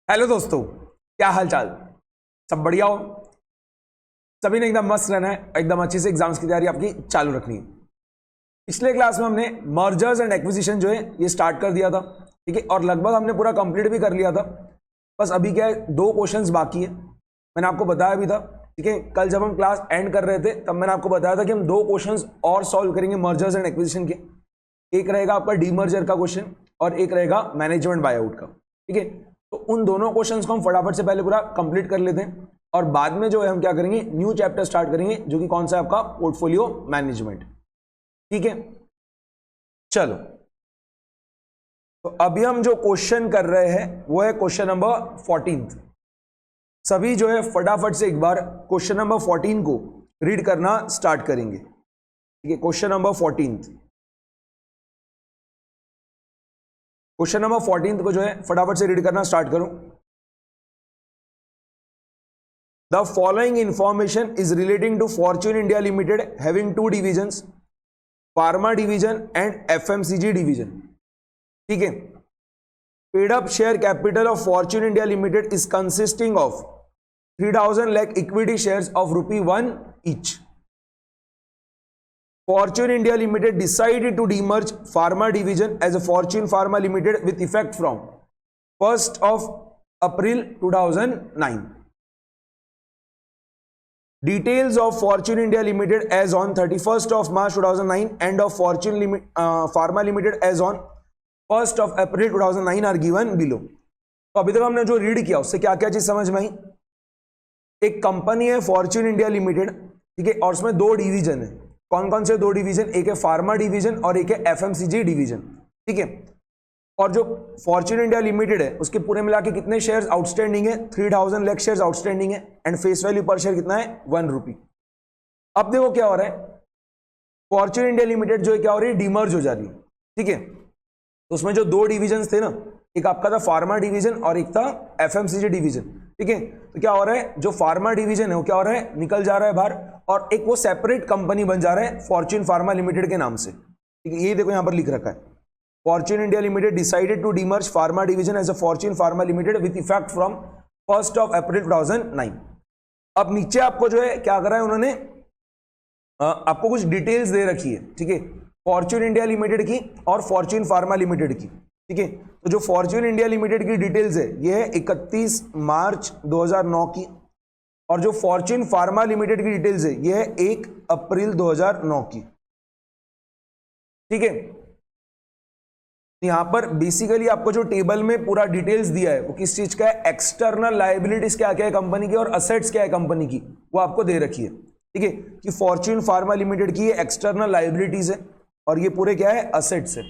Hello दोस्तों, क्या हाल चाल। सब बढ़िया हो? सभी ने एकदम मस्त रहना है, एकदम अच्छे से एग्जाम्स की तैयारी आपकी चालू रखनी है। पिछले क्लास में हमने मर्जर्स एंड एक्विजिशन जो है ये स्टार्ट कर दिया था, ठीक है, और लगभग हमने पूरा कंप्लीट भी कर लिया था। बस अभी क्या है, 2 क्वेश्चंस बाकी है। मैंने आपको बताया भी था, ठीक है, कल जब हम क्लास एंड कर रहे थे तब मैंने आपको बताया था कि हम 2 क्वेश्चंस और सॉल्व करेंगे मर्जर्स एंड एक्विजिशन के। एक रहेगा आपका डीमर्जर का क्वेश्चन और एक रहेगा मैनेजमेंट बायआउट का, ठीक है। तो उन दोनों क्वेश्चंस को हम फटाफट से पहले पूरा कंप्लीट कर लेते हैं और बाद में जो है हम क्या करेंगे, न्यू चैप्टर स्टार्ट करेंगे जो कि कौन सा है आपका पोर्टफोलियो मैनेजमेंट, ठीक है। चलो, तो अभी हम जो क्वेश्चन कर रहे हैं वो है क्वेश्चन नंबर 14। सभी जो है फटाफट से एक बार क्वेश्चन नंबर 14 को रीड करना स्टार्ट करेंगे, ठीक है। क्वेश्चन नंबर 14, क्वेश्चन नंबर 14 को जो है फटाफट से रीड करना स्टार्ट करो। The following information is relating to Fortune India Limited having 2 divisions, pharma division and FMCG division, ठीक है। Paid up share capital of Fortune India Limited is consisting of 3000 lakh equity shares of ₹1 each. Fortune India Limited decided to demerge Pharma division as a Fortune Pharma Limited with effect from 1st of April 2009. Details of Fortune India Limited as on 31st of March 2009 and of Fortune Pharma Limited as on 1st of April 2009 are given below. तो अभी तक हमने जो read किया उससे क्या क्या चीज समझ में आई। एक कंपनी है फॉर्च्यून इंडिया लिमिटेड, ठीक है, और उसमें 2 डिवीजन है। कौन कौन से 2 डिवीजन? एक है फार्मा डिवीजन और एक है एफएमसीजी डिवीजन, ठीक है। और जो फॉर्च्यून इंडिया लिमिटेड है उसके पूरे मिला के कितने शेयर्स आउटस्टैंडिंग है? 3000 lakh शेयर्स आउटस्टैंडिंग है and face value per share कितना है? ₹1। अब देखो क्या हो रहा है, फॉर्च्यून इंडिया लिमिटेड जो है क्या हो रही है, डीमर्ज हो जा रही है, ठीक है। तो उसमें जो 2 डिवीजन थे ना, एक आपका था फार्मा डिवीजन और एक था एफएमसीजी डिवीजन, ठीक है। तो क्या हो रहा है, जो फार्मा डिवीजन है वो क्या हो रहा है, निकल जा रहा है बाहर और एक वो सेपरेट कंपनी बन जा रहा है फॉर्च्यून फार्मा लिमिटेड के नाम से, ठीक है। ये देखो यहां पर लिख रखा है, Fortune India Limited decided to demerge pharma division as a Fortune Pharma Limited with effect from 1st of April 2009। अब नीचे आपको जो है क्या कर रहा है, उन्होंने आपको कुछ डिटेल्स दे रखी है, ठीक है, फॉर्च्यून इंडिया लिमिटेड की और फॉर्च्यून फार्मा लिमिटेड की, ठीक है। तो जो फॉर्च्यून इंडिया लिमिटेड की डिटेल्स है ये है 31 मार्च 2009 की और जो फॉर्च्यून फार्मा लिमिटेड की डिटेल्स है ये है 1 अप्रैल 2009 की, ठीक है। यहां पर बेसिकली आपको जो टेबल में पूरा डिटेल्स दिया है वो किस चीज का है, एक्सटर्नल लायबिलिटीज क्या क्या है कंपनी की और असेट्स क्या है कंपनी की, वो आपको दे रखी है, ठीक है। कि फॉर्च्यून फार्मा लिमिटेड की ये एक्सटर्नल लायबिलिटीज है और ये पूरे क्या है, असेट्स है।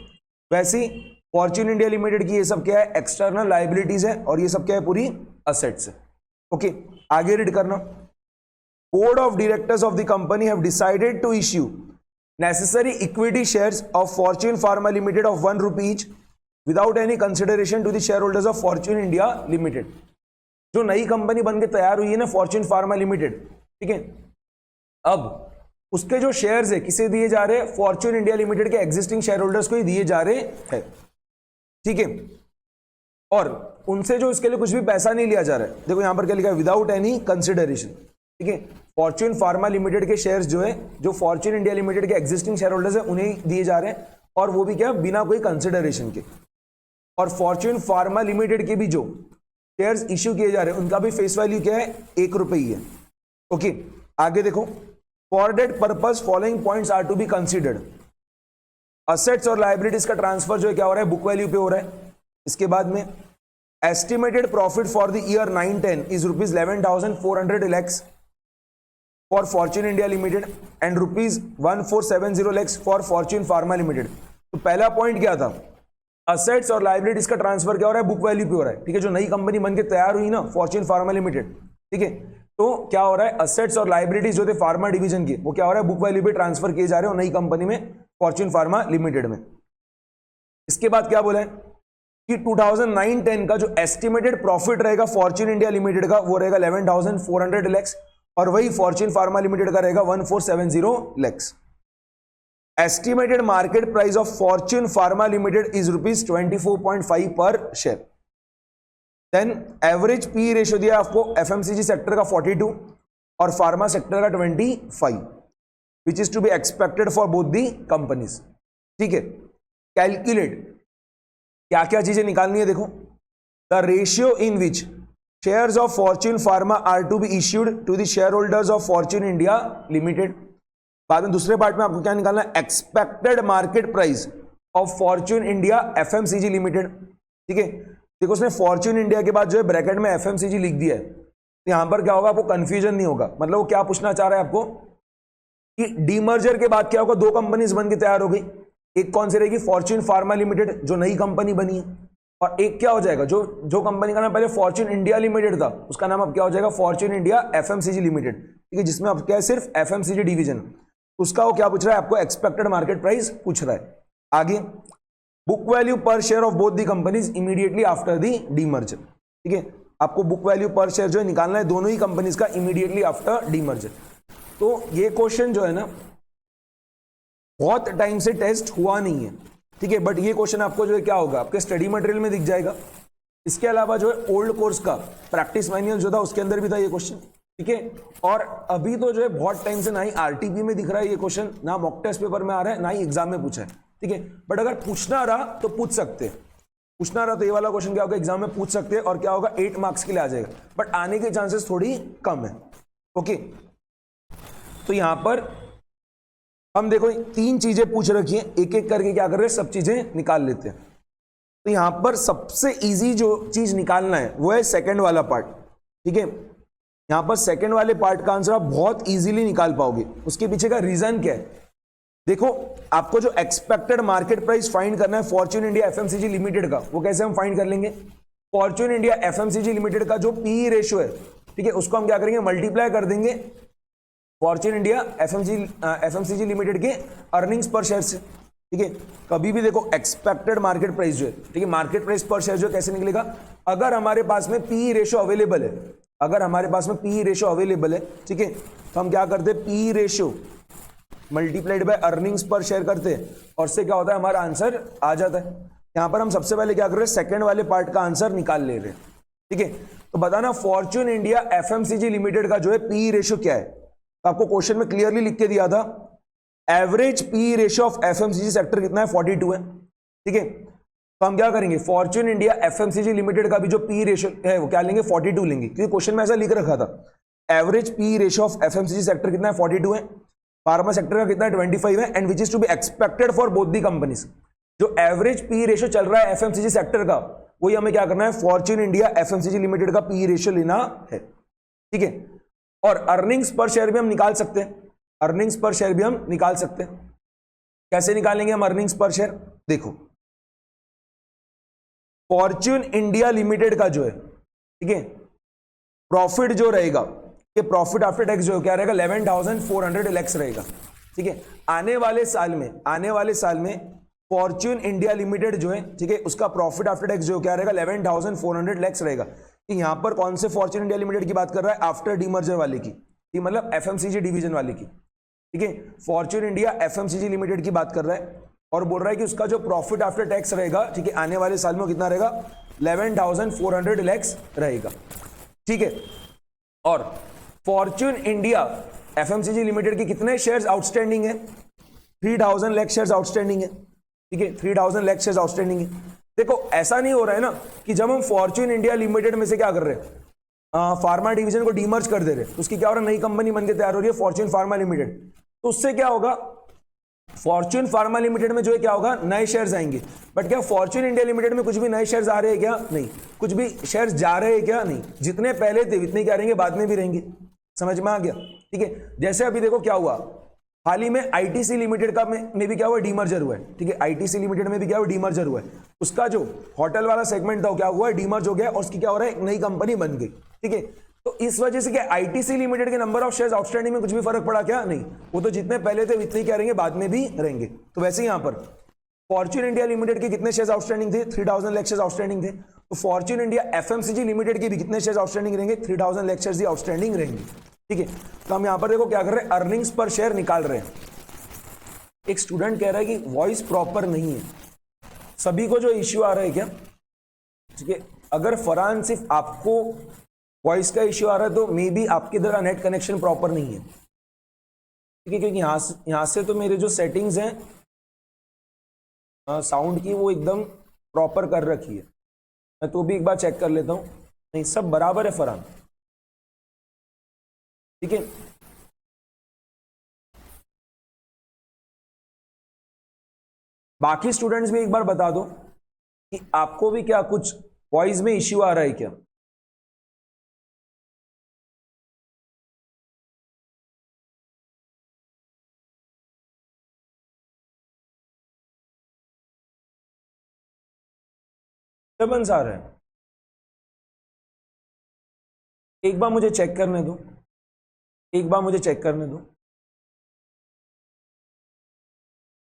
वैसे ही फॉर्च्यून इंडिया लिमिटेड की ये सब क्या है, एक्सटर्नल लायबिलिटीज है और ये सब क्या है, पूरी असेट्स है। ओके, आगे रीड करना। Board of directors of the company have decided to issue necessary equity shares of Fortune Pharma Limited of ₹1 each without any consideration to the shareholders of Fortune India Limited। जो नई company बन के तैयार हुई है ना Fortune Pharma limited, ठीक है, अब उसके जो शेयर्स है किसे दिए जा रहे हैं, फॉर्च्यून इंडिया लिमिटेड के एग्जिस्टिंग शेयर होल्डर्स को ही दिए जा रहे हैं, ठीक है। और उनसे जो इसके लिए कुछ भी पैसा नहीं लिया जा रहा है। देखो यहां पर क्या लिखा है, विदाउट एनी कंसिडरेशन, ठीक है। फॉर्च्यून फार्मा लिमिटेड के शेयर्स जो है, जो फॉर्च्यून इंडिया लिमिटेड के एग्जिस्टिंग शेयर होल्डर्स है उन्हें दिए जा रहे हैं और वो भी क्या, बिना कोई कंसिडरेशन के। और फॉर्च्यून फार्मा लिमिटेड के भी जो शेयर्स इश्यू किए जा रहे हैं उनका भी फेस वैल्यू क्या है, ₹1 ही है। ओके, आगे देखो। For that purpose following points are to be considered. Assets और लायबिलिटीज का ट्रांसफर जो है क्या हो रहा है, बुक वैल्यू पे हो रहा है। इसके बाद में estimated profit for the year 9-10 is ₹11,400 lakhs for Fortune India Limited and ₹1,470 lakhs for Fortune Pharma Limited। तो पहला पॉइंट क्या था, असेट्स और लायबिलिटीज का ट्रांसफर क्या हो रहा है, बुक वैल्यू पे हो रहा है, ठीक है। जो नई कंपनी बन के तैयार हुई ना फॉर्च्यून फार्मा लिमिटेड, ठीक है, तो क्या हो रहा है, असेट्स और लायबिलिटीज जो थे फार्मा डिवीजन के वो क्या हो रहा है, बुक वैल्यू पे ट्रांसफर किए जा रहे हैं नई कंपनी में फॉर्च्यून फार्मा लिमिटेड में। इसके बाद क्या बोला है कि 2009-10 का जो एस्टिमेटेड प्रॉफिट रहेगा फॉर्च्यून इंडिया लिमिटेड का वो रहेगा 11,400 lakhs और वही फॉर्च्यून फार्मा लिमिटेड का रहेगा 1,470 lakhs। Estimated market price of Fortune Pharma Limited is ₹24.5 per share. Then average P ratio दिया आपको एफएमसीजी सेक्टर का 42 और फार्मा सेक्टर का 25, which is to be expected for both the companies. ठीक है, calculate क्या क्या चीजें निकालनी है, देखो the ratio in which shares of Fortune Pharma are to be issued to the shareholders of Fortune India Limited. बाद में दूसरे पार्ट में आपको क्या निकालना है, expected market price of Fortune India FMCG Limited. ठीक है, देखो उसने फॉर्च्यून इंडिया के बाद जो है ब्रैकेट में एफएमसीजी लिख दिया है, तो यहां पर क्या होगा, आपको कंफ्यूजन नहीं होगा। मतलब वो क्या पूछना चाह रहा है आपको कि डीमर्जर के बाद क्या होगा, दो कंपनीज बन के तैयार हो गई, एक कौन सी रहेगी, फॉर्च्यून फार्मा लिमिटेड जो नई कंपनी बनी है, और एक क्या हो जाएगा, जो कंपनी का नाम पहले फॉर्च्यून इंडिया लिमिटेड था उसका नाम अब क्या हो जाएगा, फॉर्च्यून इंडिया एफएमसीजी लिमिटेड। ठीक है, जिसमें अब क्या है, सिर्फ एफएमसीजी डिवीजन, उसका वो क्या पूछ रहा है आपको, एक्सपेक्टेड मार्केट प्राइस पूछ रहा है। आगे book value per share of both the companies immediately after the demerger. ठीक है, आपको बुक वैल्यू पर शेयर जो है निकालना है दोनों ही कंपनीज का इमीडिएटली आफ्टर डीमर्जर। तो ये क्वेश्चन जो है ना बहुत टाइम से टेस्ट हुआ नहीं है। ठीक है, बट ये क्वेश्चन आपको जो है क्या होगा, आपके स्टडी मटेरियल में दिख जाएगा। इसके अलावा जो है ओल्ड कोर्स का प्रैक्टिस मैनुअल जो था उसके अंदर भी था ये क्वेश्चन। ठीक है, और अभी तो जो है बहुत टाइम से ना ही आरटीपी में दिख रहा है ये क्वेश्चन, ना मॉक टेस्ट पेपर में आ रहा है, ना ही एग्जाम में पूछा है। ठीक है, बट अगर पूछना रहा तो पूछ सकते हैं, पूछना रहा तो ये वाला क्वेश्चन क्या होगा, एग्जाम में पूछ सकते हैं, और क्या होगा 8 मार्क्स के लिए आ जाएगा, बट आने के चांसेस थोड़ी कम है। ओके, तो यहां पर हम देखो 3 चीजें पूछ रखी हैं, एक एक करके क्या कर रहे हैं, सब चीजें निकाल लेते हैं। तो यहां पर सबसे इजी जो चीज निकालना है वो है सेकंड वाला पार्ट। ठीक है, यहां पर सेकंड वाले पार्ट का आंसर आप बहुत इजीली निकाल पाओगे। उसके पीछे का रीजन क्या है, देखो आपको जो एक्सपेक्टेड मार्केट प्राइस फाइंड करना है फॉर्च्यून इंडिया एफएमसीजी लिमिटेड का, वो कैसे हम फाइंड कर लेंगे, फॉर्च्यून इंडिया एफएमसीजी लिमिटेड का जो पी रेशियो है, ठीक है, उसको हम क्या करेंगे, मल्टीप्लाई कर देंगे फॉर्च्यून इंडिया एफएमसीजी लिमिटेड के अर्निंग्स पर शेयर से। ठीक है, कभी भी देखो एक्सपेक्टेड मार्केट प्राइस जो है, ठीक है, मार्केट प्राइस पर शेयर जो कैसे निकलेगा, अगर हमारे पास में पी रेशियो अवेलेबल है, अगर हमारे पास में पी रेशियो अवेलेबल है, ठीक है, तो हम क्या करते हैं, P ratio multiplied by earnings पर शेयर करते हैं, और से क्या होता है, हमारा आंसर आ जाता है। यहां पर हम सबसे पहले क्या कर रहे हैं, सेकंड वाले पार्ट का आंसर निकाल ले रहे हैं। ठीक है, तो बताना फॉर्च्यून इंडिया एफएमसीजी लिमिटेड का जो है पी रेशियो क्या है, तो आपको क्वेश्चन में क्लियरली लिख के दिया था, average P ratio of FMCG sector कितना है, 42 है। ठीक है, तो हम क्या करेंगे, फॉर्च्यून इंडिया एफएमसीजी लिमिटेड का भी जो पी रेशियो है वो क्या लेंगे, 42 लेंगे, क्योंकि क्वेश्चन में ऐसा लिख रखा था, average P ratio of FMCG sector कितना है, 42 है, फार्मा सेक्टर का कितना है, 25 है, and which is to be expected for both the companies. जो एवरेज पी रेशियो चल रहा है एफएमसीजी सेक्टर का, वही हमें क्या करना है, फॉर्च्यून इंडिया एफएमसीजी लिमिटेड का पी रेशियो लेना है। ठीक है, और अर्निंग्स पर शेयर भी हम निकाल सकते हैं, अर्निंग्स पर शेयर भी हम निकाल सकते हैं। कैसे निकालेंगे हम अर्निंग्स पर शेयर, देखो फॉर्च्यून इंडिया लिमिटेड का जो है, ठीक है, प्रॉफिट जो रहेगा, ये प्रॉफिट आफ्टर टैक्स जो क्या रहेगा, 11,400 लैक्स रहेगा। ठीक है, आने वाले साल में फॉर्च्यून इंडिया लिमिटेड जो है, ठीक है, उसका प्रॉफिट आफ्टर टैक्स जो क्या रहेगा, 11,400 लैक्स रहेगा। यहां पर कौन से फॉर्च्यून इंडिया लिमिटेड की बात कर रहा है, आफ्टर डीमर्जर वाले की, मतलब एफएमसीजी डिवीजन वाले की। ठीक है, फॉर्च्यून इंडिया एफएमसीजी लिमिटेड की बात कर रहा है, और बोल रहा है कि उसका जो प्रॉफिट आफ्टर टैक्स रहेगा, ठीक है, आने वाले साल में कितना रहेगा, 11,400 लैक्स रहेगा। ठीक है, और फॉर्च्यून इंडिया एफएमसीजी लिमिटेड के कितने शेयर्स आउटस्टैंडिंग है, 3,000 लाख शेयर्स आउटस्टैंडिंग है। ठीक है, 3,000 लाख शेयर्स आउटस्टैंडिंग है। देखो ऐसा नहीं हो रहा है ना कि जब हम फॉर्च्यून इंडिया लिमिटेड में से क्या कर रहे हैं, फार्मा डिवीजन को डीमर्ज कर दे रहे हैं, तो उसकी क्या हो रहा है, नई कंपनी बनकर तैयार हो रही है फॉर्च्यून फार्मा लिमिटेड। तो उससे क्या होगा, फॉर्च्यून फार्मा लिमिटेड में जो है क्या होगा, नए शेयर्स आएंगे। बट क्या फॉर्च्यून इंडिया लिमिटेड में कुछ भी नए शेयर्स आ रहे हैं क्या, नहीं। कुछ भी शेयर्स जा रहे हैं क्या, नहीं। जितने पहले थे उतने क्या रहेंगे, बाद में भी रहेंगे। समझ में आ गया। ठीक है, जैसे अभी देखो क्या हुआ, हाल ही में आईटीसी लिमिटेड का में भी क्या हुआ, डीमर्जर हुआ है। ठीक है, आईटीसी लिमिटेड में भी क्या हुआ, डीमर्जर हुआ है। उसका जो होटल वाला सेगमेंट था क्या हुआ, डीमर्ज हो गया, और उसकी क्या हो रहा है, एक नई कंपनी बन गई। ठीक है, तो इस वजह से क्या आईटीसी लिमिटेड के नंबर ऑफ शेयर्स आउटस्टैंडिंग में कुछ भी फर्क पड़ा क्या, नहीं। वो तो जितने पहले थे उतने क्या रहेंगे, बाद में भी रहेंगे। तो वैसे ही यहां पर फॉर्च्यून इंडिया लिमिटेड के कितने शेयर्स आउटस्टैंडिंग थे, 3,000 लाख शेयर्स आउटस्टैंडिंग थे। तो फॉर्च्यून इंडिया एफएमसीजी लिमिटेड के भी कितने शेयर्स आउटस्टैंडिंग रहेंगे, 3,000 लाख शेयर्स ही आउटस्टैंडिंग रहेंगे। ठीक है, तो हम यहां पर देखो क्या कर रहे हैं, अर्निंग्स पर शेयर निकाल रहे हैं। एक स्टूडेंट कह रहा है कि वॉइस प्रॉपर नहीं है, सभी को जो इश्यू आ रहा है क्या, ठीक है, अगर फरहान सिर्फ आपको वॉइस का इश्यू आ रहा है तो मे बी आपके इधर नेट कनेक्शन प्रॉपर नहीं है, ठीक है, क्योंकि यहाँ से तो मेरे जो सेटिंग्स हैं साउंड की वो एकदम प्रॉपर कर रखी है। मैं तो भी एक बार चेक कर लेता हूँ। नहीं, सब बराबर है फरहान, ठीक है। बाकी स्टूडेंट्स भी एक बार बता दो कि आपको भी क्या कुछ वॉइस में इश्यू आ रहा है क्या। डिस्टर्बेंस आ रहा है, एक बार मुझे चेक करने दो, एक बार मुझे चेक करने दो।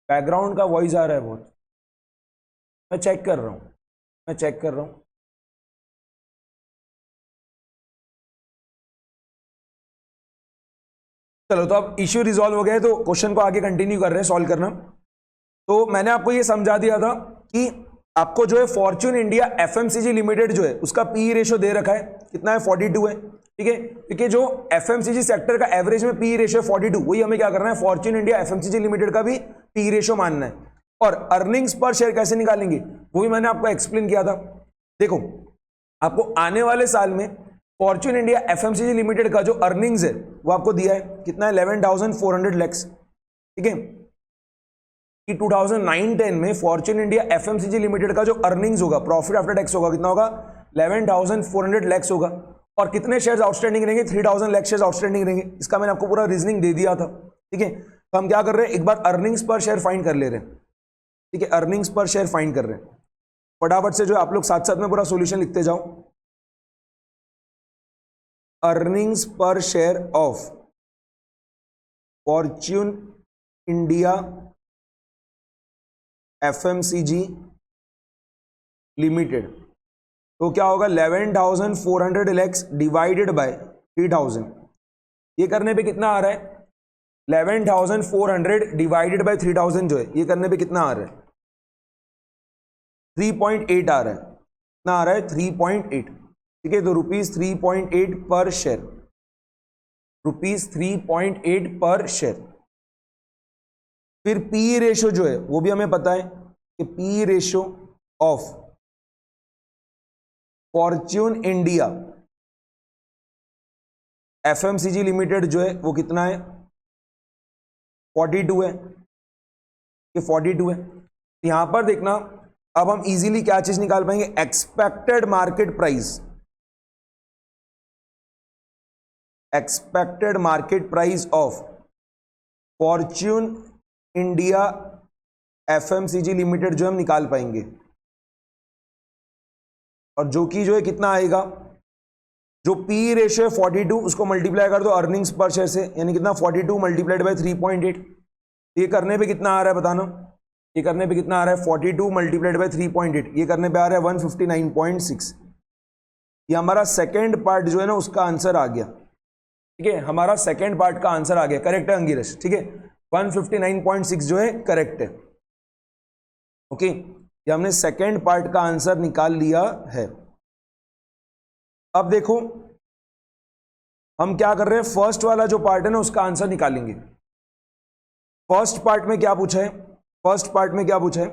बैकग्राउंड का वॉइस आ रहा है बहुत, मैं चेक कर रहा हूं, मैं चेक कर रहा हूं। चलो, तो अब इश्यू रिजॉल्व हो गया है, तो क्वेश्चन को आगे कंटिन्यू कर रहे हैं सॉल्व करना। तो मैंने आपको ये समझा दिया था कि आपको जो है फॉर्च्यून इंडिया एफएमसीजी लिमिटेड जो है उसका पी रेशियो दे रखा है, कितना है 42 है, ठीक है, क्योंकि जो एफएमसीजी सेक्टर का एवरेज में पी रेशियो 42, वही हमें क्या करना है फॉर्च्यून इंडिया एफएमसीजी लिमिटेड का भी पी रेशियो मानना है। और अर्निंग्स पर शेयर कैसे निकालेंगे वो भी मैंने आपको एक्सप्लेन किया था। देखो, आपको आने वाले साल में फॉर्च्यून इंडिया एफएमसीजी लिमिटेड का जो अर्निंग्स है वो आपको दिया है, कितना है 11,400 लैक्स, ठीक है, कि 2009-10 में फॉर्च्यून इंडिया एफएमसीजी लिमिटेड का जो अर्निंग्स होगा, प्रॉफिट आफ्टर टैक्स होगा, कितना होगा 11,400 लैक्स होगा। और कितने शेयर्स आउटस्टैंडिंग रहेंगे 3,000 लैक्स शेयर्स आउटस्टैंडिंग रहेंगे। इसका मैंने आपको पूरा रीजनिंग दे दिया था, ठीक है। तो हम क्या कर रहे हैं, एक बार अर्निंग्स पर शेयर फाइंड कर ले रहे हैं, ठीक है, अर्निंग्स पर शेयर फाइंड कर रहे हैं। फटाफट से जो आप लोग साथ साथ में पूरा सोल्यूशन लिखते जाओ। अर्निंग्स पर share of Fortune India FMCG limited, तो क्या होगा 11,400 लैक्स डिवाइडेड बाय 3,000। ये करने पे कितना आ रहा है 11,400 डिवाइडेड बाय 3,000 जो है ये करने पे कितना आ रहा है 3.8 आ रहा है, कितना आ रहा है 3.8, ठीक है। तो ₹3.8 पर शेयर, ₹3.8 पर शेयर। फिर पी रेशियो जो है वो भी हमें पता है कि P ratio of Fortune India FMCG limited जो है वो कितना है 42 है, ये 42 है। यहां पर देखना, अब हम इजीली क्या चीज निकाल पाएंगे, expected market price, expected market price of Fortune India FMCG limited जो हम निकाल पाएंगे। और जो कि जो है कितना आएगा, जो पी रेशियो है 42 उसको मल्टीप्लाई कर दो अर्निंग्स पर शेयर से, यानी कितना 42 मल्टीप्लाइड बाय 3.8। ये करने पे कितना आ रहा है बताना, ये करने पे कितना आ रहा है 42 मल्टीप्लाइड बाय 3.8, ये करने पे आ रहा है 159.6। ये हमारा सेकेंड पार्ट जो है ना उसका आंसर आ गया, ठीक है, हमारा सेकेंड पार्ट का आंसर आ गया, करेक्ट है अंगिरस, ठीक है, 159.6 जो है करेक्ट है, ओके। ये हमने सेकेंड पार्ट का आंसर निकाल लिया है। अब देखो हम क्या कर रहे हैं, फर्स्ट वाला जो पार्ट है ना उसका आंसर निकालेंगे। फर्स्ट पार्ट में क्या पूछा है, फर्स्ट पार्ट में क्या पूछा है,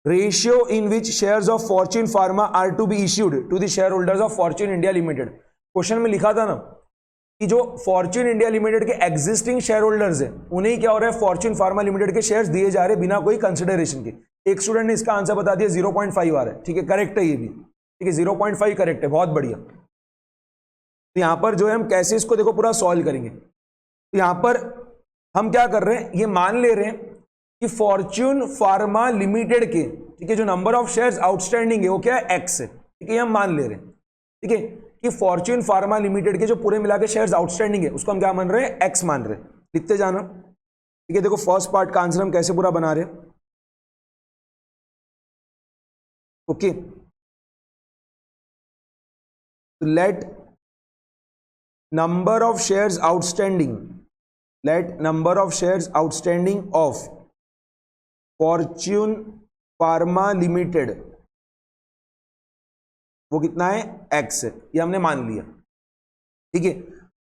ratio in which shares of Fortune Pharma are to be issued to the shareholders of Fortune India Limited. Question में लिखा था ना कि जो फॉर्च्यून इंडिया लिमिटेड के एग्जिस्टिंग शेयर होल्डर्स हैं उन्हें क्या हो रहा है फॉर्च्यून फार्मा लिमिटेड के शेयर्स दिए जा रहे बिना कोई कंसिडरेशन के। एक स्टूडेंट ने इसका आंसर बता दिया 0.5 आ रहा है, ठीक है, करेक्ट है ये भी, ठीक है, 0.5 करेक्ट है, बहुत बढ़िया। तो यहां पर जो है हम कैसे इसको देखो पूरा सॉल्व करेंगे। तो यहां पर हम क्या कर रहे हैं, ये मान ले रहे हैं कि फॉर्च्यून फार्मा लिमिटेड के, ठीक है, जो नंबर ऑफ शेयर्स आउटस्टैंडिंग है वो क्या है एक्स है, ठीक है, ये हम मान ले रहे हैं, ठीक है, कि फॉर्च्यून फार्मा लिमिटेड के जो पूरे मिला के शेयर्स आउटस्टैंडिंग है उसको हम क्या मान रहे हैं एक्स मान रहे हैं, लिखते जाना, ठीक है। देखो फर्स्ट पार्ट का आंसर हम कैसे पूरा बना रहे हैं, okay. Let number of shares outstanding, let number of shares outstanding of Fortune Pharma limited वो कितना है, x है, ये हमने मान लिया। ठीक है,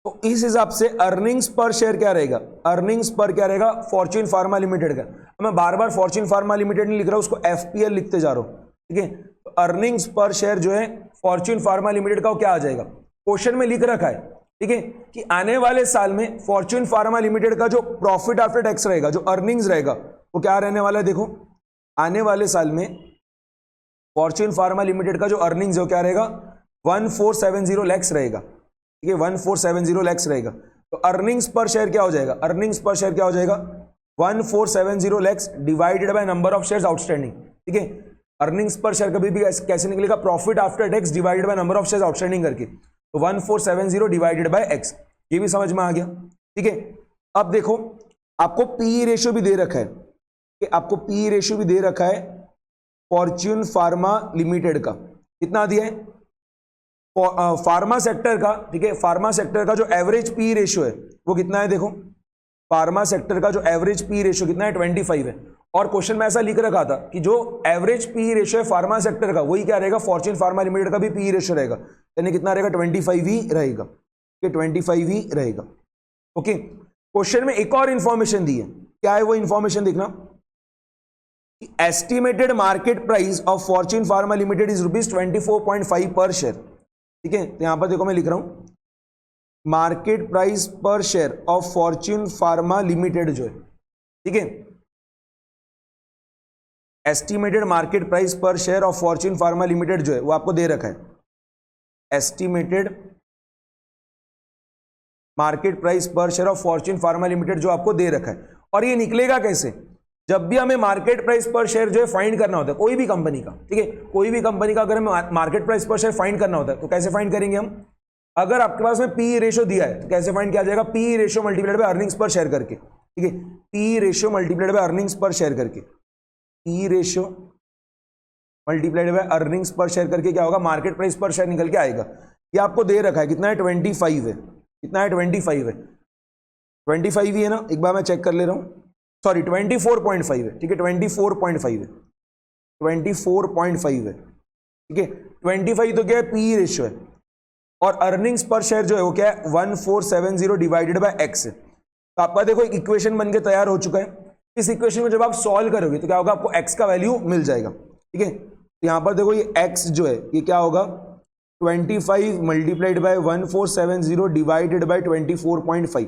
तो इस हिसाब से अर्निंग्स पर शेयर क्या रहेगा, अर्निंग्स पर क्या रहेगा फॉर्च्यून फार्मा लिमिटेड का। मैं बार बार फॉर्च्यून फार्मा लिमिटेड नहीं लिख रहा हूं, उसको FPL लिखते जा रहा हूं। ठीक है, तो अर्निंग्स पर शेयर जो है फॉर्च्यून फार्मा लिमिटेड का वो क्या आ जाएगा, क्वेश्चन में लिख रखा है। ठीक है, कि आने वाले साल में फॉर्च्यून फार्मा लिमिटेड का जो प्रॉफिट आफ्टर टैक्स रहेगा, जो अर्निंग्स रहेगा, वो क्या रहने वाला है, देखो आने वाले साल में फॉर्च्यून फार्मा लिमिटेड का जो अर्निंग्स है वो क्या रहेगा, 1470 लैक्स रहेगा। ठीक है, 1470 लैक्स रहेगा। तो अर्निंग्स पर शेयर क्या हो जाएगा, अर्निंग्स पर शेयर क्या हो जाएगा, 1470 lakhs divided by number of shares outstanding. ठीक है, अर्निंग्स पर शेयर कभी भी कैसे निकलेगा, profit after tax divided by number of shares outstanding करके। तो 1470 डिवाइडेड बाय एक्स, ये भी समझ में आ गया। ठीक है, अब देखो आपको पीई रेशियो भी दे रखा है, कि आपको पीई रेशियो भी दे रखा है फॉर्च्यून फार्मा लिमिटेड का, कितना दिया है फार्मा सेक्टर का। ठीक है, फार्मा सेक्टर का जो एवरेज पी रेशियो है वो कितना है, देखो फार्मा सेक्टर का जो एवरेज पी रेशियो कितना है, 25 है। और क्वेश्चन में ऐसा लिख रखा था कि जो एवरेज पी रेशियो है फार्मा सेक्टर का, वही क्या रहेगा, फॉर्च्यून फार्मा लिमिटेड का भी पी रेशियो रहेगा, यानी कितना रहेगा, 25 ही रहेगा। 25 ही रहेगा। ओके, क्वेश्चन में एक और इंफॉर्मेशन दी है, क्या है वो इंफॉर्मेशन देखना, estimated market price of Fortune Pharma Limited is ₹24.5 per share. ठीक है, तो यहां पर देखो मैं लिख रहा हूं मार्केट प्राइस पर share of Fortune Pharma limited जो है, ठीक है, एस्टिमेटेड मार्केट प्राइस पर share of Fortune Pharma limited जो है वो आपको दे रखा है, एस्टिमेटेड मार्केट प्राइस पर share of Fortune Pharma limited जो आपको दे रखा है। और ये निकलेगा कैसे, जब भी हमें मार्केट प्राइस पर शेयर जो है फाइंड करना होता है कोई भी कंपनी का, ठीक है, कोई भी कंपनी का अगर हमें मार्केट प्राइस पर शेयर फाइंड करना होता है तो कैसे फाइंड करेंगे हम, अगर आपके पास में पी रेशियो दिया है तो कैसे फाइंड किया जाएगा, P ratio multiplied by earnings पर शेयर करके। ठीक है, P ratio multiplied by earnings पर शेयर करके, P ratio multiplied by earnings पर शेयर करके क्या होगा, मार्केट प्राइस पर शेयर निकल के आएगा। ये आपको दे रखा है, कितना है, 25 है, कितना है, 25 है, 25 ही है ना, एक बार मैं चेक कर ले रहा हूं, सॉरी 24.5 है। ठीक है, 24.5 है, 24.5 है। ठीक है, 25 तो क्या है, पी रेशियो है, और अर्निंग्स पर शेयर जो है वो क्या है, 1470 डिवाइडेड बाय एक्स है। तो आपका देखो एक इक्वेशन बन के तैयार हो चुका है। इस इक्वेशन को जब आप सॉल्व करोगे तो क्या होगा, आपको एक्स का वैल्यू मिल जाएगा। ठीक है, तो यहां पर देखो ये एक्स जो है ये क्या होगा, 25 मल्टीप्लाइड बाय 1470 डिवाइडेड बाय 24.5।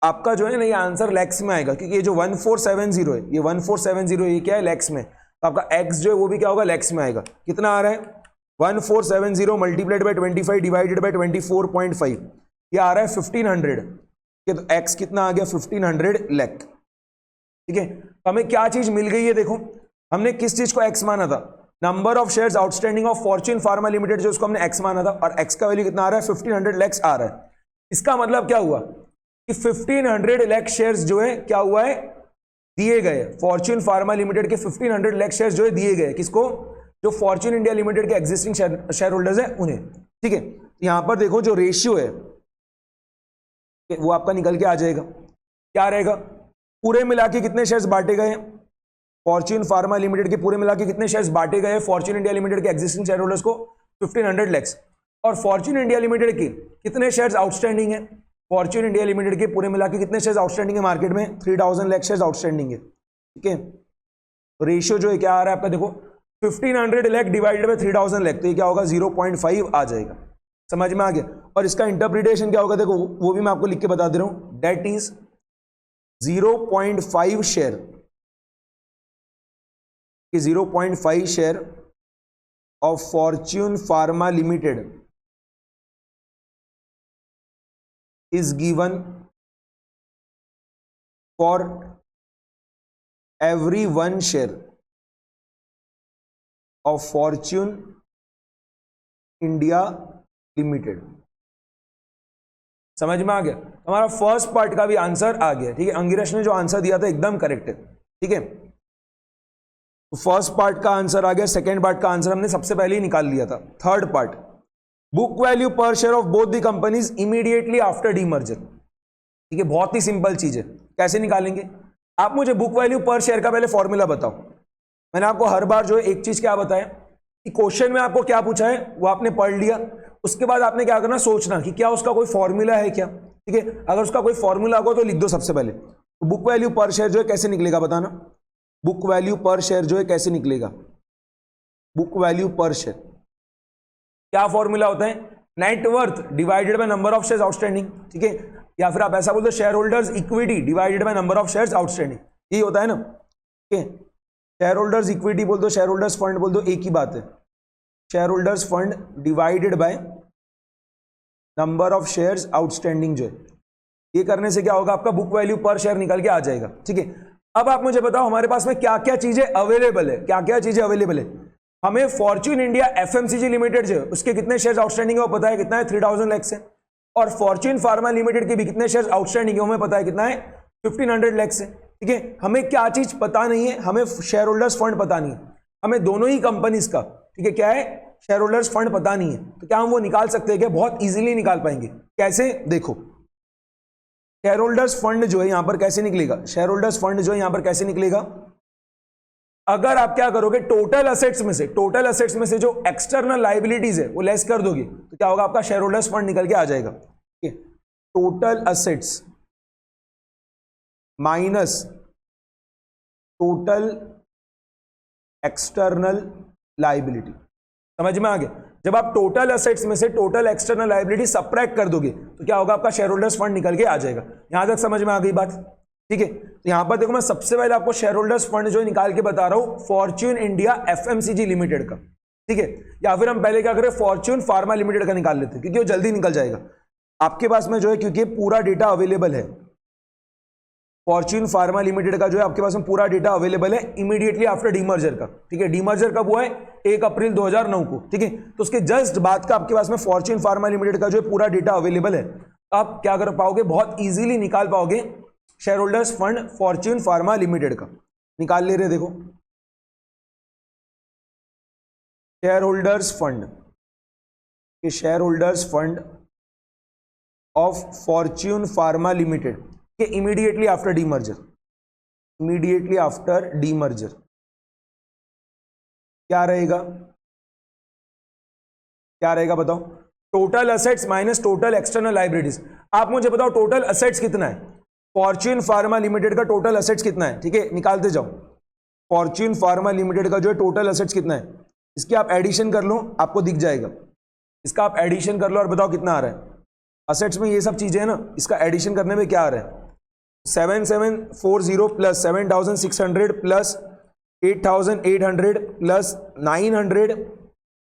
आपका जो है ना ये आंसर लैक्स में आएगा, क्योंकि ये जो 1470 है, ये 1470 ये क्या है, लैक्स में, तो आपका एक्स जो है वो भी क्या होगा, लैक्स में आएगा। कितना आ रहा है, 1470 मल्टीप्लाइड बाय 25 डिवाइडेड बाय 24.5, ये आ रहा है 1500। तो एक्स कितना आ गया, 1500 लैख। ठीक है, तो हमें क्या चीज मिल गई है, देखो हमने किस चीज को एक्स माना था, number of shares outstanding of Fortune Pharma limited जो उसको हमने एक्स माना था, और एक्स का वैल्यू कितना आ रहा है, 1500 लैक्स आ रहा है। इसका मतलब क्या हुआ कि 1500 लाख शेयर्स जो है क्या हुआ है, दिए गए, फॉर्च्यून फार्मा लिमिटेड के 1500 लाख शेयर्स जो है दिए गए, किसको, जो फॉर्च्यून इंडिया लिमिटेड के एग्जिस्टिंग शेयर होल्डर्स है उन्हें। ठीक है, यहां पर देखो जो रेशियो है वो आपका निकल के आ जाएगा, क्या रहेगा, पूरे मिला के कितने शेयर्स बांटे गए, फॉर्च्यून फार्मा लिमिटेड के पूरे मिला के कितने शेयर्स बांटे गए फॉर्च्यून इंडिया लिमिटेड के एग्जिस्टिंग शेयर होल्डर्स को, 1500 लैक्स, और फॉर्च्यून इंडिया लिमिटेड के कितने शेयर्स आउटस्टैंडिंग है, फॉर्च्यून इंडिया लिमिटेड के पूरे मिला के कितने शेयर्स आउटस्टैंडिंग है मार्केट में, 3000 लाख शेयर्स आउटस्टैंडिंग है। ठीक है, तो रेशियो जो है क्या आ रहा है आपका, देखो 1500 लाख डिवाइडेड बाय 3000 लाख, तो ये क्या होगा, 0.5 आ जाएगा। समझ में आ गया। और इसका इंटरप्रिटेशन क्या होगा, देखो वो भी मैं आपको लिख के बता दे रहा हूं, that is 0.5 share, 0.5 share of Fortune Pharma limited is given for every 1 share of Fortune India Limited। समझ में आ गया, हमारा फर्स्ट पार्ट का भी आंसर आ गया। ठीक है, अंगिरश ने जो आंसर दिया था एकदम करेक्ट है। ठीक है, तो फर्स्ट पार्ट का आंसर आ गया, सेकेंड पार्ट का आंसर हमने सबसे पहले ही निकाल लिया था। Third part, book value per share of both the companies immediately after demerger. ठीक है, बहुत ही सिंपल चीज है, कैसे निकालेंगे, आप मुझे बुक वैल्यू पर शेयर का पहले फॉर्मूला बताओ। मैंने आपको हर बार जो है एक चीज क्या बताया कि क्वेश्चन में आपको क्या पूछा है वो आपने पढ़ लिया, उसके बाद आपने क्या करना, सोचना कि क्या उसका कोई फॉर्मूला है क्या। ठीक है, अगर उसका कोई फॉर्मूला होगा तो लिख दो सबसे पहले। तो बुक वैल्यू पर शेयर जो है कैसे निकलेगा बताना, बुक वैल्यू पर शेयर जो है कैसे निकलेगा, बुक वैल्यू पर शेयर क्या फॉर्मूला होता है, net worth divided by number of shares outstanding. ठीक है, या फिर आप ऐसा बोल दो share holders equity divided by number of shares outstanding, यही होता है ना। ठीक है, शेयर होल्डर्स इक्विटी बोल दो, शेयर होल्डर्स फंड बोल दो, एक ही बात है, share holders fund divided by number of shares outstanding जो है, ये करने से क्या होगा, आपका बुक वैल्यू पर शेयर निकल के आ जाएगा। ठीक है, अब आप मुझे बताओ हमारे पास में क्या क्या चीजें अवेलेबल है, क्या क्या चीजें अवेलेबल है। हमें फॉर्च्यून इंडिया एफएमसीजी लिमिटेड जो है उसके कितने शेयर्स आउटस्टैंडिंग है वो पता है, कितना है, 3000 लाख है। और फॉर्च्यून फार्मा लिमिटेड के भी कितने शेयर्स आउटस्टैंडिंग है हमें पता है, कितना है, 1500 लाख है। ठीक है, हमें क्या चीज पता नहीं है, हमें शेयर होल्डर्स फंड पता नहीं है, हमें दोनों ही कंपनीज का, ठीक है, क्या है, शेयर होल्डर्स फंड पता नहीं है। तो क्या हम वो निकाल सकते हैं क्या, बहुत इजीली निकाल पाएंगे। कैसे, देखो शेयर होल्डर्स फंड जो है यहां पर कैसे निकलेगा, शेयर होल्डर्स फंड जो है यहां पर कैसे निकलेगा, अगर आप क्या करोगे, टोटल असेट्स में से, टोटल असेट्स में से जो एक्सटर्नल लायबिलिटीज है वो लेस कर दोगे तो क्या होगा, आपका शेयर होल्डर्स फंड निकल के आ जाएगा। ठीक है, total assets minus total external liability, समझ में आ गया। जब आप टोटल असेट्स में से टोटल एक्सटर्नल लायबिलिटी सबट्रैक्ट कर दोगे तो क्या होगा, आपका शेयर होल्डर्स फंड निकल के आ जाएगा। यहां तक समझ में आ गई बात। ठीक है, तो यहां पर देखो मैं सबसे पहले आपको शेयर होल्डर्स फंड जो निकाल के बता रहा हूं फॉर्च्यून इंडिया एफएमसीजी लिमिटेड का। ठीक है, या फिर हम पहले क्या करें, फॉर्च्यून फार्मा लिमिटेड का निकाल लेते हैं क्योंकि वो जल्दी निकल जाएगा आपके पास में जो है, क्योंकि पूरा डेटा अवेलेबल है। फॉर्च्यून फार्मा लिमिटेड का जो है आपके पास में पूरा डेटा अवेलेबल है इमीडिएटली आफ्टर डीमर्जर का। ठीक है, डीमर्जर कब हुआ है, 1 अप्रैल 2009 को। ठीक है, तो उसके जस्ट बाद का आपके पास में फॉर्च्यून फार्मा लिमिटेड का जो है पूरा डेटा अवेलेबल है। आप क्या कर पाओगे, बहुत इजीली निकाल पाओगे share holders fund Fortune Pharma limited का। निकाल ले रहे, देखो share holders fund, share holders fund of Fortune Pharma limited immediately after demerger, immediately after demerger क्या रहेगा, क्या रहेगा बताओ, total assets minus total external liabilities. आप मुझे बताओ टोटल असेट्स कितना है, फॉर्च्यून फार्मा लिमिटेड का टोटल असेट्स कितना है। ठीक है, निकालते जाओ, फॉर्च्यून फार्मा लिमिटेड का जो है टोटल असेट्स कितना है, इसकी आप एडिशन कर लो, आपको दिख जाएगा। इसका आप एडिशन कर लो और बताओ कितना आ रहा है। असेट्स में ये सब चीजें है ना, इसका एडिशन करने में क्या आ रहा है, 7740 प्लस 7600 प्लस 8800 प्लस 900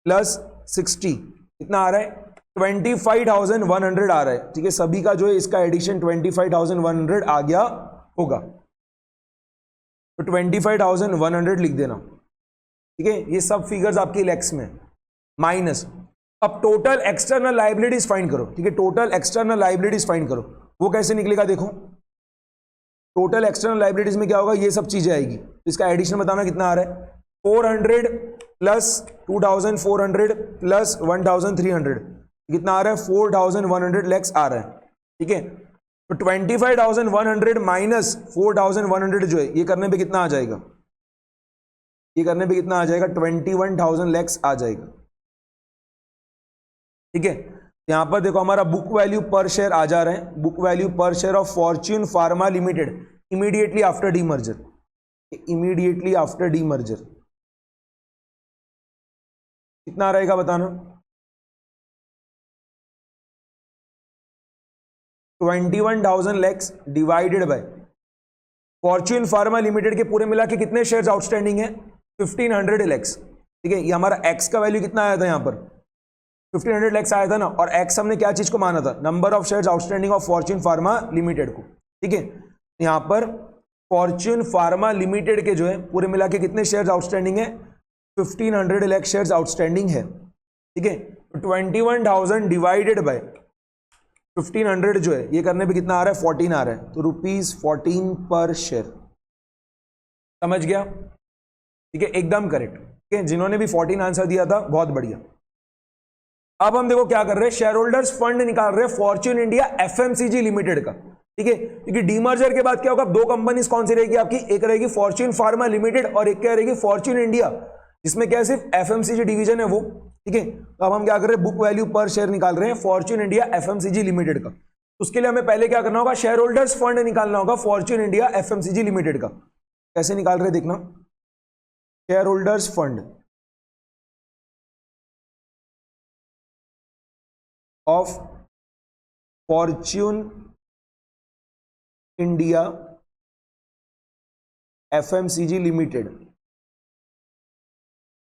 प्लस 60 कितना आ रहा है, 25100 आ रहा है। ठीक है, सभी का जो है इसका एडिशन 25100 आ गया होगा, तो 25100 लिख देना। ठीक है, ये सब फिगर्स आपकी लैक्स में, माइनस अब टोटल एक्सटर्नल लायबिलिटीज फाइंड करो। ठीक है, टोटल एक्सटर्नल लायबिलिटीज फाइंड करो, वो कैसे निकलेगा, देखो टोटल एक्सटर्नल लायबिलिटीज में क्या होगा, ये सब चीजें आएगी, तो इसका एडिशन बताना कितना आ रहा है, 400 प्लस 2400 प्लस 1300 कितना आ रहा है, 4100 लैक्स आ रहा है। ठीक है, तो 25100 माइनस 4100 जो है ये करने पे कितना आ जाएगा, ये करने पे कितना आ जाएगा, 21000 लैक्स आ जाएगा। ठीक है, यहां पर देखो हमारा बुक वैल्यू पर शेयर आ जा रहा है, book value per share of Fortune Pharma limited immediately after demerger, immediately after demerger कितना रहेगा बताना, 21000 lakhs divided by Fortune Pharma Limited के पूरे मिला के कितने शेयर्स आउटस्टैंडिंग है, 1500 लैक्स। ठीक है, ये हमारा एक्स का वैल्यू कितना आया था, यहां पर 1500 लैक्स आया था ना, और एक्स हमने क्या चीज को माना था, number of shares outstanding of Fortune Pharma limited को। ठीक है, यहां पर फॉर्च्यून फार्मा लिमिटेड के जो है पूरे मिला के कितने शेयर्स आउटस्टैंडिंग है, 1500 लाख शेयर्स आउटस्टैंडिंग है। ठीक है, 21000 डिवाइडेड बाय 1500 जो है ये करने पे कितना आ रहा है, 14 आ रहा है, तो ₹14 पर शेयर। समझ गया, ठीक है, एकदम करेक्ट। ठीक है, जिन्होंने भी 14 आंसर दिया था बहुत बढ़िया। अब हम देखो क्या कर रहे हैं, शेयर होल्डर्स फंड निकाल रहे हैं फॉर्च्यून इंडिया एफएमसीजी लिमिटेड का। ठीक है, क्योंकि डीमर्जर के बाद क्या होगा, दो कंपनीज कौन सी रहेगी आपकी, एक रहेगी फॉर्च्यून फार्मा लिमिटेड और एक क्या रहेगी, फॉर्च्यून इंडिया जिसमें क्या है, सिर्फ एफएमसीजी डिवीजन है वो, ठीक है। तो अब हम क्या कर रहे हैं, बुक वैल्यू पर शेयर निकाल रहे हैं फॉर्च्यून इंडिया एफएमसीजी लिमिटेड का। उसके लिए हमें पहले क्या करना होगा, शेयर होल्डर्स फंड निकालना होगा फॉर्च्यून इंडिया एफएमसीजी लिमिटेड का। कैसे निकाल रहे हैं देखना, share holders fund of Fortune India FMCG limited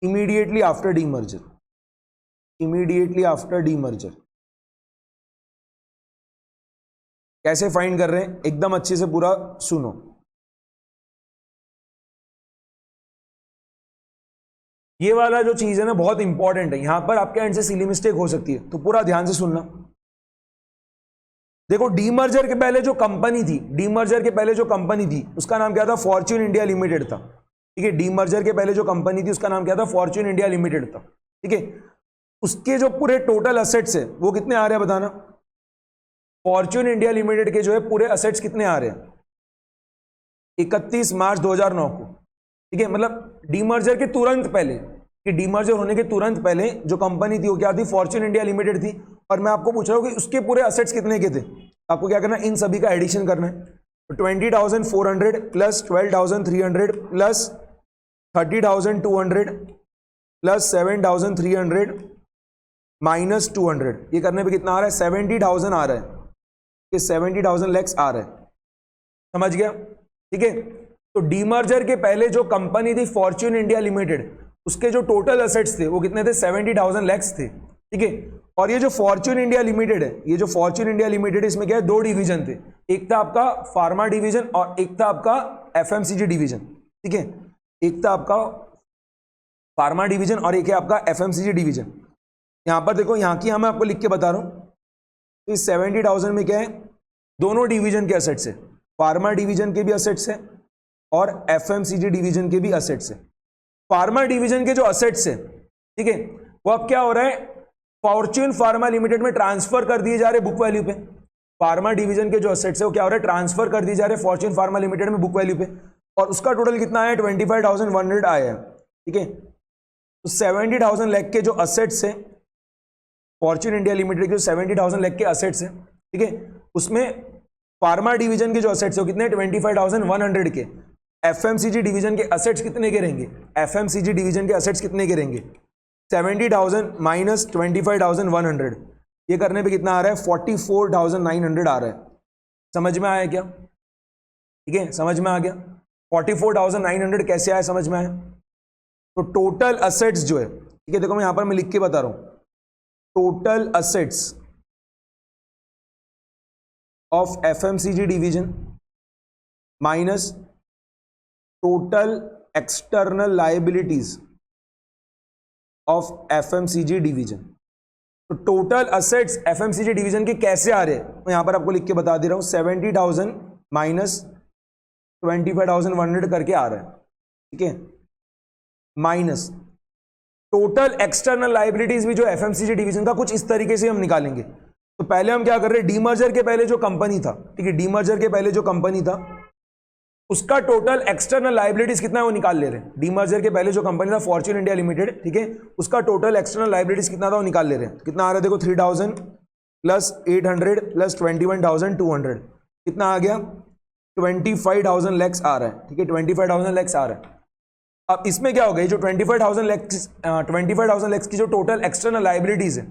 immediately after demerger, immediately after demerger. कैसे फाइंड कर रहे हैं, एकदम अच्छे से पूरा सुनो। ये वाला जो चीज है ना बहुत इंपॉर्टेंट है, यहां पर आपके एंड से सिली मिस्टेक हो सकती है, तो पूरा ध्यान से सुनना। देखो डीमर्जर के पहले जो कंपनी थी, डीमर्जर के पहले जो कंपनी थी उसका नाम क्या था, फॉर्च्यून इंडिया लिमिटेड था, ठीक है। डीमर्जर के पहले जो कंपनी थी उसका नाम क्या था, फॉर्च्यून इंडिया लिमिटेड था, ठीक है। उसके जो पूरे टोटल असेट्स है वो कितने आ रहे हैं बताना, फॉर्च्यून इंडिया लिमिटेड के जो है पूरे असेट्स कितने आ रहे हैं 31 मार्च 2009 को, ठीक है। मतलब डीमर्जर के तुरंत पहले, कि डीमर्जर होने के तुरंत पहले जो कंपनी थी वो क्या थी, फॉर्च्यून इंडिया लिमिटेड थी। और मैं आपको पूछ रहा हूं कि उसके पूरे असेट्स कितने के थे, आपको क्या करना है, इन सभी का एडिशन करना है। तो 20,400 प्लस 12,300 प्लस 30,200 प्लस 7,300 माइनस 200, ये करने पे कितना आ रहा है, 70,000 आ रहा है, ये 70,000 लैक्स आ रहा है, समझ गया, ठीक है। तो डीमर्जर के पहले जो कंपनी थी फॉर्च्यून इंडिया लिमिटेड, उसके जो टोटल असेट्स थे वो कितने थे, 70,000 लैक्स थे, ठीक है। और ये जो फॉर्च्यून इंडिया लिमिटेड है, ये जो फॉर्च्यून इंडिया लिमिटेड है, इसमें क्या है, दो डिवीजन थे, एक था आपका फार्मा डिवीजन और एक था आपका एफएमसीजी डिवीजन, ठीक है। एक था आपका फार्मा डिवीजन और एक है आपका एफएमसीजी डिवीजन। यहां पर देखो, यहां की मैं आपको लिख के बता रहा हूं, तो इस 70,000 में क्या है, दोनों डिवीजन के असेट्स है, फार्मा डिवीजन के भी असेट्स है और एफएमसीजी डिवीजन के भी असेट्स है। फार्मा डिवीजन के जो असेट्स है, ठीक है, वो अब क्या हो रहा है, फॉर्च्यून फार्मा लिमिटेड में ट्रांसफर कर दिए जा रहे बुक वैल्यू पे। फार्मा डिवीजन के जो असेट्स है वो क्या हो रहा है, ट्रांसफर कर दिए जा रहे फॉर्च्यून फार्मा लिमिटेड में बुक वैल्यू पे, और उसका टोटल कितना आया, 25,100 आया है, ठीक है। तो 70,000 लाख के जो असेट्स है फॉर्च्यून इंडिया लिमिटेड के, 70,000 लाख के असेट्स है, ठीक है, उसमें फार्मा डिवीजन के जो असेट्स है कितने, 25,100 के। एफएमसीजी डिवीजन के असेट्स कितने के रहेंगे, एफएमसीजी डिवीजन के असेट्स कितने के रहेंगे, 70,000 माइनस 25,100, ये करने पे कितना आ रहा है, 44,900 आ रहा है। समझ में आया क्या, ठीक है, समझ में आ गया। 44,900 कैसे आया, समझ में आया। तो टोटल असेट्स जो है, ठीक है, देखो मैं यहां पर मैं लिख के बता रहा हूं, total assets of FMCG division minus total external liabilities of FMCG division. तो टोटल असेट्स एफएमसीजी डिवीजन के कैसे आ रहे हैं, मैं यहां पर आपको लिख के बता दे रहा हूं, 70,000 माइनस 25,100 करके आ रहा है, ठीक है, माइनस टोटल एक्सटर्नल लायबिलिटीज भी जो एफएमसीजी डिवीजन का कुछ इस तरीके से हम निकालेंगे। तो पहले हम क्या कर रहे हैं, डीमर्जर के पहले जो कंपनी था, ठीक है, डीमर्जर के पहले जो कंपनी था उसका टोटल एक्सटर्नल लायबिलिटीज कितना है वो निकाल ले रहे हैं। डीमर्जर के पहले जो कंपनी था फॉर्च्यून इंडिया लिमिटेड, ठीक है, उसका टोटल एक्सटर्नल लायबिलिटीज कितना था वो निकाल ले रहे हैं। कितना आ रहा है देखो, 3,000 प्लस 800 प्लस 21,200, कितना आ गया, 25,000 लैक्स आ रहा है, ठीक है, 25,000 लैक्स आ रहा है। अब इसमें क्या हो गई, जो 25,000 लैक्स की जो टोटल एक्सटर्नल लायबिलिटीज है,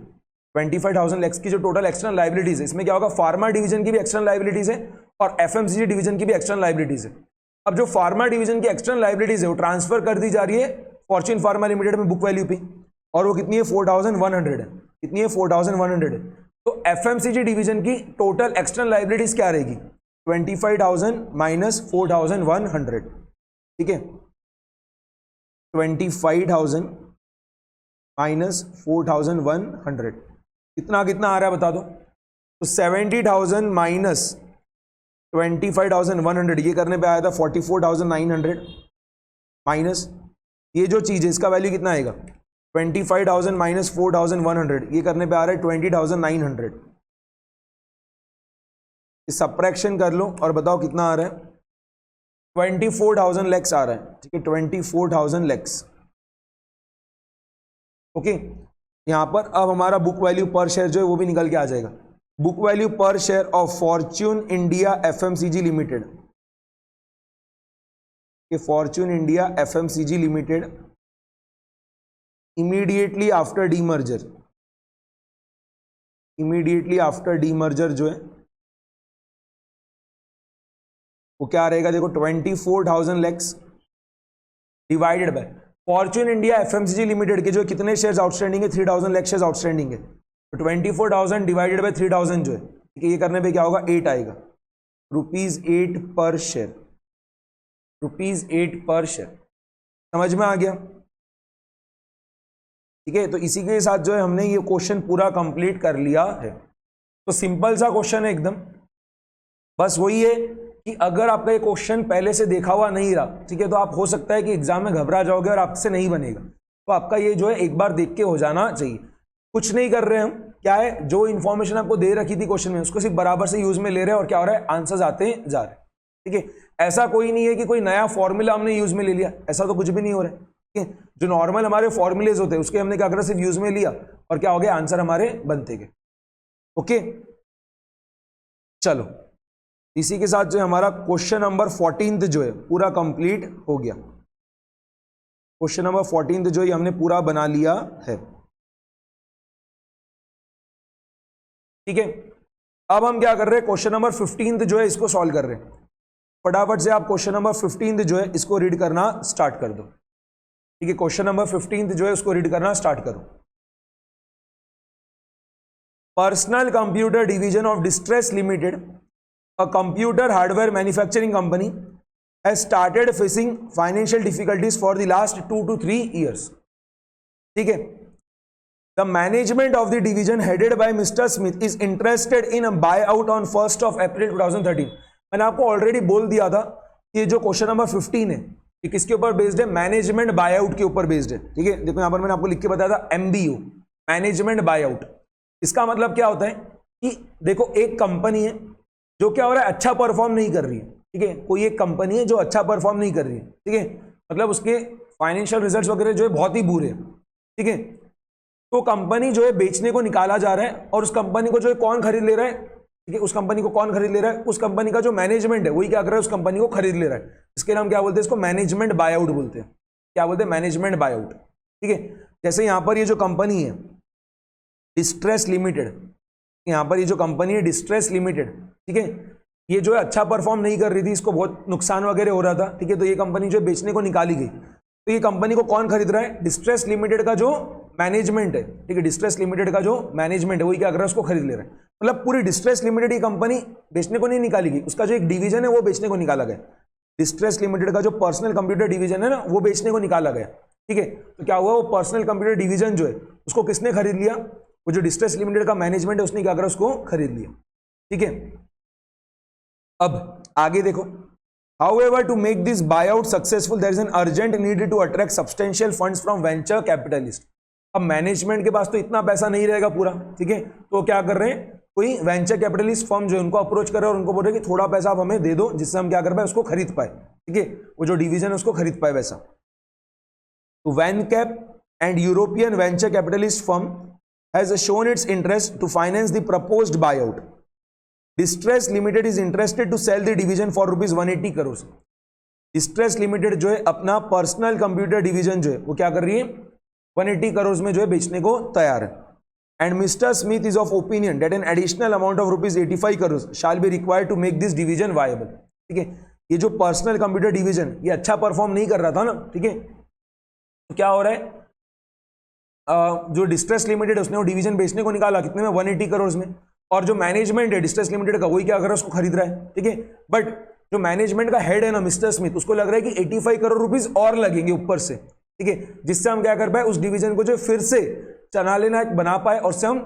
25,000 लैक्स की जो टोटल एक्सटर्नल लायबिलिटीज है, इसमें क्या होगा, फार्मा डिवीजन की भी एक्सटर्नल लायबिलिटीज है और एफएमसीजी डिवीजन की भी एक्सटर्नल लायबिलिटीज है। अब जो फार्मा डिवीजन की एक्सटर्नल लायबिलिटीज है वो ट्रांसफर कर दी जा रही है फॉर्च्यून फार्मा लिमिटेड में बुक वैल्यू पे, और वो कितनी है, 4,100 है, कितनी है, 4,100 है। तो एफएमसीजी डिवीजन की टोटल एक्सटर्नल लायबिलिटीज क्या रहेगी, 25,000 माइनस 4,100, ठीक है, 25,000 माइनस 4,100, कितना कितना आ रहा है बता दो। तो 70,000 माइनस 25,100, ये करने पे आया था 44,900, माइनस ये जो चीज़ है इसका वैल्यू कितना आएगा, 25,000 माइनस 4,100, ये करने पे आ रहा है 20,900। सब्ट्रैक्शन कर लो और बताओ कितना आ रहा है, 24,000 लैक्स आ रहा है, ठीक है, 24,000 लैक्स। ओके, यहां पर अब हमारा बुक वैल्यू पर शेयर जो है वो भी निकल के आ जाएगा। Book value per share of Fortune India FMCG limited, Fortune India FMCG limited immediately after demerger, immediately after demerger जो है वो क्या रहेगा, देखो 24,000 lakhs divided by Fortune India FMCG limited के जो कितने शेयर्स आउटस्टैंडिंग है, 3,000 लाख शेयर्स आउटस्टैंडिंग है, तो 24,000 डिवाइडेड बाय 3,000 जो है, ठीक है, ये करने पे क्या होगा, 8 आएगा, ₹8 पर शेयर, ₹8 पर शेयर। समझ में आ गया? ठीक है, तो इसी के साथ जो है हमने ये क्वेश्चन पूरा कंप्लीट कर लिया है। तो सिंपल सा क्वेश्चन है एकदम, बस वही है कि अगर आपका ये क्वेश्चन पहले से देखा हुआ नहीं रहा, ठीक है, तो आप हो सकता है कि एग्जाम में घबरा जाओगे और आपसे नहीं बनेगा। तो आपका ये जो है एक बार देख के हो जाना चाहिए। कुछ नहीं कर रहे हम, क्या है, जो इन्फॉर्मेशन आपको दे रखी थी क्वेश्चन में उसको सिर्फ बराबर से यूज में ले रहे हैं और क्या हो रहा है, आंसर्स आते जा रहे हैं। ठीक है, ऐसा कोई नहीं है कि कोई नया फॉर्मूला हमने यूज में ले लिया, ऐसा तो कुछ भी नहीं हो रहा है। ठीक है, जो नॉर्मल हमारे फॉर्मूलेज होते हैं उसके हमने क्या करा, सिर्फ यूज में लिया और क्या हो गया, आंसर हमारे बनते गए। ओके, चलो इसी के साथ जो है हमारा क्वेश्चन नंबर 14 जो है पूरा कंप्लीट हो गया। क्वेश्चन नंबर 14 जो है हमने पूरा बना लिया है। ठीक है, अब हम क्या कर रहे हैं, क्वेश्चन नंबर 15 जो है इसको सॉल्व कर रहे हैं। फटाफट से आप क्वेश्चन नंबर 15 जो है इसको रीड करना स्टार्ट कर दो। ठीक है, क्वेश्चन नंबर 15 जो है उसको रीड करना स्टार्ट करो। Personal computer division of distress limited, a computer hardware manufacturing company, has started facing financial difficulties for the last 2 to 3 years. ठीक है, the management of the division headed by Mr. Smith is interested in a buyout on 1st of April 2013. मैंने आपको already बोल दिया था कि ये जो क्वेश्चन नंबर 15 है ये किसके ऊपर बेस्ड है, मैनेजमेंट बायआउट के ऊपर बेस्ड है। ठीक है, देखो यहां पर मैंने आपको लिख के बताया था MBO, मैनेजमेंट बायआउट। इसका मतलब क्या होता है कि देखो एक कंपनी है जो क्या हो रहा है, अच्छा परफॉर्म नहीं कर रही है। ठीक है, कोई एक कंपनी है जो अच्छा परफॉर्म नहीं कर रही है। ठीक है, मतलब उसके फाइनेंशियल रिजल्ट्स वगैरह जो है बहुत ही बुरे हैं। ठीक है, तो कंपनी जो है बेचने को निकाला जा रहा है और उस कंपनी को जो है कौन खरीद ले रहा है, ठीक है, उस कंपनी को कौन खरीद ले रहा है, उस कंपनी का जो मैनेजमेंट है वही क्या कर रहा है, उस कंपनी को खरीद ले रहा है। इसके नाम क्या बोलते हैं, इसको मैनेजमेंट बायआउट बोलते हैं। क्या बोलते हैं, मैनेजमेंट बायआउट। ठीक है, जैसे यहां पर ये जो कंपनी है डिस्ट्रेस लिमिटेड, यहां पर ये जो कंपनी है डिस्ट्रेस लिमिटेड, ठीक है, ये जो है अच्छा परफॉर्म नहीं कर रही थी, इसको बहुत नुकसान वगैरह हो रहा था। ठीक है, तो ये कंपनी जो है बेचने को निकाली गई। तो ये कंपनी को कौन खरीद रहा है, डिस्ट्रेस लिमिटेड का जो मैनेजमेंट है। ठीक है, डिस्ट्रेस लिमिटेड का जो मैनेजमेंट है वही क्या कर रहा है, उसको खरीद ले रहा है। मतलब पूरी डिस्ट्रेस लिमिटेड की कंपनी बेचने को नहीं निकाली गई, उसका जो एक डिवीजन है वो बेचने को निकाला गया। डिस्ट्रेस लिमिटेड का जो पर्सनल कंप्यूटर डिवीजन है ना वो बेचने को निकाला गया। ठीक है, तो क्या हुआ, वो पर्सनल कंप्यूटर डिवीजन जो है उसको किसने खरीद लिया, वो जो डिस्ट्रेस लिमिटेड का मैनेजमेंट है उसने क्या करा, उसको खरीद लिया। ठीक है, अब आगे देखो, however to make this buyout successful there is an urgent need to attract substantial funds from venture capitalist। अब मैनेजमेंट के पास तो इतना पैसा नहीं रहेगा पूरा। ठीक है, तो क्या कर रहे हैं, कोई वेंचर कैपिटलिस्ट फर्म जो है उनको अप्रोच कर रहे हैं और उनको बोल रहे हैं कि थोड़ा पैसा आप हमें दे दो जिससे हम क्या कर पाए, उसको खरीद पाए। ठीक है, वो जो डिवीजन है उसको खरीद पाए वैसा। तो Vancap and European venture capitalist firm has shown its interest to finance the proposed buyout. Distress Limited is interested to sell the division for ₹180 crores. Distress Limited जो है अपना पर्सनल कंप्यूटर डिवीजन जो है वो क्या कर रही है, 180 करोड़ में जो है बेचने को तैयार है। And mister Smith is of opinion that an additional amount of ₹85 crores shall be required to make this division viable। ठीक है, ये जो पर्सनल कंप्यूटर डिवीजन ये अच्छा परफॉर्म नहीं कर रहा था ना। ठीक है, तो क्या हो रहा है, जो डिस्ट्रेस लिमिटेड है उसने वो डिवीजन बेचने को निकाला कितने में, 180 करोड़ में, और जो मैनेजमेंट है डिस्ट्रेस लिमिटेड का वही क्या कर रहा है, उसको खरीद रहा है। ठीक है, बट जो मैनेजमेंट का हेड है ना मिस्टर स्मिथ, उसको लग रहा है कि 85 करोड़ रुपीस और लगेंगे ऊपर से। ठीक है, जिससे हम क्या कर पाए, उस डिवीजन को जो फिर से चना लेना बना पाए और से हम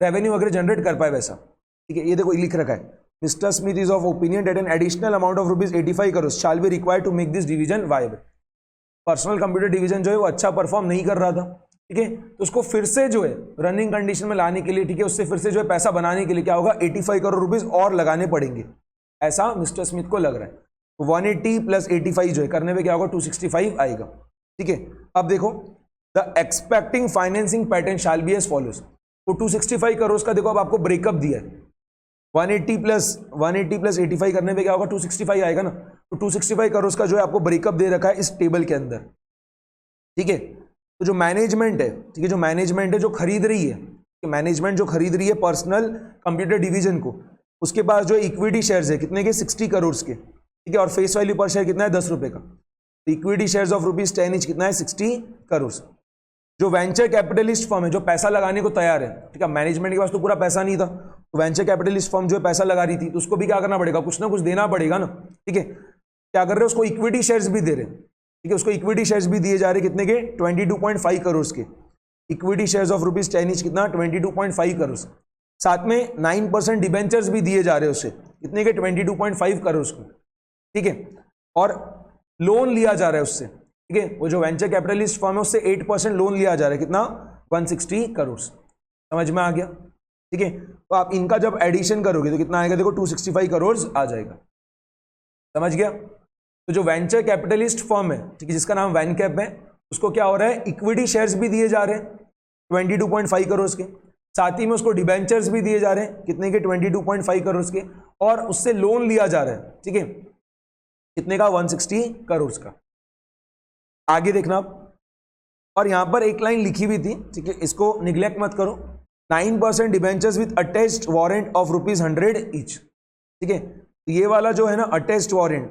रेवेन्यू वगैरह जनरेट कर पाए वैसा। ठीक है, ये देखो लिख रखा है, Mister Smith is of opinion that an additional amount of ₹85 crores shall be required to make this division viable. Personal computer division जो है वो अच्छा परफॉर्म नहीं कर रहा था। ठीक है, तो उसको फिर से जो है रनिंग कंडीशन में लाने के लिए, ठीक है, उससे फिर से जो है पैसा बनाने के लिए क्या होगा, 85 करोड़ रुपीस और लगाने पड़ेंगे, ऐसा मिस्टर स्मिथ को लग रहा है। तो 180 + 85 जो है करने पे क्या होगा, 265 आएगा। ठीक है, अब देखो the expecting financing pattern shall be as follows. तो 265 करोड़ का देखो अब आपको ब्रेकअप दिया है, 180 प्लस 85 करने पे क्या होगा, 265 आएगा ना। तो 265 करोड़ का जो है आपको ब्रेकअप दे रखा है इस टेबल के अंदर, ठीक है। तो जो मैनेजमेंट है, ठीक है, जो मैनेजमेंट है जो खरीद रही है, मैनेजमेंट जो खरीद रही है पर्सनल कंप्यूटर डिवीजन को, उसके पास जो इक्विटी शेयर्स है कितने के, 60 करोड़ के, ठीक है। और फेस वैल्यू पर शेयर कितना है, 10 रुपए का। तो इक्विटी शेयर्स ऑफ ₹10 ईच कितना है, 60 करोड़। जो वेंचर कैपिटलिस्ट फर्म है जो पैसा लगाने को तैयार है, ठीक है, मैनेजमेंट के पास तो पूरा पैसा नहीं था, तो वेंचर कैपिटलिस्ट फर्म जो है पैसा लगा रही थी, तो उसको भी क्या करना पड़ेगा, कुछ ना कुछ देना पड़ेगा ना, ठीक है। क्या कर रहे हैं, उसको इक्विटी शेयर्स भी दे रहे हैं, ठीक है, उसको इक्विटी शेयर्स भी दिए जा रहे हैं कितने के, 22.5 करोड़ के। इक्विटी शेयर्स ऑफ ₹10 ईच कितना, 22.5 करोड़। साथ में 9% डिबेंचर्स भी दिए जा रहे हैं उसे, कितने के, 22.5 करोड़ को, ठीक है। और लोन लिया जा रहा है उससे, ठीक है, वो जो वेंचर कैपिटलिस्ट फर्म है उससे 8% लोन लिया जा रहा है, कितना, 160 करोड़। समझ में आ गया, ठीक है। तो आप इनका जब एडिशन करोगे तो कितना आएगा, देखो 265 करोड़ आ जाएगा। समझ गया। तो जो वेंचर कैपिटलिस्ट फर्म है, ठीक है, जिसका नाम वैनकैप है, उसको क्या हो रहा है, इक्विटी शेयर्स भी दिए जा रहे हैं 22.5 करोड़ के, साथ ही में उसको डिबेंचर्स भी दिए जा रहे हैं कितने के, 22.5 करोड़ के, और उससे लोन लिया जा रहा है, ठीक है, कितने का, 160 करोड़ का। आगे देखना आप, और यहां पर एक लाइन लिखी हुई थी, ठीक है, इसको निग्लेक्ट मत करो, 9% debentures with attached warrant of ₹100 each, ठीक है। ये वाला जो है ना attached warrant,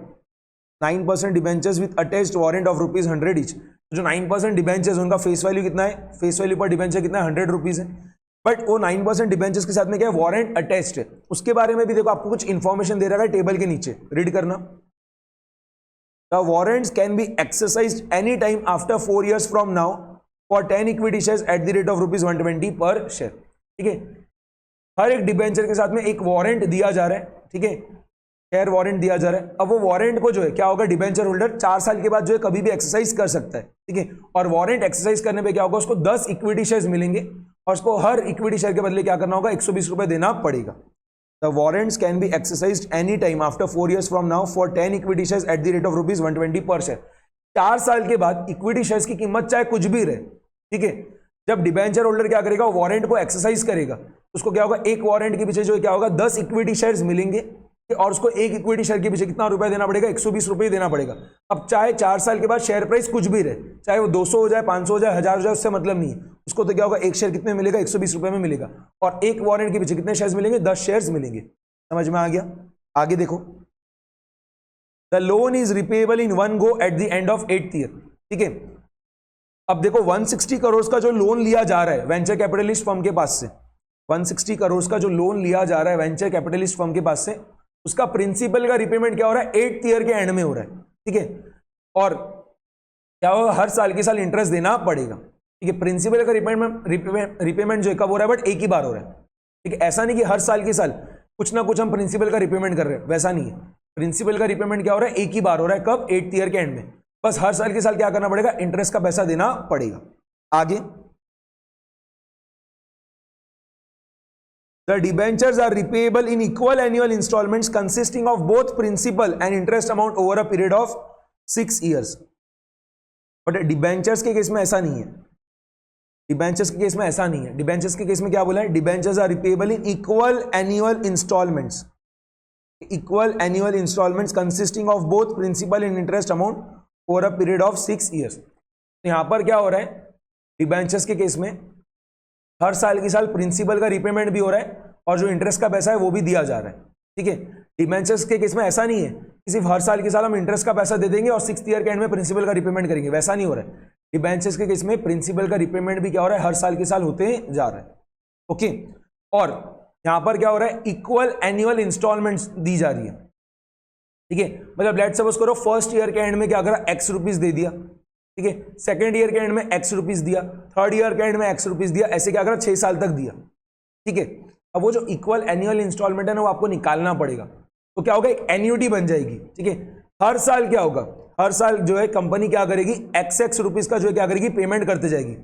9% debentures with attached warrant of ₹100 each, जो 9% डिबेंचर्स उनका फेस वैल्यू कितना है, फेस वैल्यू पर डिबेंचर कितना है, ₹100 है, बट वो 9% डिबेंचर्स के साथ में क्या है, वारंट अटैच्ड है। उसके बारे में भी देखो आपको कुछ इंफॉर्मेशन दे रखा है टेबल के नीचे, रीड करना। The warrants can be exercised any time after 4 years from now for 10 equity shares at the rate of ₹120 per share, ठीक है। हर एक डिबेंचर के साथ में एक वारंट दिया जा रहा है, ठीक है, शेयर वारंट दिया जा रहा है। अब वो वारंट को जो है क्या होगा, डिबेंचर होल्डर 4 साल के बाद जो है कभी भी एक्सरसाइज कर सकता है, ठीक है। और वारंट एक्सरसाइज करने पे क्या होगा, उसको 10 इक्विटी शेयर्स मिलेंगे और उसको हर इक्विटी शेयर के बदले क्या करना होगा, 120 रुपए देना पड़ेगा। The warrants can be exercised any time after 4 years from now for 10 equity shares at the rate of ₹120 per share। 4 साल के बाद इक्विटी शेयर्स की कीमत चाहे कुछ भी रहे, ठीक है, जब डिबेंचर होल्डर क्या करेगा, वारंट को एक्सरसाइज करेगा, उसको क्या होगा, एक वारंट के पीछे जो क्या होगा, 10 इक्विटी शेयर्स मिलेंगे, और उसको एक इक्विटी शेयर के पीछे कितना रुपए देना पड़ेगा, 120 रुपए देना पड़ेगा। अब चाहे 4 साल के बाद शेयर प्राइस कुछ भी रहे, चाहे वो 200 हो जाए, 500 हो जाए, 1000 हो जाए, उससे मतलब नहीं है, उसको तो क्या होगा, एक शेयर कितने मिलेगा, 120 रुपए में मिलेगा, और एक वारंट के पीछे कितने शेयर्स मिलेंगे, 10 शेयर्स मिलेंगे। समझ में आ गया। आगे देखो, the loan is repayable in 1 go eight the end of 8th year, ठीक है। अब देखो 160 करोड़ का जो लोन लिया जा रहा है वेंचर कैपिटलिस्ट फर्म के पास से, 160 करोड़ का जो लोन लिया जा रहा है वेंचर कैपिटलिस्ट फर्म के पास से, उसका प्रिंसिपल का रिपेमेंट क्या हो रहा है, 8th ईयर के एंड में हो रहा है, ठीक है। और क्या होगा, हर साल के साल इंटरेस्ट देना पड़ेगा, ठीक है। प्रिंसिपल का रिपेमेंट जो है कब हो रहा है, बट एक ही बार हो रहा है, ठीक है। ऐसा नहीं कि हर साल के साल कुछ ना कुछ हम प्रिंसिपल का रिपेमेंट कर रहे हैं, वैसा नहीं है। प्रिंसिपल का रिपेमेंट क्या हो रहा है, एक ही बार हो रहा है, कब, 8th ईयर के एंड में। बस हर साल के साल क्या करना पड़ेगा, इंटरेस्ट का पैसा देना पड़ेगा। आगे, the debentures are repayable in equal annual instalments consisting of both principal and interest amount over a period of 6 years। But debentures के केस में ऐसा नहीं है, डिबेंचर्स के केस में ऐसा नहीं है। डिबेंचर्स के केस में क्या बोला है, debentures are repayable in equal annual instalments, equal annual instalments consisting of both principal and interest amount over a period of 6 years। यहां पर क्या हो रहा है, डिबेंचर्स के केस में हर साल की साल प्रिंसिपल का रिपेमेंट भी हो रहा है और जो इंटरेस्ट का पैसा है वो भी दिया जा रहा है, ठीक है। डिबेंचर्स के केस में ऐसा नहीं है कि सिर्फ हर साल के साल हम इंटरेस्ट का पैसा दे देंगे और 6th ईयर के एंड में प्रिंसिपल का रिपेमेंट करेंगे, वैसा नहीं हो रहा है। डिबेंचर्स के केस में प्रिंसिपल का रिपेमेंट भी क्या हो रहा है, हर साल के साल होते जा रहा है, ओके। और यहां पर क्या हो रहा है, इक्वल एनुअल इंस्टॉलमेंट्स दी जा रही है, ठीक है। मतलब लेट्स सपोज करो फर्स्ट ईयर के एंड में क्या करा, X रुपीज दे दिया, ठीक है। सेकंड ईयर के एंड में X रुपीज दिया, थर्ड ईयर के एंड में X रुपीज दिया, ऐसे क्या करा, 6 साल तक दिया, ठीक है। अब वो जो इक्वल एनुअल इंस्टॉलमेंट है ना, वो आपको निकालना पड़ेगा। तो क्या होगा, एक एन्युटी बन जाएगी, ठीक है। हर साल क्या होगा, हर साल जो है कंपनी क्या करेगी, XX रुपीज का जो है क्या करेगी, पेमेंट करते जाएगी।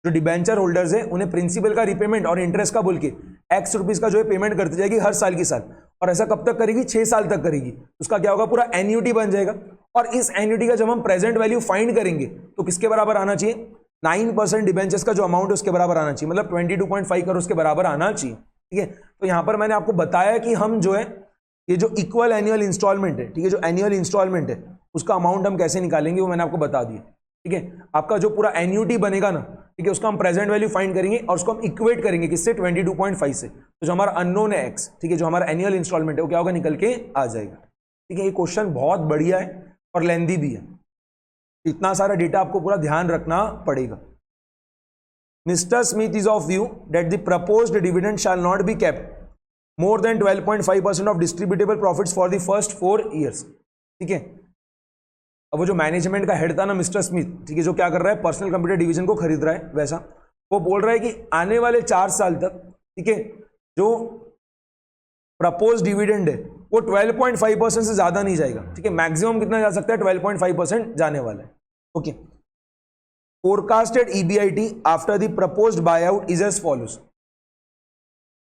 जो डिबेंचर होल्डर्स है उन्हें प्रिंसिपल का रिपेमेंट और इंटरेस्ट का बोल के X रुपीज का जो है पेमेंट करते जाएगी हर साल की साल, और ऐसा कब तक करेगी, 6 साल तक करेगी। उसका क्या होगा, पूरा एन्युटी बन जाएगा। और इस एन्युटी का जब हम प्रेजेंट वैल्यू फाइंड करेंगे तो किसके बराबर आना चाहिए, 9% डिबेंचर्स का जो अमाउंट है उसके बराबर आना चाहिए, मतलब 22.5 करोड़ के बराबर आना चाहिए। ठीक है, तो यहां पर मैंने आपको बताया कि हम जो है ये जो इक्वल एनुअल इंस्टॉलमेंट है, ठीक है, जो एनुअल इंस्टॉलमेंट है उसका अमाउंट हम कैसे निकालेंगे वो मैंने आपको बता दिया। ठीक है, आपका जो पूरा एन्यूटी बनेगा ना, ठीक है, उसका हम प्रेजेंट वैल्यू फाइंड करेंगे और उसको हम इक्वेट करेंगे किससे, 22.5 से। तो जो हमारा अननोन है एक्स, ठीक है, जो हमारा एनुअल इंस्टॉलमेंट है वो क्या होगा, निकल के आ जाएगा। ठीक है, ये क्वेश्चन बहुत बढ़िया है और लेंदी भी है, इतना सारा डेटा आपको पूरा ध्यान रखना पड़ेगा। Mr. Smith is of view that the proposed dividend shall not be kept more than 12.5% of distributable profits for the first 4 years। ठीक है, अब वो जो मैनेजमेंट का हेड था ना मिस्टर स्मिथ, ठीक है, जो क्या कर रहा है, पर्सनल कंप्यूटर डिवीजन को खरीद रहा है, वैसा वो बोल रहा है कि आने वाले 4 साल तक, ठीक है, जो प्रपोज डिविडेंड है वो 12.5% से ज्यादा नहीं जाएगा। ठीक है, मैक्सिमम कितना जा सकता है, 12.5% जाने वाला है। Okay, forecasted EBIT after the proposed buyout is as follows.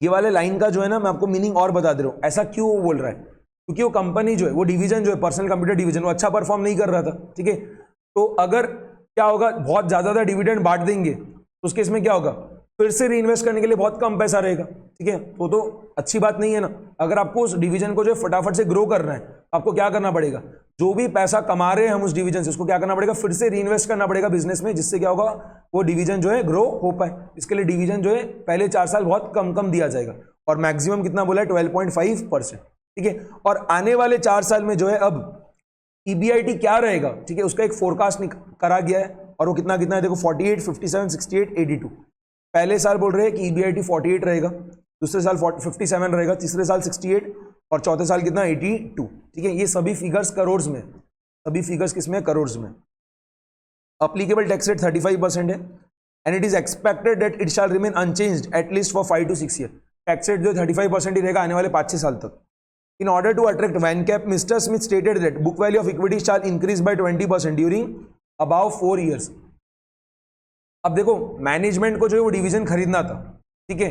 ये वाले लाइन का जो है ना मैं आपको मीनिंग और बता दे रहा हूं, ऐसा क्यों वो बोल रहा है, क्योंकि वो कंपनी जो है, वो डिवीजन जो है, पर्सनल कंप्यूटर डिवीजन, वो अच्छा परफॉर्म नहीं कर रहा था। ठीक है, तो अगर क्या होगा, बहुत ज्यादा डिविडेंड बांट देंगे तो उसके इसमें क्या होगा, फिर से रीइन्वेस्ट करने के लिए बहुत कम पैसा रहेगा। ठीक है, तो अच्छी बात नहीं है ना। अगर आपको उस डिवीजन को जो है फटाफट से ग्रो करना है, आपको क्या करना पड़ेगा, जो भी पैसा कमा रहे हैं हम उस डिवीजन से, उसको क्या करना पड़ेगा, फिर से रीइन्वेस्ट करना पड़ेगा बिजनेस में, जिससे क्या होगा, वो डिवीजन जो है ग्रो हो पाए। इसके लिए डिवीजन जो है पहले 4 साल बहुत कम कम दिया जाएगा और मैक्सिमम कितना बोला है, 12.5%। ठीक है, और आने वाले 4 साल में जो है अब ईबीआईटी क्या रहेगा, ठीक है, उसका एक फोरकास्ट करा गया है और वो कितना कितना है, देखो 48, 57, 68, 82। पहले साल बोल रहे हैं कि ईबीआईटी 48 रहेगा, दूसरे साल 57 रहेगा, तीसरे साल 68 और चौथे साल कितना, 82। ठीक है, ये सभी फिगर्स करोड़ में, सभी फिगर्स किसमें, करोड़ में। अप्लीकेबल टैक्स रेट 35% है and it is expected that it shall remain unchanged at least for 5 to 6 year. Tax rate जो 35% ही रहेगा आने वाले 5-6 साल तक। In order to attract VanCap, Mr. Smith stated that book value of equity shall increase by 20% during above 4 years। अब देखो, management को जो है वो डिवीजन खरीदना था, ठीक है,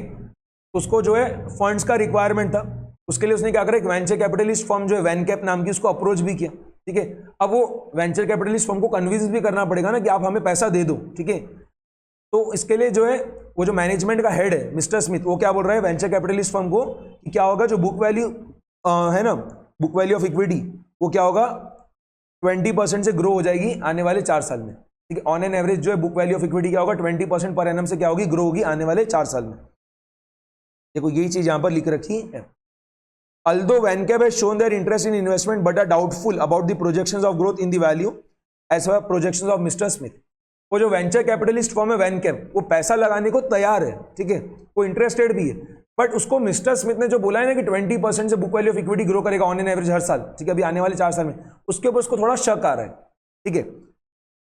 उसको जो है फंड्स का रिक्वायरमेंट था, उसके लिए उसने क्या करा, एक वेंचर कैपिटलिस्ट फर्म जो है वैनकैप नाम की, उसको अप्रोच भी किया। ठीक है, अब वो वेंचर कैपिटलिस्ट फर्म को कन्विंस भी करना पड़ेगा ना कि आप हमें पैसा दे दो। ठीक है, तो इसके लिए जो है वो जो मैनेजमेंट का हेड है मिस्टर स्मिथ, वो क्या बोल रहा है वेंचर कैपिटलिस्ट फर्म को कि क्या होगा, जो बुक वैल्यू है ना, बुक वैल्यू ऑफ इक्विटी, वो क्या होगा, 20% से ग्रो हो जाएगी आने वाले 4 साल में। ठीक है, ऑन एन एवरेज जो है बुक वैल्यू ऑफ इक्विटी क्या होगा, 20% पर एनम से क्या होगी, ग्रो होगी आने वाले 4 साल में। देखो यही चीज यहां पर लिख रखी है। Although VanCap has shown their interest in investment but are doubtful about the projections of growth in the value as per projections of Mr. Smith। वो जो वेंचर कैपिटलिस्ट फर्म है वैनकैप, वो पैसा लगाने को तैयार है, ठीक है, वो इंटरेस्टेड भी है, बट उसको मिस्टर स्मिथ ने जो बोला है ना कि 20% से book value of equity grow करेगा ऑन एन एवरेज हर साल, ठीक है, अभी आने वाले 4 साल में, उसके ऊपर उसको थोड़ा शक आ रहा है। ठीक है,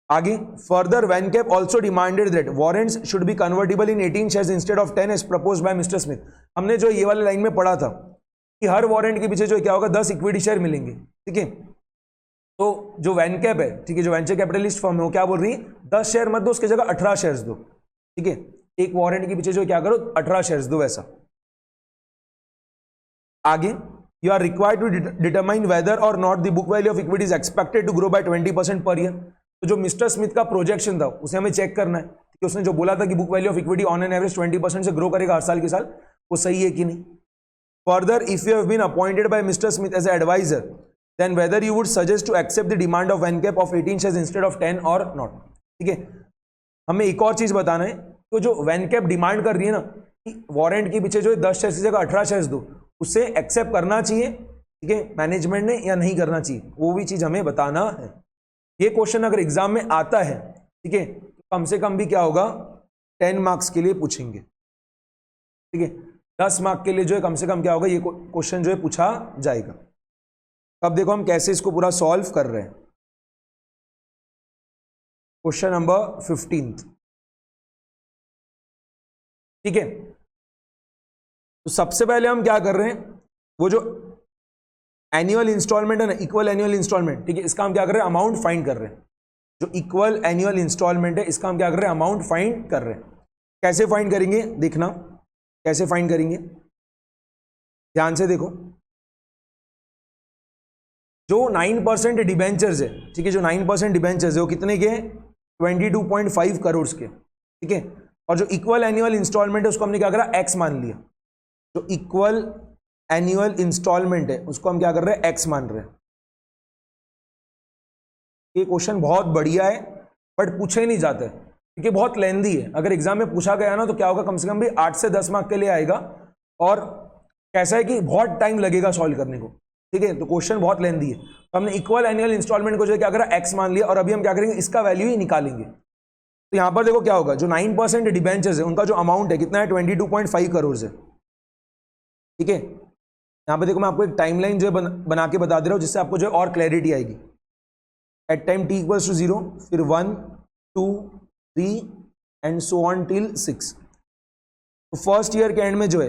आगे further Vancap also demanded that warrants should be convertible in 18 shares instead of 10 as proposed by mister Smith. हमने जो ये वाले लाइन में पढ़ा था कि हर वारंट के पीछे जो क्या होगा, 10 इक्विटी शेयर मिलेंगे। ठीक है, तो जो वैनकैप है, ठीक है, जो वेंचर कैपिटलिस्ट फर्म है, वो क्या बोल रही है, 10 शेयर मत दो, उसकी जगह 18 शेयर्स दो। ठीक है, एक वारंट के पीछे जो क्या करो, 18 शेयर्स दो वैसा। आगे you are required to determine whether or not the book value of equity is expected to grow by 20% per year. तो जो मिस्टर स्मिथ का प्रोजेक्शन था उसे हमें चेक करना है कि उसने जो बोला था कि book value of equity on an average 20% से ग्रो करेगा हर साल के साल, वो सही है कि नहीं। Further, if you have been appointed by Mr. Smith as an advisor, then whether you would suggest to accept the demand of VanCap of 18 shares instead of 10 or not। ठीक है, हमें एक और चीज बताना है, तो जो वैनकैप डिमांड कर रही है ना कि वारंट के पीछे जो है 10 शेयर की जगह 18 शेयर्स दो, उससे एक्सेप्ट करना चाहिए, ठीक है, मैनेजमेंट ने, या नहीं करना चाहिए, वो भी चीज हमें बताना है। ये क्वेश्चन अगर एग्जाम में आता है, ठीक है, तो कम से कम भी क्या होगा, 10 मार्क्स के लिए पूछेंगे। ठीक है, 10 मार्क के लिए जो है कम से कम क्या होगा, ये क्वेश्चन जो है पूछा जाएगा। अब देखो हम कैसे इसको पूरा सॉल्व कर रहे हैं। Question number 15। ठीक है, तो सबसे पहले हम क्या कर रहे हैं, वो जो एनुअल इंस्टॉलमेंट है ना, इक्वल एनुअल इंस्टॉलमेंट, ठीक है, इसका हम क्या कर रहे हैं, अमाउंट फाइंड कर रहे हैं। जो इक्वल एनुअल इंस्टॉलमेंट है इसका हम क्या कर रहे हैं, अमाउंट फाइंड कर रहे हैं। कैसे फाइंड करेंगे, देखना कैसे फाइंड करेंगे, ध्यान से देखो। जो 9% डिबेंचर्स है, ठीक है, जो 9% डिबेंचर्स है वो कितने के हैं, 22.5 करोड़ के, ठीक है। और जो इक्वल एनुअल इंस्टॉलमेंट है उसको हमने क्या करा, एक्स मान लिया। जो इक्वल एनुअल इंस्टॉलमेंट है उसको हम क्या कर रहे हैं, एक्स मान रहे हैं। ये क्वेश्चन बहुत बढ़िया है बट पूछे नहीं जाते क्योंकि बहुत लेंदी है। अगर एग्जाम में पूछा गया ना तो क्या होगा, कम से कम भी 8 से 10 मार्क के लिए आएगा, और कैसा है कि बहुत टाइम लगेगा सॉल्व करने को, ठीक है। तो क्वेश्चन बहुत लेंदी है, तो हमने इक्वल एनुअल इंस्टॉलमेंट को जो है क्या करा, एक्स मान लिया, और अभी हम क्या करेंगे, इसका वैल्यू ही निकालेंगे। तो यहां पर देखो क्या होगा, जो 9% डिबेंचर्स है उनका जो अमाउंट है कितना है, 22.5 करोड़ है, ठीक है। यहां पर देखो मैं आपको एक टाइमलाइन जो है बना के बता दे रहा हूं जिससे आपको जो है और क्लैरिटी आएगी। एट टाइम t = 0, फिर 1 2 3 एंड सो ऑन टिल 6। तो फर्स्ट ईयर के एंड में जो है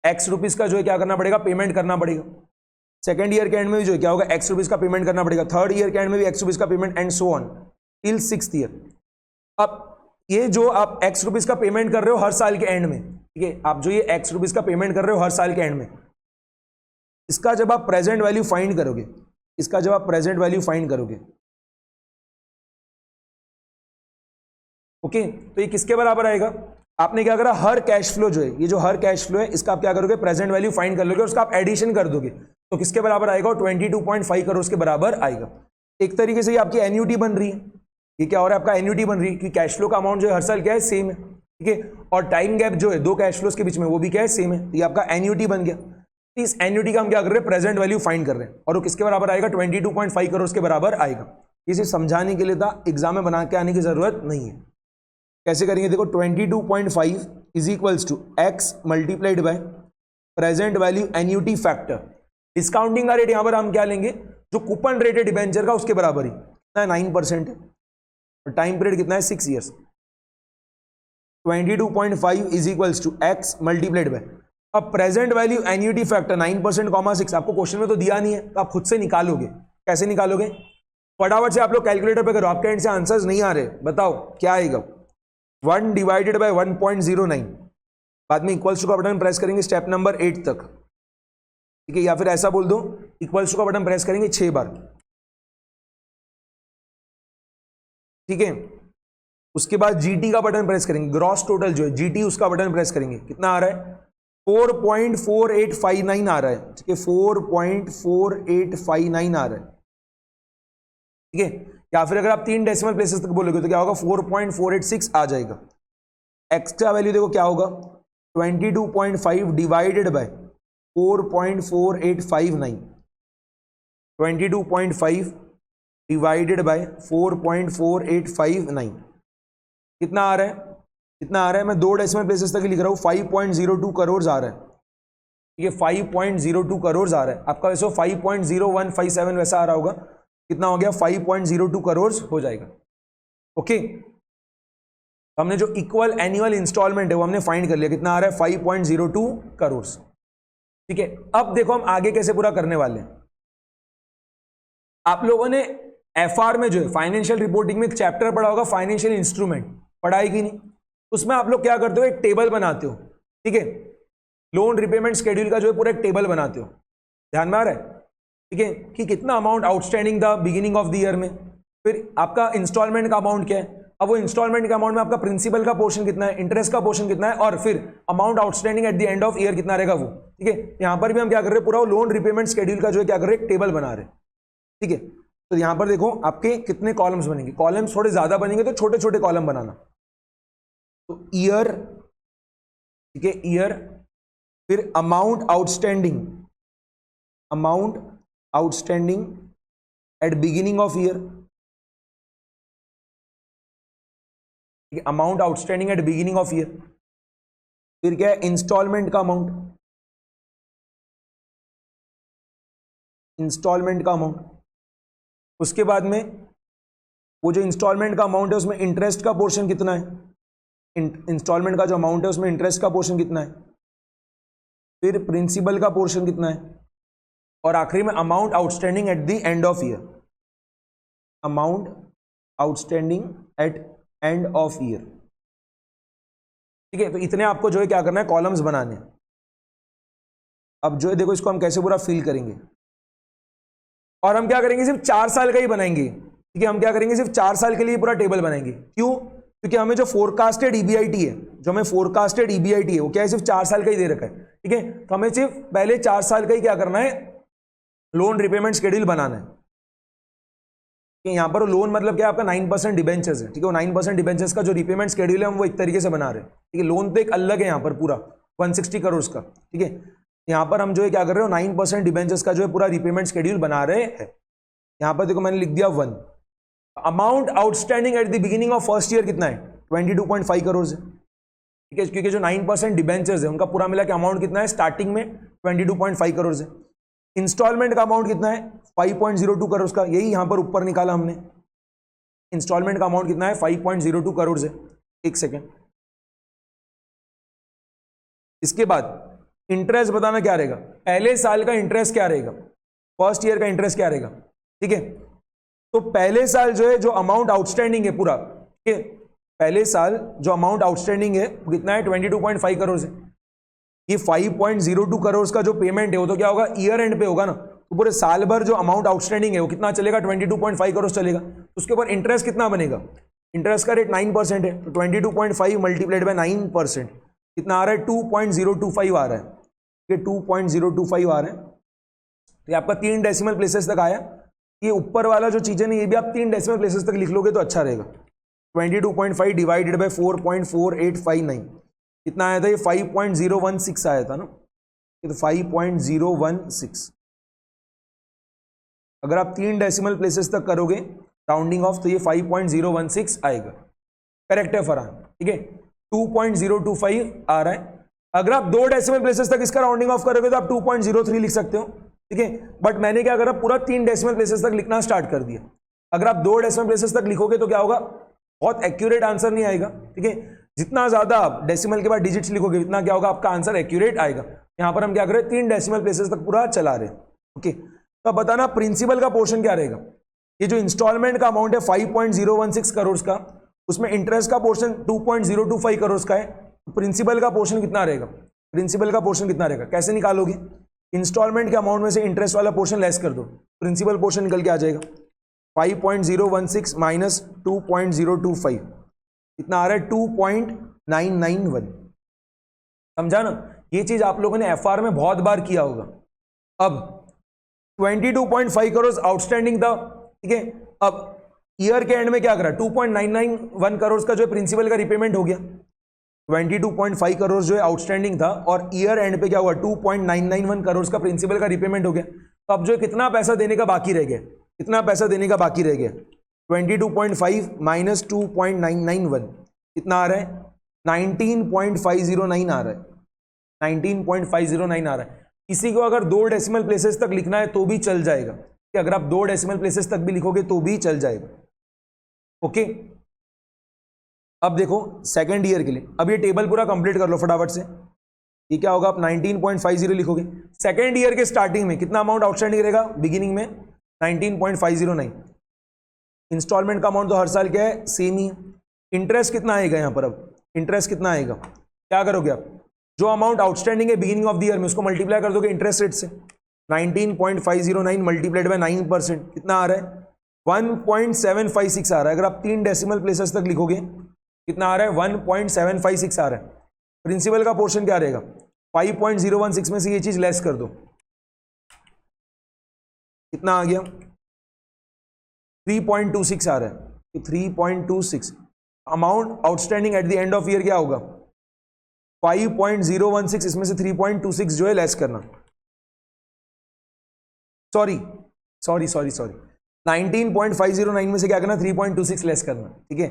एक्स रुपीज का जो है क्या करना पड़ेगा, पेमेंट करना पड़ेगा। सेकेंड ईयर के एंड में भी जो है क्या होगा, एक्स रुपीज का पेमेंट करना पड़ेगा। थर्ड ईयर के एंड में भी एक्स रुपीज का payment, and so on till 6th year. अब ये जो आप एक्स रुपीज का पेमेंट कर रहे हो हर साल के एंड में, ठीक है, आप जो ये एक्स रुपीज का पेमेंट कर रहे हो हर साल के एंड में, इसका जब आप प्रेजेंट वैल्यू फाइंड करोगे, इसका जब आप प्रेजेंट वैल्यू फाइंड करोगे, ओके, तो ये किसके बराबर आएगा, आपने क्या करा, हर कैश फ्लो जो है, ये जो हर कैश फ्लो है इसका आप क्या करोगे, प्रेजेंट वैल्यू फाइंड कर लोगे और उसका आप एडिशन कर दोगे, तो किसके बराबर आएगा, 22.5 करोड़ के बराबर आएगा। एक तरीके से ये आपकी एन्युटी बन रही है। ये क्या हो रहा है, आपका एन्युटी बन रही है कि कैश फ्लो का अमाउंट जो है हर साल क्या है, सेम है, ठीक है, और टाइम गैप जो है दो कैश फ्लोज के बीच में वो भी क्या है, सेम है। तो ये आपका एन्युटी बन गया। इस एन्युटी का हम क्या कर रहे हैं, प्रेजेंट वैल्यू फाइंड कर रहे हैं, और वो किसके बराबर आएगा, 22.5 करोड़ के बराबर आएगा। इसे समझाने के लिए था, एग्जाम में बना के आने की जरूरत नहीं है। कैसे करेंगे, देखो 22.5 is equals to X multiplied by present value annuity factor. Discounting का रेट यहां पर हम क्या लेंगे, जो कूपन रेट है डिबेंचर का उसके बराबर ही, कितना है, 9% है, और टाइम पीरियड कितना है, 6 years. 22.5 is equals to X multiplied by, अब प्रेजेंट वैल्यू एन्युटी फैक्टर 9% 6, आपको क्वेश्चन में तो दिया नहीं है तो आप खुद से निकालोगे। कैसे निकालोगे, फटाफट से आप लोग कैलकुलेटर पे करो, आपके एंड से आंसर्स नहीं आ रहे, बताओ क्या आएगा, 1 डिवाइडेड बाय 1.09, बाद में इक्वल्स टू का बटन प्रेस करेंगे स्टेप नंबर 8 तक, ठीक है, या फिर ऐसा बोल दो, इक्वल्स टू का बटन प्रेस करेंगे 6 बार, ठीक है। उसके बाद जीटी का बटन प्रेस करेंगे, ग्रॉस टोटल जो है जीटी उसका बटन प्रेस करेंगे, कितना आ रहा है, 4.4859 आ रहा है, ठीक है, 4.4859 आ रहा है, ठीक है। या फिर अगर आप 3 डेसिमल प्लेसेस तक बोलोगे तो क्या होगा, 4.486 आ जाएगा। एक्स का वैल्यू देखो क्या होगा, 22.5 डिवाइडेड बाय 4.4859, 22.5 डिवाइडेड बाय 4.4859 कितना आ रहा है, कितना आ रहा है, मैं 2 डेसिमल प्लेसेस तक लिख रहा हूँ, 5.02 करोड़ आ रहा है, ठीक है, 5.02 करोड़ आ रहा है। आपका वैसे 5.0157 वैसा आ रहा होगा, कितना हो गया, 5.02 करोड़ हो जाएगा, ओके। हमने जो इक्वल एनुअल इंस्टॉलमेंट है वो हमने फाइंड कर लिया, कितना आ रहा है, 5.02 करोड़, ठीक है। अब देखो हम आगे कैसे पूरा करने वाले हैं। आप लोगों ने एफआर में जो है फाइनेंशियल रिपोर्टिंग में एक चैप्टर पढ़ा होगा, फाइनेंशियल इंस्ट्रूमेंट, पढ़ाई की नहीं, उसमें आप लोग क्या करते हो, एक टेबल बनाते हो, ठीक है, लोन रिपेमेंट शेड्यूल का जो है पूरा एक टेबल बनाते हो, ध्यान में आ रहा है, ठीक है, कि कितना अमाउंट आउटस्टैंडिंग था बिगिनिंग ऑफ द ईयर में, फिर आपका इंस्टॉलमेंट का अमाउंट क्या है, अब वो इंस्टॉलमेंट के अमाउंट में आपका प्रिंसिपल का पोर्शन कितना है, इंटरेस्ट का पोर्शन कितना है, और फिर amount outstanding at the end of year कितना रहेगा वो, ठीक है। यहां पर भी हम क्या कर रहे हैं, पूरा लोन रिपेमेंट शेड्यूल का जो है क्या कर रहे हैं, टेबल बना रहे हैं, ठीक है। तो यहां पर देखो आपके कितने कॉलम्स बनेंगे, कॉलम्स थोड़े ज्यादा बनेंगे तो छोटे छोटे कॉलम बनाना। तो ईयर, ठीक है, ईयर, फिर amount outstanding, amount outstanding at beginning of year, ठीक है, amount outstanding at beginning of year, फिर क्या है, इंस्टॉलमेंट का अमाउंट, इंस्टॉलमेंट का अमाउंट, उसके बाद में वो जो इंस्टॉलमेंट का अमाउंट है उसमें इंटरेस्ट का पोर्शन कितना है, इंस्टॉलमेंट का जो अमाउंट है उसमें इंटरेस्ट का पोर्शन कितना है, फिर प्रिंसिपल का पोर्शन कितना है, और आखिरी में amount outstanding at the end of year, amount outstanding eight and of year, ठीक है। तो इतने आपको जो है क्या करना है, कॉलम्स बनाने। अब जो है देखो इसको हम कैसे पूरा फिल करेंगे, और हम क्या करेंगे, सिर्फ 4 साल का ही बनाएंगे, ठीक है, हम क्या करेंगे, सिर्फ 4 साल के लिए पूरा टेबल बनाएंगे। क्यों? क्योंकि हमें जो फोरकास्टेड ईबीआईटी है, वो क्या है, सिर्फ 4 साल का ही दे रखा है। ठीक है, तो हमें सिर्फ पहले 4 साल का ही क्या करना है, लोन रिपेमेंट शेड्यूल बनाना है। यहाँ पर लोन मतलब क्या, आपका 9% डिबेंचर्स है। ठीक है, 9% डिबेंचर्स का जो रिपेमेंट शेड्यूल है हम वो एक तरीके से बना रहे हैं। ठीक है, लोन तो एक अलग है यहाँ पर पूरा 160 करोड़ का। ठीक है, यहाँ पर हम जो है क्या कर रहे हो, 9% डिबेंचर्स का जो है पूरा रिपेमेंट शेड्यूल बना रहे हैं। यहाँ पर देखो मैंने लिख दिया 1। Amount outstanding at the beginning of first year कितना है, 22.5 करोड़ है। ठीक है, क्योंकि जो 9% डिबेंचर्स है उनका पूरा मिला के अमाउंट कितना है, स्टार्टिंग में 22.5 करोड़ है। इंस्टॉलमेंट का अमाउंट कितना है, 5.02 करोड़ का, यही यहां पर ऊपर निकाला हमने। इंस्टॉलमेंट का अमाउंट कितना है, 5.02 करोड़ है। एक सेकेंड, इसके बाद इंटरेस्ट बताना क्या रहेगा, पहले साल का इंटरेस्ट क्या रहेगा, फर्स्ट ईयर का इंटरेस्ट क्या रहेगा। ठीक है, तो पहले साल जो है, जो अमाउंट आउटस्टैंडिंग है पूरा, ठीक है, पहले साल जो अमाउंट आउटस्टैंडिंग है वो कितना है, 22.5 करोड़ है। ये 5.02 करोड़ का जो पेमेंट है वो तो क्या होगा, ईयर एंड पे होगा ना। तो पूरे साल भर जो अमाउंट आउटस्टैंडिंग है वो कितना चलेगा, 22.5 करोड़ चलेगा। उसके ऊपर इंटरेस्ट कितना बनेगा, इंटरेस्ट का रेट 9% है, तो 22.5 मल्टीप्लाइड बाय 9% कितना आ रहा है, 2.025 आ रहा है। ये 2.025 आ रहा है। तो ये आपका 3 डेसिमल प्लेसेस तक आया। ये ऊपर वाला जो चीजें नहीं, ये भी आप 3 डेसिमल प्लेसेस तक लिख लोगे तो अच्छा रहेगा। 22.5 डिवाइडेड बाय 4.4859 कितना आया था, ये 5.016 आया था ना, ये तो 5.016। अगर आप 3 डेसिमल प्लेसेस तक करोगे राउंडिंग ऑफ तो ये 5.016 आएगा। करेक्ट है फरहान। ठीक है, 2.025 आ रहा है। अगर आप 2 डेसिमल प्लेसेस तक इसका राउंडिंग ऑफ करोगे तो आप 2.03 लिख सकते हो। ठीक है, बट मैंने क्या करा, पूरा 3 डेसिमल प्लेसेस तक लिखना स्टार्ट कर दिया। अगर आप 2 डेसिमल प्लेसेस तक लिखोगे तो क्या होगा, बहुत एक्यूरेट आंसर नहीं आएगा। ठीक है, जितना ज्यादा आप डेसिमल के बाद डिजिट्स लिखोगे उतना क्या होगा, आपका आंसर एक्यूरेट आएगा। यहां पर हम क्या करें, 3 डेसिमल प्लेसेस तक पूरा चला रहे हैं। ओके, तो बताना प्रिंसिपल का पोर्शन क्या रहेगा। ये जो इंस्टॉलमेंट का अमाउंट है 5.016 करोड़ का, उसमें इंटरेस्ट का पोर्शन 2.025 करोड़ का है। प्रिंसिपल का पोर्शन कितना रहेगा, प्रिंसिपल का पोर्शन कितना रहेगा, कैसे निकालोगे, इंस्टॉलमेंट के अमाउंट में से इंटरेस्ट वाला पोर्शन लेस कर दो, प्रिंसिपल पोर्शन निकल के आ जाएगा। 5.016 माइनस 2.025 कितना आ रहा है, 2.991। समझा ना, ये चीज आप लोगों ने एफआर में बहुत बार किया होगा। अब 22.5 करोड़ आउटस्टैंडिंग था। ठीक है, अब ईयर के एंड में क्या करा, 2.991 करोड़ का जो है प्रिंसिपल का रिपेमेंट हो गया। 22.5 करोड़ जो है आउटस्टैंडिंग था और ईयर एंड पे क्या हुआ, 2.991 करोड़ का प्रिंसिपल का रिपेमेंट हो गया। तो अब जो कितना पैसा देने का बाकी रह गया, कितना पैसा देने का बाकी रह गया, 22.5 माइनस 2.991 कितना आ रहा है, 19.509 आ रहा है। 19.509 आ रहा है। किसी को अगर 2 डेसिमल प्लेसेस तक लिखना है तो भी चल जाएगा, कि अगर आप 2 डेसिमल प्लेसेस तक भी लिखोगे तो भी चल जाएगा। ओके, अब देखो सेकेंड ईयर के लिए, अब ये टेबल पूरा कंप्लीट कर लो फटाफट से। ये क्या होगा, आप 19.50 लिखोगे। सेकेंड ईयर के स्टार्टिंग में कितना अमाउंट आउटस्टैंडिंग रहेगा, बिगिनिंग में 19.509। इंस्टॉलमेंट का अमाउंट तो हर साल क्या है, सेम ही है। इंटरेस्ट कितना आएगा यहाँ पर, अब इंटरेस्ट कितना आएगा, क्या करोगे आप, जो अमाउंट आउटस्टैंडिंग है बिगिनिंग ऑफ द ईयर में उसको मल्टीप्लाई कर दोगे इंटरेस्ट रेट से। 19.509 मल्टीप्लाइड बाय 9% कितना आ रहा है, 1.756 आ रहा है। अगर आप 3 डेसिमल प्लेसेस तक लिखोगे कितना आ रहा है, 1.756 आ रहा है। प्रिंसिपल का पोर्शन क्या रहेगा, 5.016 में से ये चीज लेस कर दो, कितना आ गया, 3.26 आ रहा है। 3.26 amount outstanding at the end of year क्या होगा, 5.016, इसमें से 3.26 जो है लेस करना। सॉरी 19.509 में से क्या करना, 3.26 लेस करना। ठीक है,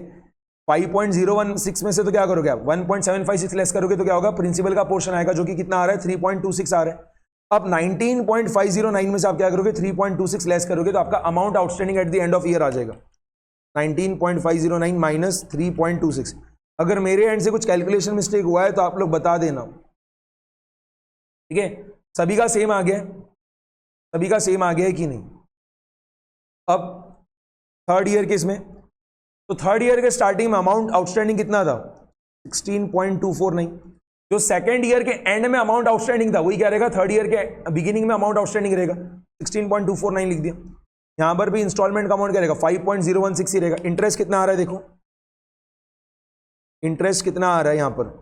5.016 में से तो क्या करोगे आप, 1.756 लेस करोगे तो क्या होगा, प्रिंसिपल का पोर्शन आएगा जो कि कितना आ रहा है, 3.26 आ रहा है। अब 19.509 में से आप क्या करोगे, 3.26 लेस करोगे तो आपका amount outstanding at the end of year आ जाएगा 19.509 माइनस 3.26। अगर मेरे एंड से कुछ कैलकुलेशन मिस्टेक हुआ है तो आप लोग बता देना। ठीक है, सभी का सेम आ गया, सभी का सेम आ गया है कि नहीं। अब थर्ड ईयर के इसमें, तो थर्ड ईयर के स्टार्टिंग में अमाउंट आउटस्टैंडिंग कितना था, 16.249। जो सेकेंड ईयर के एंड में अमाउंट आउटस्टैंडिंग था वही क्या रहेगा, थर्ड ईयर के बिगिनिंग में अमाउंट आउटस्टैंडिंग रहेगा, 16.249 लिख दिया। यहां पर भी इंस्टॉलमेंट का अमाउंट क्या रहेगा 5.016 ही रहेगा। इंटरेस्ट कितना आ रहा है देखो, इंटरेस्ट कितना आ रहा है यहां पर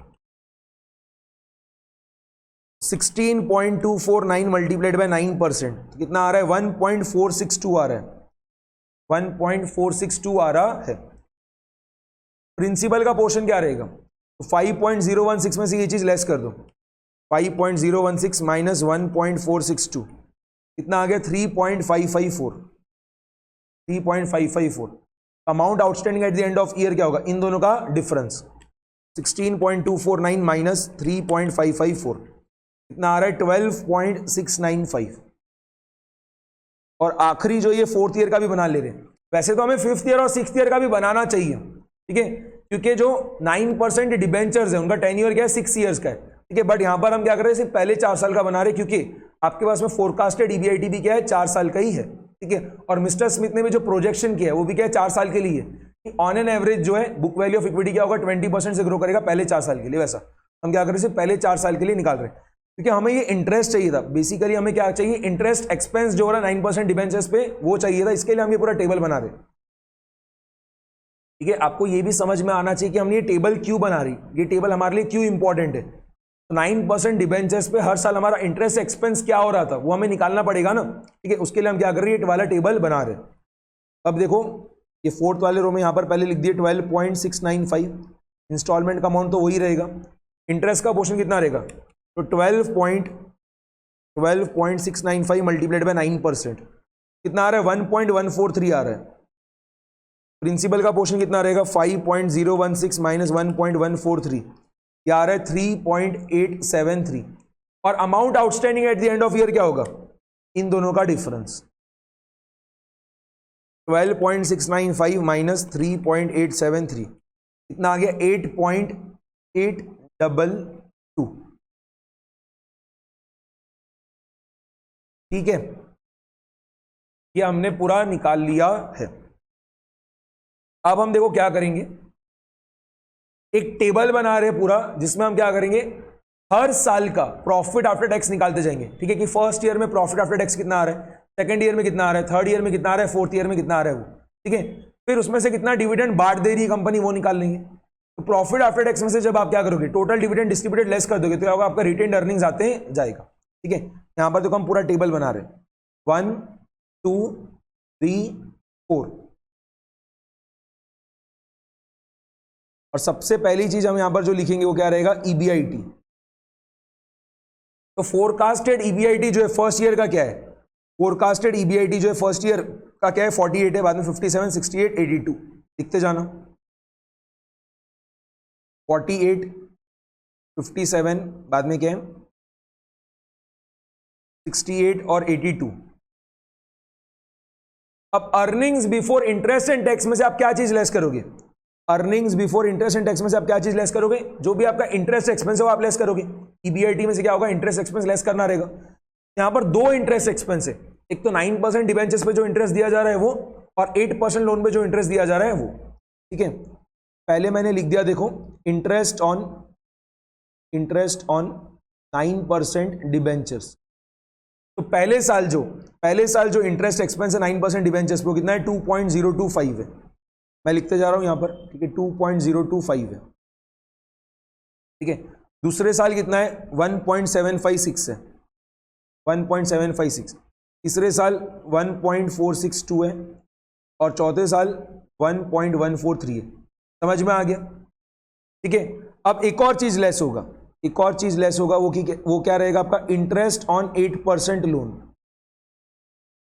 16.249 मल्टीप्लाइड बाय 9%, कितना आ रहा है 1.462 आ रहा है, 1.462 आ रहा है। प्रिंसिपल का पोर्शन क्या रहेगा, तो 5.016 में से ये चीज लेस कर दो, 5.016 माइनस 1.462 कितना आ गया 3.554, 3.554। Amount outstanding at the end of year क्या होगा, इन दोनों का डिफरेंस 16.249 माइनस 3.554 कितना आ रहा है 12.695। और आखिरी जो ये फोर्थ ईयर का भी बना ले रहे हैं, वैसे तो हमें फिफ्थ ईयर और सिक्स्थ ईयर का भी बनाना चाहिए, ठीक है, क्योंकि जो 9% डिबेंचर्स है उनका टेन्योर क्या है 6 ईयर्स का है, ठीक है। बट यहां पर हम क्या कर रहे हैं, सिर्फ पहले 4 साल का बना रहे, क्योंकि आपके पास में फोरकास्टेड ईबीआईटी भी क्या है 4 साल का ही है, ठीक है। और मिस्टर स्मिथ ने भी जो प्रोजेक्शन किया है वो भी क्या है 4 साल के लिए, ऑन एन एवरेज जो है बुक वैल्यू ऑफ इक्विटी क्या होगा 20% से ग्रो करेगा पहले 4 साल के लिए। वैसा हम क्या कर रहे हैं, सिर्फ पहले 4 साल के लिए निकाल रहे हैं, क्योंकि हमें ये इंटरेस्ट चाहिए था। बेसिकली हमें क्या चाहिए, इंटरेस्ट एक्सपेंस जो हो रहा है 9% डिबेंचर्स पे वो चाहिए था, इसके लिए हम ये पूरा टेबल बना रहे, ठीक है। आपको ये भी समझ में आना चाहिए कि हमने ये टेबल क्यों बना रही, ये टेबल हमारे लिए क्यों इंपॉर्टेंट है। तो 9% डिबेंचर्स पे हर साल हमारा इंटरेस्ट एक्सपेंस क्या हो रहा था वो हमें निकालना पड़ेगा ना, ठीक है। उसके लिए हम क्या कर रहे हैं, ये वाला टेबल बना रहे हैं। अब देखो ये फोर्थ वाले रो में यहां पर पहले लिख दिए 12.695, इंस्टॉलमेंट का अमाउंट तो वही रहेगा, इंटरेस्ट का पोर्शन कितना रहेगा, तो 12.695 मल्टीप्लाइड बाय 9% कितना आ रहा है 1.143 आ रहा है। प्रिंसिपल का पोर्शन कितना रहेगा 5.016 माइनस 1.143 ये आ रहा है 3.873। और amount outstanding at the end of year क्या होगा, इन दोनों का डिफरेंस 12.695 माइनस 3.873 कितना आ गया 8.822, ठीक है। ये हमने पूरा निकाल लिया है। अब हम देखो क्या करेंगे, एक टेबल बना रहे पूरा, जिसमें हम क्या करेंगे हर साल का प्रॉफिट आफ्टर टैक्स निकालते जाएंगे, ठीक है, कि फर्स्ट ईयर में प्रॉफिट आफ्टर टैक्स कितना आ रहा है, सेकंड ईयर में कितना आ रहा है, थर्ड ईयर में कितना आ रहा है, फोर्थ ईयर में कितना आ रहा है वो, ठीक है। फिर उसमें से कितना डिविडेंड बांट दे रही है कंपनी वो निकाल लेंगे। तो प्रॉफिट आफ्टर टैक्स में से जब आप क्या करोगे टोटल डिविडेंड डिस्ट्रीब्यूटेड लेस कर दोगे तो आपका रिटेन्ड अर्निंग्स आते जाएगा, ठीक है। यहां पर तो हम पूरा टेबल बना रहे हैं 1 2 3 4। और सबसे पहली चीज हम यहां पर जो लिखेंगे वो क्या रहेगा ईबीआईटी। तो फोरकास्टेड ईबीआईटी जो है फर्स्ट ईयर का क्या है, फोरकास्टेड ईबीआईटी जो है फर्स्ट ईयर का क्या है 48 है, बाद में 57 68 82 लिखते जाना, 48 57 बाद में क्या है 68 और 82। अब earnings before interest and tax में से आप क्या चीज लेस करोगे, earnings before interest and tax में से आप क्या चीज लेस करोगे, जो भी आपका इंटरेस्ट एक्सपेंस है वो आप लेस करोगे। ईबीआईटी में से क्या होगा इंटरेस्ट एक्सपेंस लेस करना रहेगा। यहां पर दो इंटरेस्ट एक्सपेंस है, एक तो 9% डिबेंचर्स पे जो इंटरेस्ट दिया जा रहा है वो, और 8% लोन पे जो इंटरेस्ट दिया जा रहा है वो, ठीक है। पहले मैंने लिख दिया देखो इंटरेस्ट ऑन 9% डिबेंचर्स। तो पहले साल जो इंटरेस्ट एक्सपेंस है 9% डिबेंचर्स पे कितना है 2.025 है, मैं लिखते जा रहा हूं यहां पर, ठीक है 2.025 है, ठीक है। दूसरे साल कितना है 1.756 है, 1.756। तीसरे साल 1.462 है और चौथे साल 1.143 है। समझ में आ गया, ठीक है। अब एक और चीज लेस होगा, वो क्या रहेगा आपका interest on 8% loan,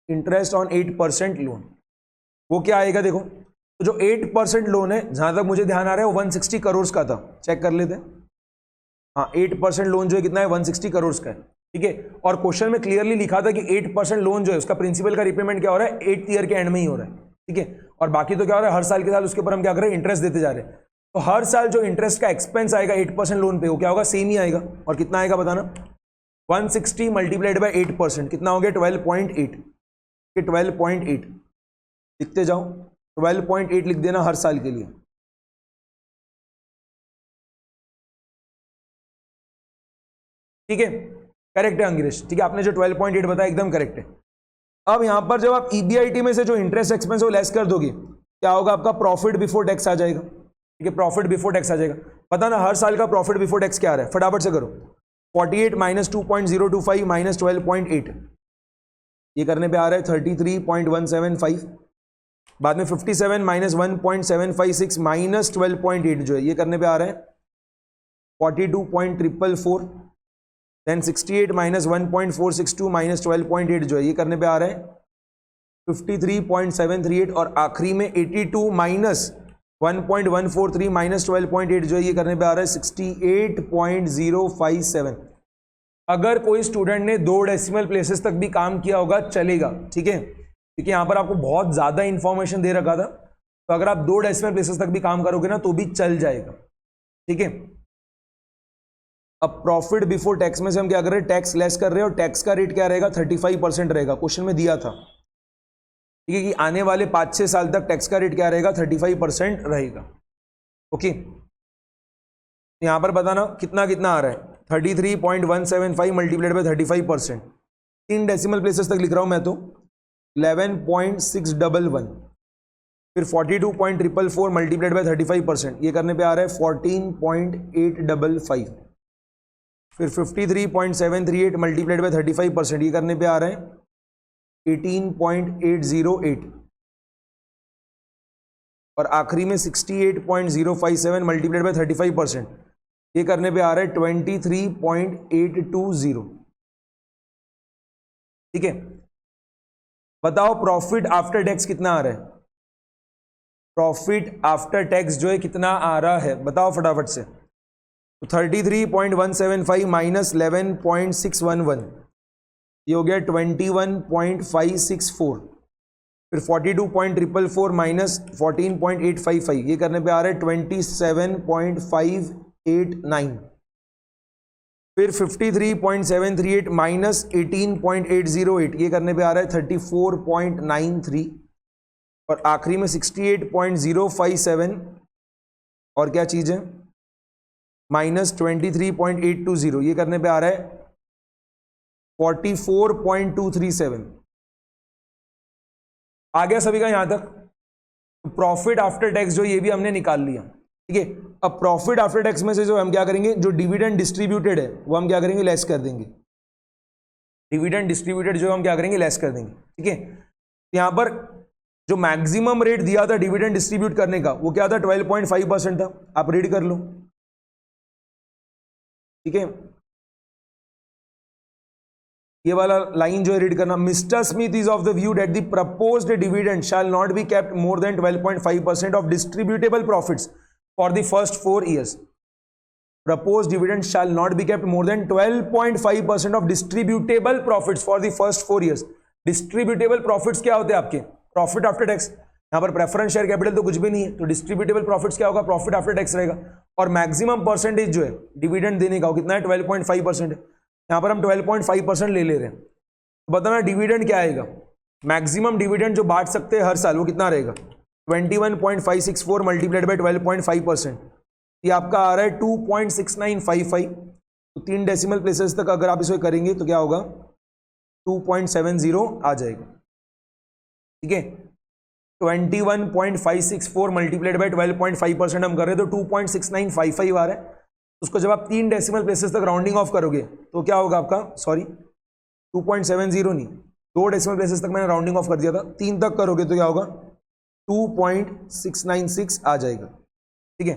interest on 8% loan वो क्या आएगा देखो। तो जो 8% लोन है जहां तक मुझे ध्यान आ रहा है वो 160 करोड़ का था, चेक कर लेते हैं। हाँ 8% लोन जो है कितना है 160 करोड़ का है, ठीक है। और क्वेश्चन में क्लियरली लिखा था कि 8% लोन जो है उसका प्रिंसिपल का रिपेमेंट क्या हो रहा है 8th ईयर के एंड में ही हो रहा है, ठीक है। और बाकी तो क्या हो रहा है हर साल के साल उसके ऊपर हम क्या कर रहे हैं इंटरेस्ट देते जा रहे हैं। तो हर साल जो इंटरेस्ट का एक्सपेंस आएगा 8% लोन पे वो क्या होगा सेम ही आएगा। और कितना आएगा बताना 160 मल्टीप्लाइड बाय 8% कितना हो गया 12.8, 12.8 लिखते जाओ, 12.8 लिख देना हर साल के लिए, ठीक है। करेक्ट है अंग्रेज, ठीक है, आपने जो 12.8 बताया एकदम करेक्ट है। अब यहां पर जब आप ईबीआईटी में से जो इंटरेस्ट एक्सपेंस वो लेस कर दोगे, क्या होगा आपका प्रॉफिट बिफोर टैक्स आ जाएगा। ठीक है, प्रॉफिट बिफोर टैक्स आ जाएगा। पता ना हर साल का प्रॉफिट बिफोर टैक्स क्या आ रहा है, फटाफट से करो। 48 माइनस 2.025 माइनस 12.8, ये करने पे आ रहा है 33.175। बाद में 57 माइनस 1.756 माइनस 12.8 जो है ये करने पे आ रहा है 42.444। देन 68 माइनस 1.462 माइनस 12.8 जो है ये करने पे आ रहा है 53.738। और आखिरी में 82 माइनस 1.143 माइनस 12.8 जो है ये करने पे आ रहा है 68.057। अगर कोई स्टूडेंट ने 2 डेसिमल प्लेसेस तक भी काम किया होगा चलेगा, ठीक है, क्योंकि यहां पर आपको बहुत ज्यादा इंफॉर्मेशन दे रखा था, तो अगर आप 2 डेसिमल प्लेसेस तक भी काम करोगे ना तो भी चल जाएगा। ठीक है, अब प्रॉफिट बिफोर टैक्स में से हम क्या कर रहे हैं, टैक्स लेस कर रहे हैं और टैक्स का रेट क्या रहेगा 35% रहेगा, क्वेश्चन में दिया था। ठीक है, कि आने वाले 5-6 साल तक टैक्स का रेट क्या रहेगा 35% रहेगा। ओके, यहां पर बताना कितना कितना आ रहा है 33.175 मल्टीप्लाइड बाय 35%। 3 डेसिमल प्लेसेस तक लिख रहा हूं मैं तो 11.611, फिर 42.444 मल्टीप्लाइड बाय 35%, ये करने पे आ रहा है 14.855, फिर 53.738 मल्टीप्लाइड बाय 35%, ये करने पे आ रहा है 18.808, और आखिरी में 68.057 मल्टीप्लाइड बाय 35%, ये करने पे आ रहा है 23.820। ठीक है, बताओ प्रॉफिट आफ्टर टैक्स कितना आ रहा है, प्रॉफिट आफ्टर टैक्स जो है कितना आ रहा है बताओ फटाफट से। तो 33.175 माइनस 11.611, ये हो गया 21.564, फिर 42.444 माइनस 14.855, ये करने पे आ रहा है 27.589, फिर 53.738 माइनस 18.808, ये करने पे आ रहा है 34.93, और आखिरी में 68.057 और क्या चीज है माइनस 23.820, ये करने पे आ रहा है 44.237। आ गया सभी का यहां तक। प्रॉफिट आफ्टर टैक्स जो ये भी हमने निकाल लिया। ठीक है, अब प्रॉफिट आफ्टर टैक्स में से जो हम क्या करेंगे, जो डिविडेंड डिस्ट्रीब्यूटेड है वो हम क्या करेंगे, लेस कर देंगे। डिविडेंड डिस्ट्रीब्यूटेड जो हम क्या करेंगे, लेस कर देंगे। ठीक है, यहां पर जो मैक्सिमम रेट दिया था डिविडेंड डिस्ट्रीब्यूट करने का वो क्या था 12.5% था, आप रीड कर लो। ठीक है, ये वाला लाइन जो है रीड करना, mister Smith is of the view that the proposed dividend shall not be kept more than 12.5% of distributable profits for the first 4 years। Proposed dividend shall not be kept more than 12.5% of distributable profits for the first 4 years। Distributable profits क्या होते हैं आपके, profit after tax. यहाँ पर preference share capital तो कुछ भी नहीं है, तो डिस्ट्रीब्यूटेबल प्रॉफिट्स क्या होगा, प्रॉफिट आफ्टर टैक्स रहेगा। और मैक्सिमम परसेंटेज जो है डिविडेंड देने का वो कितना है 12.5% है। यहाँ पर हम 12.5% ले रहे हैं, तो बताना डिविडेंड क्या आएगा, मैक्सिमम डिविडेंड जो बांट सकते हैं हर साल वो कितना रहेगा 21.564 मल्टीप्लाइड बाई 12.5%, ये आपका आ रहा है 2.6955। तो 3 डेसिमल प्लेसेस तक अगर आप इसे करेंगे तो क्या होगा 2.70 आ जाएगा। ठीक है, 21.564 मल्टीप्लाइड बाई 12.5% हम कर रहे हैं तो 2.6955 आ रहा है। उसको जब आप 3 डेसिमल प्लेसेस तक राउंडिंग ऑफ करोगे तो क्या होगा आपका, सॉरी 2.70 नहीं, 2 डेसिमल प्लेसेस तक मैंने राउंडिंग ऑफ कर दिया था, 3 तक करोगे तो क्या होगा 2.696 आ जाएगा। ठीक है,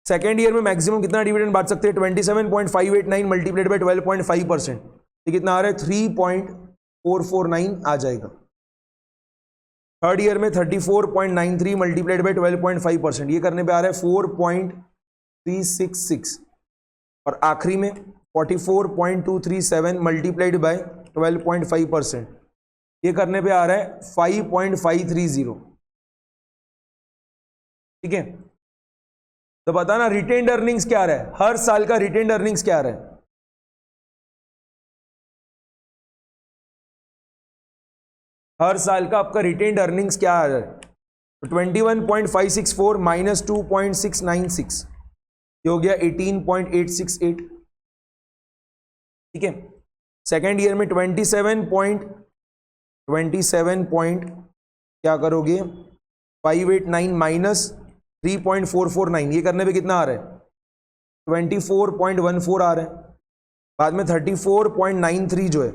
सेकेंड ईयर में मैक्सिमम कितना डिविडेंड बांट सकते हैं 27.589 मल्टीप्लाइड बाई 12.5%, ये कितना आ रहा है 3.449 आ जाएगा। थर्ड ईयर में 34.93 मल्टीप्लाइड बाई 12.5%, ये करने पे आ रहा है 4.366, और आखिरी में 44.237 मल्टीप्लाइड बाय 12.5%, ये करने पे आ रहा है 5.530। ठीक है, तो बताना रिटेन्ड अर्निंग्स क्या आ रहा है, हर साल का रिटेन्ड अर्निंग्स क्या आ रहा है, हर साल का आपका रिटेन्ड अर्निंग्स क्या आ रहा है। तो 21.564 माइनस 2.696, ये हो गया 18.868। ठीक है, सेकेंड ईयर में 27 पॉइंट क्या करोगे 589 माइनस 3.449, ये करने पे कितना आ रहा है 24.14 आ रहा है। बाद में 34.93 जो है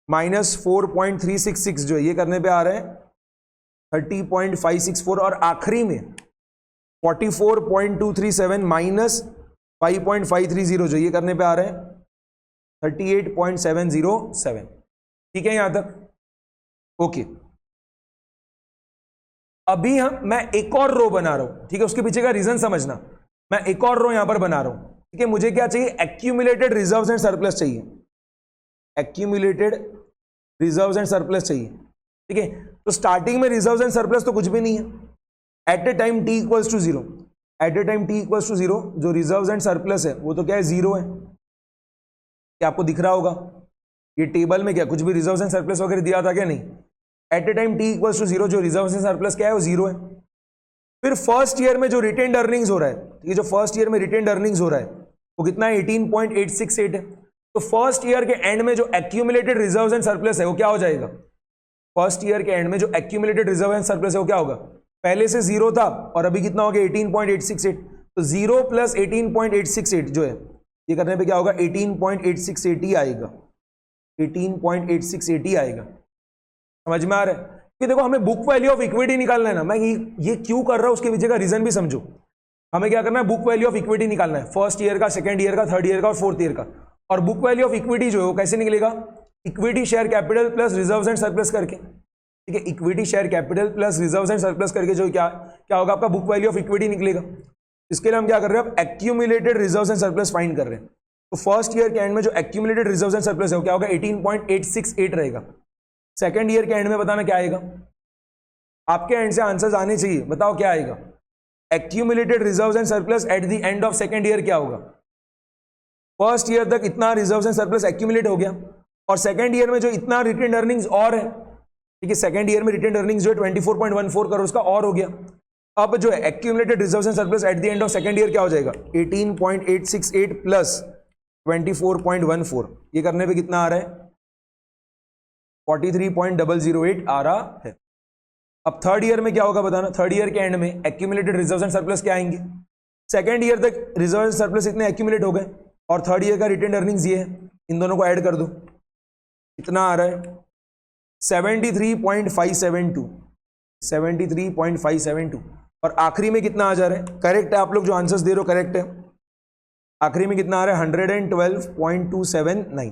माइनस 4.366 जो है ये करने पे आ रहा है 30.564, और आखिरी में 44.237 माइनस 5.530 जो ये करने पे आ रहे हैं 38.707। ठीक है यहां तक? ओके। अभी मैं एक और रो बना रहा हूं, ठीक है, उसके पीछे का रीजन समझना। मैं एक और रो यहां पर बना रहा हूं, ठीक है। मुझे क्या चाहिए? एक्यूमुलेटेड रिजर्व्स एंड सरप्लस चाहिए, एक्यूमुलेटेड रिजर्व्स एंड सरप्लस चाहिए, ठीक है। तो स्टार्टिंग में रिजर्व्स एंड सरप्लस तो कुछ भी नहीं है। At a time T equals to zero, at a time T equals to zero जो रिजर्व्स एंड सरप्लस है वो तो क्या है? जीरो है। क्या आपको दिख रहा होगा ये टेबल में? क्या कुछ भी रिजर्व्स एंड सरप्लस वगैरह दिया था क्या? नहीं। At a time T equals to zero जो रिजर्व्स एंड सरप्लस क्या है? वो जीरो है। फिर फर्स्ट ईयर में जो रिटेन्ड अर्निंग्स हो रहा है, ये जो फर्स्ट ईयर में रिटेन्ड अर्निंग्स हो रहा है वो कितना है? 18.868 है। तो फर्स्ट ईयर के एंड में जो एक्यूमुलेटेड रिजर्व्स एंड सरप्लस है वो क्या हो जाएगा? फर्स्ट ईयर के एंड में जो एक्यूमुलेटेड रिजर्व एंड सरप्लस है वो क्या होगा? पहले से जीरो था और अभी कितना हो गया? 18.868। तो जीरो प्लस 18.868 जो है ये करने पे क्या होगा? 18.868 आएगा, 18.868 आएगा। समझ में आ रहा है? कि देखो हमें बुक वैल्यू ऑफ इक्विटी निकालना है ना। मैं ये क्यों कर रहा हूं उसके पीछे का रीजन भी समझो। हमें क्या करना है? बुक वैल्यू ऑफ इक्विटी निकालना है, फर्स्ट ईयर का, सेकंड ईयर का, थर्ड ईयर का और फोर्थ ईयर का। और बुक वैल्यू ऑफ इक्विटी जो है वो कैसे निकलेगा? Equity share capital plus reserves and surplus करके, ठीक है। Equity share capital plus reserves and surplus करके जो क्या होगा? आपका बुक वैल्यू ऑफ इक्विटी निकलेगा। इसके लिए हम क्या कर रहे हैं? अब accumulated reserves and surplus find कर रहे हैं। तो फर्स्ट ईयर के एंड में जो एक्यूमुलेटेड रिजर्व्स एंड सरप्लस है वो क्या होगा? 18.868 रहेगा। सेकंड ईयर के एंड में बताना क्या आएगा? आपके एंड से आंसर्स आने चाहिए, बताओ क्या आएगा? Accumulated reserves and surplus eight the end of second year क्या होगा? फर्स्ट ईयर तक इतना रिजर्व्स एंड सरप्लस एक्यूमुलेट हो गया और सेकंड ईयर में जो इतना रिटेन्ड अर्निंग्स और है, ठीक है, सेकंड ईयर में रिटेन्ड अर्निंग्स जो है 24.14 करोड़ का और हो गया। अब जो है accumulated reserves and surplus eight the end of second year क्या हो जाएगा? 18.868 प्लस 24.14, ये करने पे कितना आ रहा है? 43.008 आ रहा है। अब थर्ड ईयर में क्या होगा बताना? थर्ड ईयर के एंड में एक्यूमुलेटेड रिजर्व्स एंड सरप्लस क्या आएंगे? सेकंड ईयर तक रिजर्व एंड सरप्लस इतने एक्यूमुलेट हो गए और थर्ड ईयर का रिटेन्ड अर्निंग्स ये है, इन दोनों को ऐड कर दो, कितना आ रहा है? 73.572, 73.572। और आखिरी में कितना आ जा रहा है? करेक्ट है, आप लोग जो आंसर्स दे रहे हो करेक्ट है। आखिरी में कितना आ रहा है? 112.279।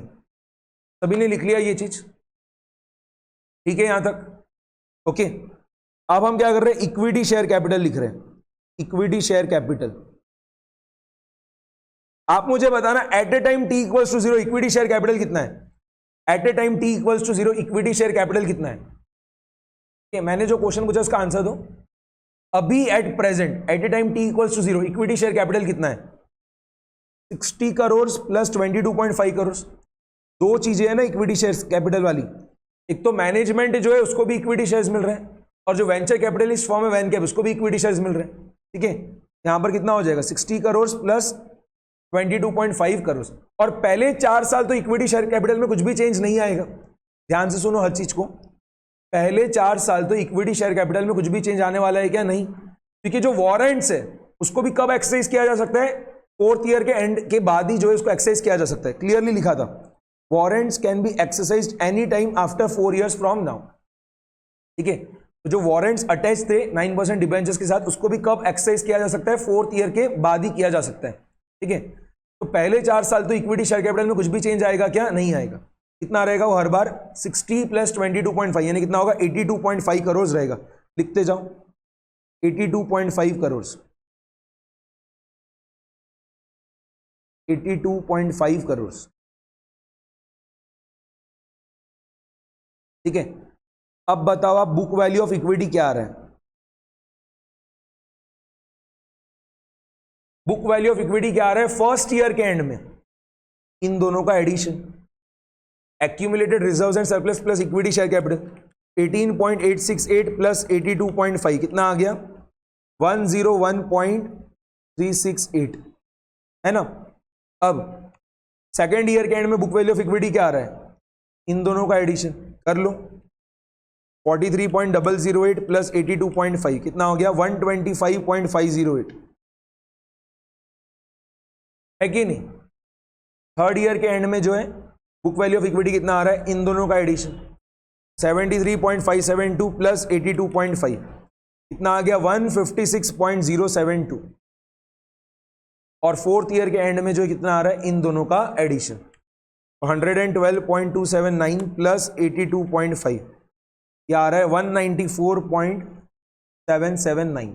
सभी ने लिख लिया ये चीज? ठीक है यहां तक? ओके। अब हम क्या कर रहे हैं? इक्विटी शेयर कैपिटल लिख रहे हैं, इक्विटी शेयर कैपिटल। आप मुझे बताना at a time T equals to zero equity share capital कितना है? At a time T equals to zero equity share capital कितना है? मैंने जो क्वेश्चन पूछा उसका आंसर दो। अभी at present at a time T equals to zero equity share capital कितना है? 60 करोड़ प्लस 22.5 करोड़। दो चीजें है ना इक्विटी शेयर कैपिटल वाली, एक तो मैनेजमेंट जो है उसको भी इक्विटी शेयर्स मिल रहे हैं और जो वेंचर कैपिटलिस्ट फॉर्म है वैनकैप उसको भी इक्विटी शेयर्स मिल रहे हैं, ठीक है। यहां पर कितना हो जाएगा? 60 करोड़ प्लस 22.5 करोड़। और पहले 4 साल तो इक्विटी शेयर कैपिटल में कुछ भी चेंज नहीं आएगा। ध्यान से सुनो हर चीज को, पहले 4 साल तो इक्विटी शेयर कैपिटल में कुछ भी चेंज आने वाला है क्या? नहीं, क्योंकि जो वारंट्स है उसको भी कब एक्सरसाइज किया जा सकता है? फोर्थ ईयर के एंड के बाद ही जो है उसको एक्सरसाइज किया जा सकता है। क्लियरली लिखा था, warrants can be exercised any time after 4 years from now, ठीक है। तो जो वारंट्स अटैच थे 9% डिबेंचर्स के साथ उसको भी कब एक्सरसाइज किया जा सकता है? फोर्थ ईयर के बाद ही किया जा सकता है, ठीक है। तो पहले 4 साल तो इक्विटी शेयर कैपिटल में कुछ भी चेंज आएगा क्या? नहीं आएगा। कितना रहेगा वो हर बार? 60 प्लस 22.5 यानी कितना होगा? 82.5 करोड़ रहेगा। लिखते जाओ 82.5 करोड़, 82.5 करोड़, ठीक है। अब बताओ आप बुक वैल्यू ऑफ इक्विटी क्या आ रहा है? बुक वैल्यू ऑफ इक्विटी क्या आ रहा है फर्स्ट ईयर के एंड में? इन दोनों का addition, accumulated reserves and surplus plus equity share capital. 18.868 plus 82.5 कितना आ गया? 101.368, है ना। अब सेकेंड ईयर के एंड में बुक वैल्यू ऑफ इक्विटी क्या आ रहा है? इन दोनों का एडिशन कर लो। 43.008 प्लस 82.5 कितना हो गया? 125.508 है कि नहीं? थर्ड ईयर के एंड में जो है बुक वैल्यू ऑफ इक्विटी कितना आ रहा है? इन दोनों का एडिशन 73.572 प्लस 82.5 कितना आ गया? 156.072। और फोर्थ ईयर के एंड में जो कितना आ रहा है? इन दोनों का एडिशन 112.279 प्लस 82.5 ये आ रहा है 194.779।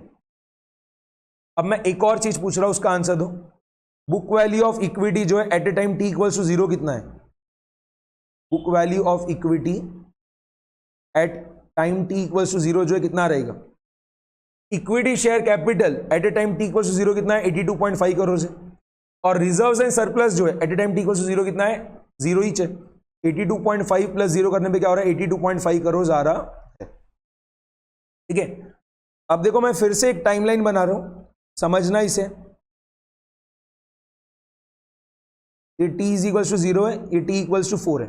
अब मैं एक और चीज पूछ रहा हूं, उसका आंसर दो। बुक वैल्यू ऑफ इक्विटी जो है at a time T equals to 0 कितना है? Book value of equity at time T equals to 0 जो है कितना रहेगा? Equity share capital at a time T equals to 0 कितना है? 82.5 करोड़ है। और रिजर्व्स एंड सरप्लस जो है at a time T equals to 0 कितना है? 0 ही है। 82.5 प्लस 0 करने पे क्या हो रहा है? 82.5 करोड़ आ रहा है। ठीक है, अब देखो मैं फिर से एक टाइमलाइन बना रहा हूं, समझना इसे। ये t इज इक्वल्स टू 0 है, ये t इक्वल्स टू 4 है।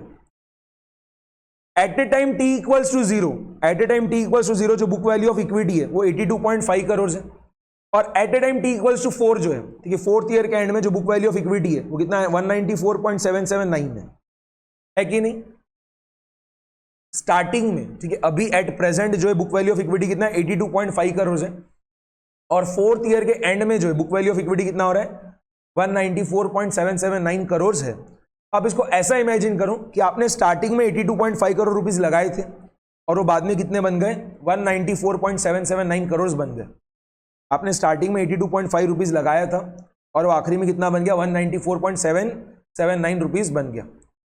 At a time t equals to 0, at a time t equals to 0 जो बुक वैल्यू ऑफ इक्विटी है वो 82.5 करोड़ है। और at a time t equals to 4 जो है, ठीक है, फोर्थ ईयर के एंड में जो बुक वैल्यू ऑफ इक्विटी है वो कितना है? 194.779 है कि नहीं? स्टार्टिंग में, ठीक है, अभी एट प्रेजेंट जो है बुक वैल्यू ऑफ इक्विटी कितना है? 82.5 करोड़ है। और फोर्थ ईयर के एंड में जो है बुक वैल्यू ऑफ इक्विटी कितना हो रहा है? 194.779 करोड़ है। आप इसको ऐसा इमेजिन करो कि आपने स्टार्टिंग में 82.5 करोड़ रुपीस लगाए थे और वो बाद में कितने बन गए? 194.779 करोड़ बन गए। आपने स्टार्टिंग में 82.5 रुपीस लगाया था और वो आखिरी में कितना बन गया? 194.779 रुपीस बन गया।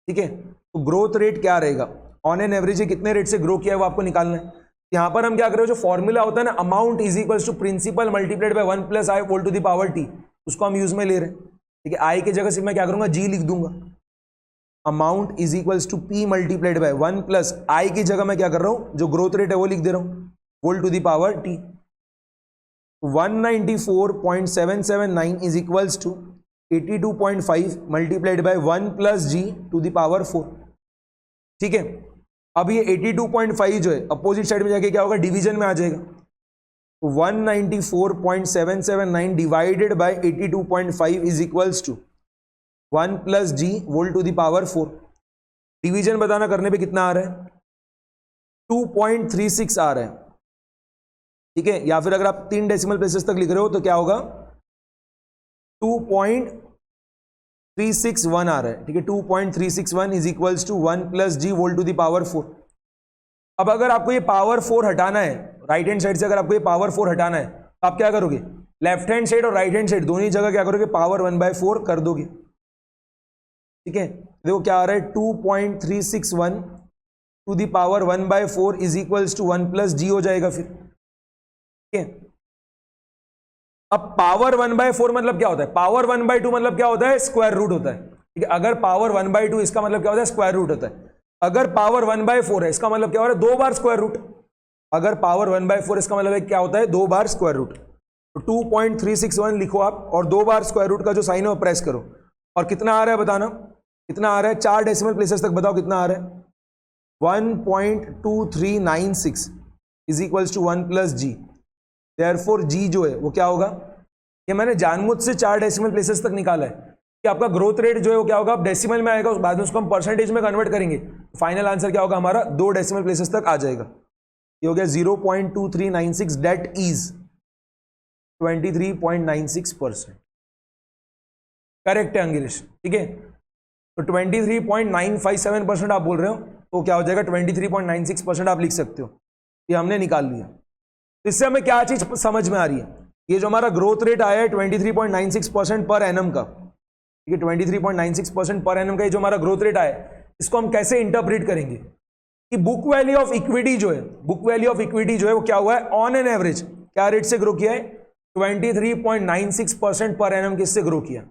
ठीक है, तो ग्रोथ रेट क्या रहेगा? ऑन एन एवरेज कितने रेट से ग्रो किया है वो आपको निकालना है। यहां पर हम क्या कर रहे हो, जो फॉर्मूला होता है ना, amount is equals to principal multiplied by 1 plus i whole to the power t, उसको हम यूज में ले रहे हैं। ठीक है, आई की जगह से मैं क्या करूंगा? जी लिख दूंगा। Amount is equals to P multiplied by 1 plus I की जगह मैं क्या कर रहा हूं? जो ग्रोथ रेट है वो लिख दे रहा हूं, whole to the power t. 194.779 is equals to 82.5 multiplied by 1 plus g to the power 4। ठीक है, अब ये 82.5 जो है अपोजिट साइड में जाके क्या होगा? डिवीजन में आ जाएगा। 194.779 divided by 82.5 is equals to 1 plus g whole to the power 4। Division बताना करने पे कितना आ रहा है? 2.36 आ रहा है। ठीक है, या फिर अगर आप 3 डेसिमल प्लेसेस तक लिख रहे हो तो क्या होगा? 2.361 आ रहा है। ठीक है, 2.361 is equals to 1 plus g whole to the power 4। अब अगर आपको ये पावर 4 हटाना है, राइट हैंड साइड से अगर आपको ये पावर 4 हटाना है तो आप क्या करोगे? लेफ्ट हैंड साइड और राइट हैंड साइड दोनों ही जगह क्या करोगे? पावर 1/4 कर दोगे। ठीक है, देखो क्या आ रहा है? 2.361 to the power 1/4 is equals to 1 plus G हो जाएगा फिर। ठीक है, अब पावर 1/4 मतलब क्या होता है? पावर 1/2 मतलब क्या होता है? स्क्वायर रूट होता है। ठीक है, अगर पावर 1/2 इसका मतलब क्या होता है? स्क्वायर रूट होता है। अगर पावर 1/4 है इसका मतलब क्या हो रहा है? 2 बार स्क्वायर रूट। अगर पावर 1/4 इसका मतलब है क्या होता है? 2 बार स्क्वायर रूट। तो 2.361 लिखो आप और 2 बार स्क्वायर रूट का जो साइन है वो प्रेस करो। और कितना आ रहा है बताना? कितना आ रहा है? 4 डेसिमल प्लेसेस तक बताओ कितना आ रहा है? 1.2396 is equals to 1 plus G. Therefore G जो है वो क्या होगा? ये मैंने जानबूझ से 4 डेसिमल प्लेसेस तक निकाला है कि आपका ग्रोथ रेट जो है वो क्या होगा? अब डेसिमल में आएगा, उस बाद में उसको हम परसेंटेज में कन्वर्ट करेंगे। फाइनल आंसर क्या होगा हमारा? 2 डेसिमल प्लेसेस तक आ जाएगा। ये हो गया 0.2396, डेट इज 23.96%। करेक्ट है अंगिरेश। ठीक है, तो 23.957% आप बोल रहे हो तो क्या हो जाएगा? 23.96% आप लिख सकते हो। ये हमने निकाल लिया। इससे हमें क्या चीज समझ में आ रही है? ये जो हमारा ग्रोथ रेट आया है 23.96% पर एनम का, ठीक है, 23.96% पर एनम का ये जो हमारा ग्रोथ रेट आया है, इसको हम कैसे इंटरप्रेट करेंगे कि बुक वैल्यू ऑफ इक्विटी जो है, बुक वैल्यू ऑफ इक्विटी जो है वो क्या हुआ है? ऑन एन एवरेज क्या रेट से ग्रो किया है? 23.96% पर एनम किससे ग्रो किया?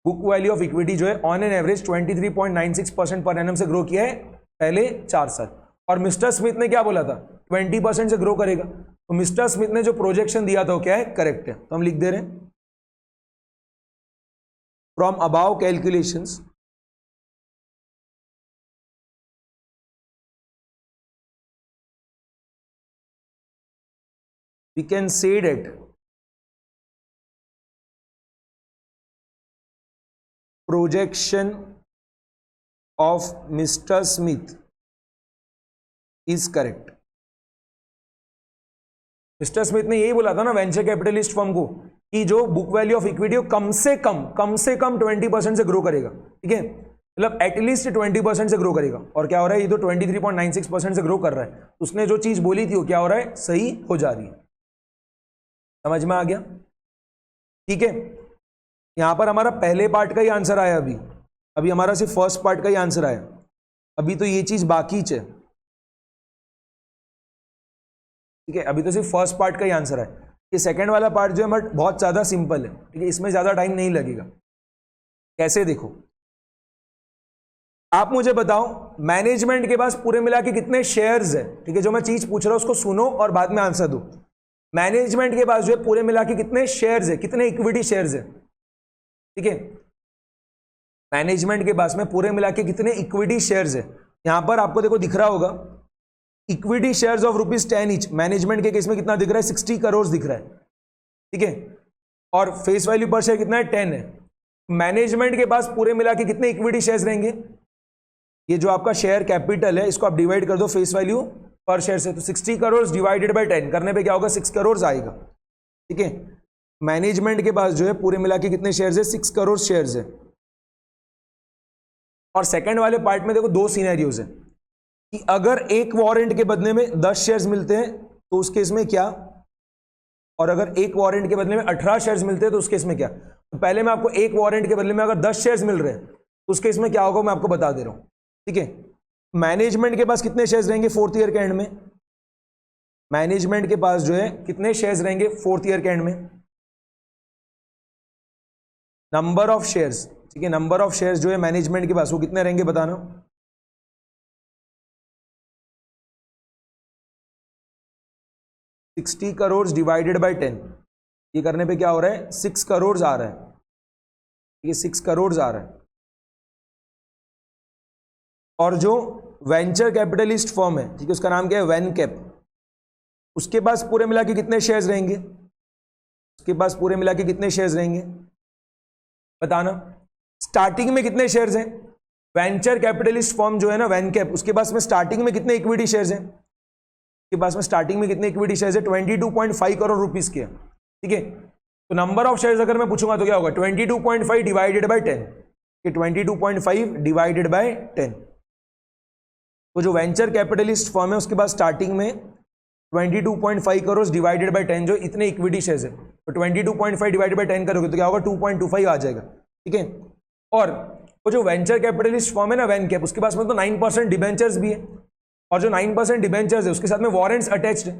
बुक वैल्यू ऑफ इक्विटी जो है on an average 23.96% per annum से ग्रो किया है पहले 4 साल। और मिस्टर स्मिथ ने क्या बोला था? 20% से ग्रो करेगा। तो मिस्टर स्मिथ ने जो प्रोजेक्शन दिया था वो क्या है? करेक्ट है। तो हम लिख दे रहे हैं, from above calculations we can say that projection of Mr. Smith is correct. Mister Smith ने यही बोला था ना वेंचर कैपिटलिस्ट फर्म को कि जो बुक वैल्यू ऑफ इक्विटी कम से कम 20% से ग्रो करेगा, ठीक है, मतलब एटलीस्ट 20% से ग्रो करेगा। और क्या हो रहा है, ये तो 23.96% से ग्रो कर रहा है। उसने जो चीज बोली थी वो क्या हो रहा है, सही हो जा रही है। समझ में आ गया? ठीक है, यहां पर हमारा पहले पार्ट का ही आंसर आया। अभी हमारा सिर्फ फर्स्ट पार्ट का ही आंसर आया। अभी तो ये चीज बाकी है, ठीक है, अभी तो सिर्फ फर्स्ट पार्ट का ही आंसर है। ये सेकंड वाला पार्ट जो है बट बहुत ज़्यादा सिंपल है, ठीक है, इसमें ज़्यादा टाइम नहीं लगेगा। कैसे, देखो आप मुझे बताओ मैनेजमेंट के पास पूरे मिला के कितने शेयर्स है, ठीक है, जो मैं चीज पूछ रहा हूं उसको सुनो और बाद में आंसर दो। मैनेजमेंट के पास जो है पूरे मिला के कितने शेयर्स है, कितने इक्विटी शेयर्स है, ठीक है, मैनेजमेंट के पास में पूरे मिला के कितने इक्विटी शेयर्स है। यहां पर आपको देखो दिख रहा होगा equity shares of ₹10 each. Management के केस में कितना दिख रहा है, 60 करोड़ दिख रहा है, ठीक है, और फेस वैल्यू पर शेयर कितना है, 10 है। मैनेजमेंट के पास पूरे मिला के कितने इक्विटी शेयर्स रहेंगे, ये जो आपका शेयर कैपिटल है इसको आप डिवाइड कर दो फेस वैल्यू पर शेयर से, तो 60 करोड़ डिवाइडेड बाय 10 करने पे क्या होगा, 6 करोड़ आएगा, ठीक है। मैनेजमेंट के पास जो है पूरे मिला के कितने शेयर्स है, 6 करोड़ शेयर्स है। और सेकंड वाले पार्ट में देखो दो सिनेरियोज है कि अगर एक वारंट के बदले में 10 शेयर्स मिलते हैं तो उस केस में क्या, और अगर एक वारंट के बदले में 18 शेयर्स मिलते हैं तो उस केस में क्या। तो पहले मैं आपको एक वारंट के बदले में अगर 10 शेयर्स मिल रहे हैं तो उस केस में क्या होगा मैं आपको बता दे रहा हूं, ठीक है। मैनेजमेंट के पास कितने शेयर्स रहेंगे फोर्थ ईयर के एंड में, मैनेजमेंट के पास जो है कितने शेयर्स रहेंगे फोर्थ ईयर के एंड में, नंबर ऑफ शेयर्स, ठीक है, नंबर ऑफ शेयर्स जो है मैनेजमेंट के पास वो कितने रहेंगे बताना। $60 करोड़ डिवाइडेड बाय 10, ये करने पे क्या हो रहा है, 6 करोड़ आ रहा है, ये 6 करोड़ आ रहा है। और जो वेंचर कैपिटलिस्ट फर्म है, ठीक है, उसका नाम क्या है, वैनकैप, उसके पास पूरे मिला के कितने शेयर्स रहेंगे, उसके पास पूरे मिला के कितने शेयर्स रहेंगे बताना। स्टार्टिंग में कितने शेयर्स हैं, वेंचर कैपिटलिस्ट फर्म जो है ना वैनकैप, उसके पास में स्टार्टिंग में कितने इक्विटी शेयर्स हैं, के पास में स्टार्टिंग में कितने इक्विटी शेयर्स है, 22.5 करोड़ रुपीस के, ठीक है। तो नंबर ऑफ शेयर्स अगर मैं पूछूंगा तो क्या होगा, 22.5 डिवाइडेड बाय 10, 22.5 डिवाइडेड बाय 10। तो जो वेंचर कैपिटलिस्ट फर्म है उसके पास स्टार्टिंग में 22.5 करोड़ डिवाइडेड बाय 10 जो इतने इक्विटी शेयर्स है, तो 22.5 डिवाइडेड बाय 10 करोगे तो क्या होगा, 2.25 आ जाएगा, ठीक है। और वो जो वेंचर कैपिटलिस्ट फर्म है ना वैनकैप, उसके पास में तो 9% डिबेंचर्स भी है, और जो 9% डिबेंचर्स है उसके साथ में वारंट्स अटैच्ड है,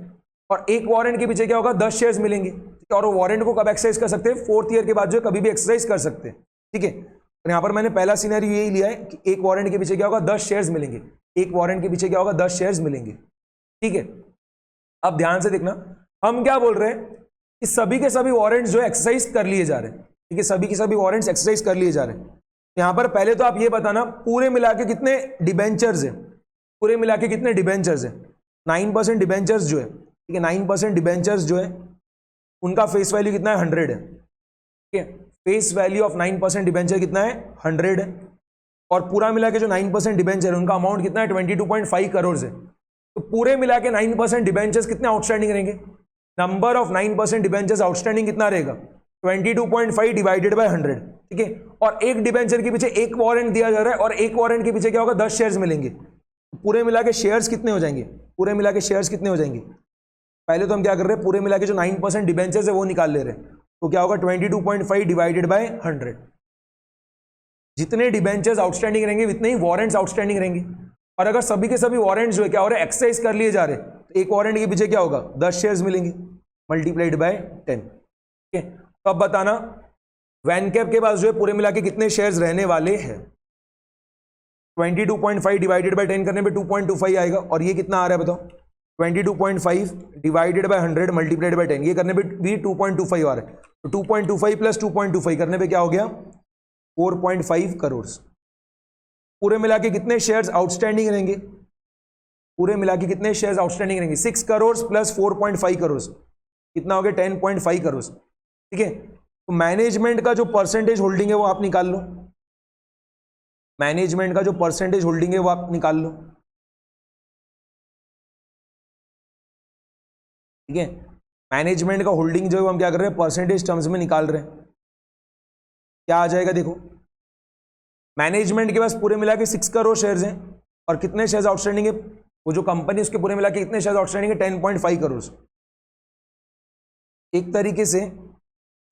और एक वारंट के पीछे क्या होगा, 10 शेयर्स मिलेंगे, और वो वारंट को कब एक्सरसाइज कर सकते हैं, फोर्थ ईयर के बाद जो है कभी भी एक्सरसाइज कर सकते हैं, ठीक है। और यहाँ पर मैंने पहला सिनेरियो यही लिया है कि एक वारंट के पीछे क्या होगा, 10 शेयर्स मिलेंगे, एक वारंट के पीछे क्या होगा, 10 शेयर्स मिलेंगे, ठीक है। अब ध्यान से देखना, हम क्या बोल रहे हैं कि सभी के सभी वारंट्स जो है एक्सरसाइज कर लिए जा रहे हैं, ठीक है, सभी के सभी वारंट्स एक्सरसाइज कर लिए जा रहे हैं। यहाँ पर पहले तो आप ये बताना पूरे मिला के कितने डिबेंचर्स है, पूरे मिला के कितने डिबेंचर्स है, 9% डिबेंचर्स जो है, ठीक है, 9% डिबेंचर्स जो है उनका फेस वैल्यू कितना है, 100 है, ठीक है। फेस वैल्यू ऑफ 9% डिबेंचर कितना है, 100 है, और पूरा मिला के जो 9% डिबेंचर है उनका अमाउंट कितना है, 22.5 करोड़ है। तो पूरे मिला के 9% डिबेंचर्स कितने आउटस्टैंडिंग रहेंगे, नंबर ऑफ 9% डिबेंचर्स आउटस्टैंडिंग कितना रहेगा, 22.5 डिवाइडेड बाय 100, ठीक है। और एक डिबेंचर के पीछे एक वारंट दिया जा रहा है, और एक वारंट के पीछे क्या होगा, 10 शेयर्स मिलेंगे। पूरे मिला के शेयर्स कितने हो जाएंगे, पूरे मिला के शेयर्स कितने हो जाएंगे, पहले तो हम क्या कर रहे हैं, पूरे मिला के जो 9% डिबेंचर्स है वो निकाल ले रहे हैं, तो क्या होगा 22.5 डिवाइडेड बाय 100। जितने डिबेंचर्स आउटस्टैंडिंग रहेंगे उतने ही वारंट्स आउटस्टैंडिंग रहेंगे, और अगर सभी के सभी वारंट्स जो है क्या हो रहे हैं, एक्सरसाइज कर लिए जा रहे हैं, तो एक वारंट के पीछे क्या होगा, 10 शेयर्स मिलेंगे मल्टीप्लाइड बाय 10, ठीक है। तो अब बताना वैनकैप के पास जो है पूरे मिला के कितने शेयर्स रहने वाले हैं, 22.5 डिवाइडेड बाय 10 करने पे 2.25 आएगा, और ये कितना आ रहा है बताओ, 22.5 डिवाइडेड बाय 100 मल्टीप्लाइड बाय 10, ये करने पे भी 2.25 आ रहा है, तो 2.25 प्लस 2.25 करने पे क्या हो गया, 4.5 करोड़। पूरे मिला के कितने शेयर्स आउटस्टैंडिंग रहेंगे, पूरे मिला के कितने शेयर्स आउटस्टैंडिंग रहेंगे, 6 करोड़ प्लस 4.5 करोड़, कितना हो गया 10.5 करोड़, ठीक है। तो मैनेजमेंट का जो परसेंटेज होल्डिंग है वो आप निकाल लो, मैनेजमेंट का जो परसेंटेज होल्डिंग है वो आप निकाल लो, ठीक है। मैनेजमेंट का होल्डिंग जो है हम क्या कर रहे हैं, परसेंटेज टर्म्स में निकाल रहे हैं। क्या आ जाएगा देखो, मैनेजमेंट के पास पूरे मिला के 6 करोड़ शेयर्स हैं और कितने शेयर्स आउटस्टैंडिंग है, वो जो कंपनी उसके पूरे मिला के कितने शेयर्स आउटस्टैंडिंग है, 10.5 करोड़। एक तरीके से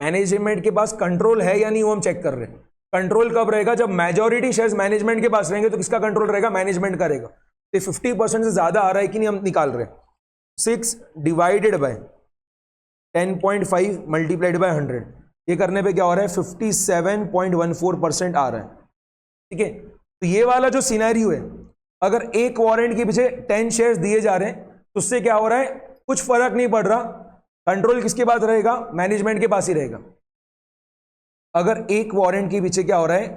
मैनेजमेंट के पास कंट्रोल है या नहीं वो हम चेक कर रहे हैं। कंट्रोल कब रहेगा, जब मेजॉरिटी शेयर्स मैनेजमेंट के पास रहेंगे तो किसका कंट्रोल रहेगा, मैनेजमेंट का रहेगा। तो 50% से ज्यादा आ रहा है कि नहीं, हम निकाल रहे हैं। 6 डिवाइडेड बाय 10.5 मल्टीप्लाइड बाय 100, ये करने पे क्या हो रहा है, 57.14% आ रहा है, ठीक है। तो ये वाला जो सिनेरियो है, अगर एक वारंट के पीछे 10 शेयर्स दिए जा रहे हैं तो उससे क्या हो रहा है, कुछ फर्क नहीं पड़ रहा, कंट्रोल किसके पास रहेगा, मैनेजमेंट के पास ही रहेगा। अगर एक वारंट के पीछे क्या हो रहा है,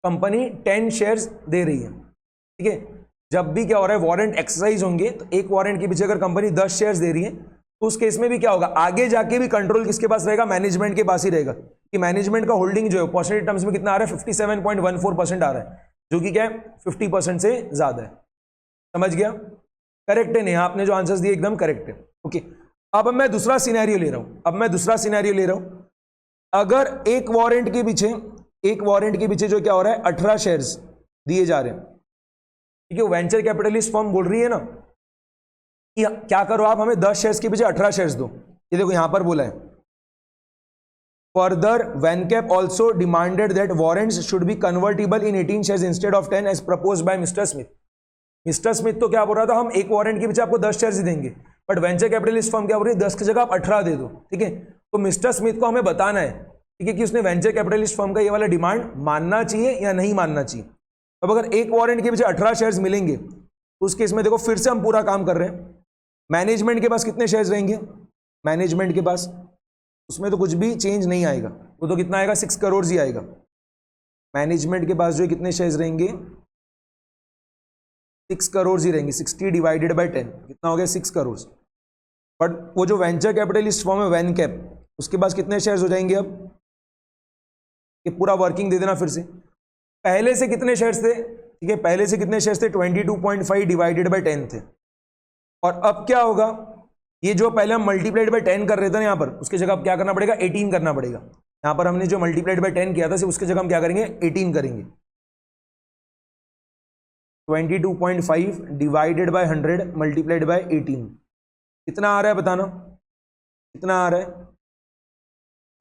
कंपनी 10 शेयर्स दे रही है, ठीक है। जब भी क्या हो रहा है, वारंट एक्सरसाइज होंगे, तो एक वारंट के पीछे अगर कंपनी 10 शेयर्स दे रही है तो उस केस में भी क्या होगा, आगे जाके भी कंट्रोल किसके पास रहेगा, मैनेजमेंट के पास ही रहेगा। कि मैनेजमेंट का होल्डिंग जो है परसेंटेज टर्म्स में कितना आ रहा है, 57.14% आ रहा है, जो कि क्या है 50% से ज्यादा है। समझ गया, करेक्ट है नहीं, आपने जो आंसर्स दिए एकदम करेक्ट है, ओके। अब मैं दूसरा सिनेरियो ले रहा हूं, अगर एक वारंट के पीछे जो क्या हो रहा है, 18 शेयर्स दिए जा रहे हैं, ठीक है। वेंचर कैपिटलिस्ट फर्म बोल रही है ना कि क्या करो आप, हमें 10 शेयर्स के पीछे 18 शेयर्स दो। ये देखो यहां पर बोला है, further Vancap also demanded that warrants should be convertible in 18 shares instead of 10 as proposed by mister Smith. Mister Smith तो क्या बोल रहा था, हम एक वारंट के पीछे आपको 10 शेयर्स ही देंगे, बट वेंचर कैपिटलिस्ट फर्म क्या बोल रही है, 10 की जगह आप 18 दे दो, ठीक है। तो मिस्टर स्मिथ को हमें बताना है, ठीक है, कि उसने वेंचर कैपिटलिस्ट फर्म का ये वाला डिमांड मानना चाहिए या नहीं मानना चाहिए। अब अगर एक वारंट के पीछे 18 शेयर्स मिलेंगे तो उस केस में देखो फिर से हम पूरा काम कर रहे हैं। मैनेजमेंट के पास कितने शेयर्स रहेंगे, मैनेजमेंट के पास, उसमें तो कुछ भी चेंज नहीं आएगा, वो तो कितना आएगा, 6 करोड़ ही आएगा। मैनेजमेंट के पास जो है कितने शेयर्स रहेंगे, 6 करोड़ ही रहेंगे। 60 डिवाइडेड बाय 10 कितना हो गया, 6 करोड़। बट वो जो वेंचर कैपिटलिस्ट फर्म है वेनकैप, उसके पास कितने शेयर्स हो जाएंगे, अब ये पूरा वर्किंग दे देना फिर से। पहले से कितने शेयर्स थे, ठीक है, पहले से कितने शेयर्स थे, 22.5 डिवाइडेड बाय 10 थे। और अब क्या होगा, ये जो पहले हम मल्टीप्लाइड बाय 10 कर रहे थे ना, यहां पर उसकी जगह अब क्या करना पड़ेगा, 18 करना पड़ेगा। यहां पर हमने जो मल्टीप्लाइड बाय 10 किया था सिर्फ उसकी जगह हम क्या करेंगे, 18 करेंगे। 22.5 डिवाइडेड बाय 100 मल्टीप्लाइड बाय 18 कितना आ रहा है, बताना कितना आ रहा है,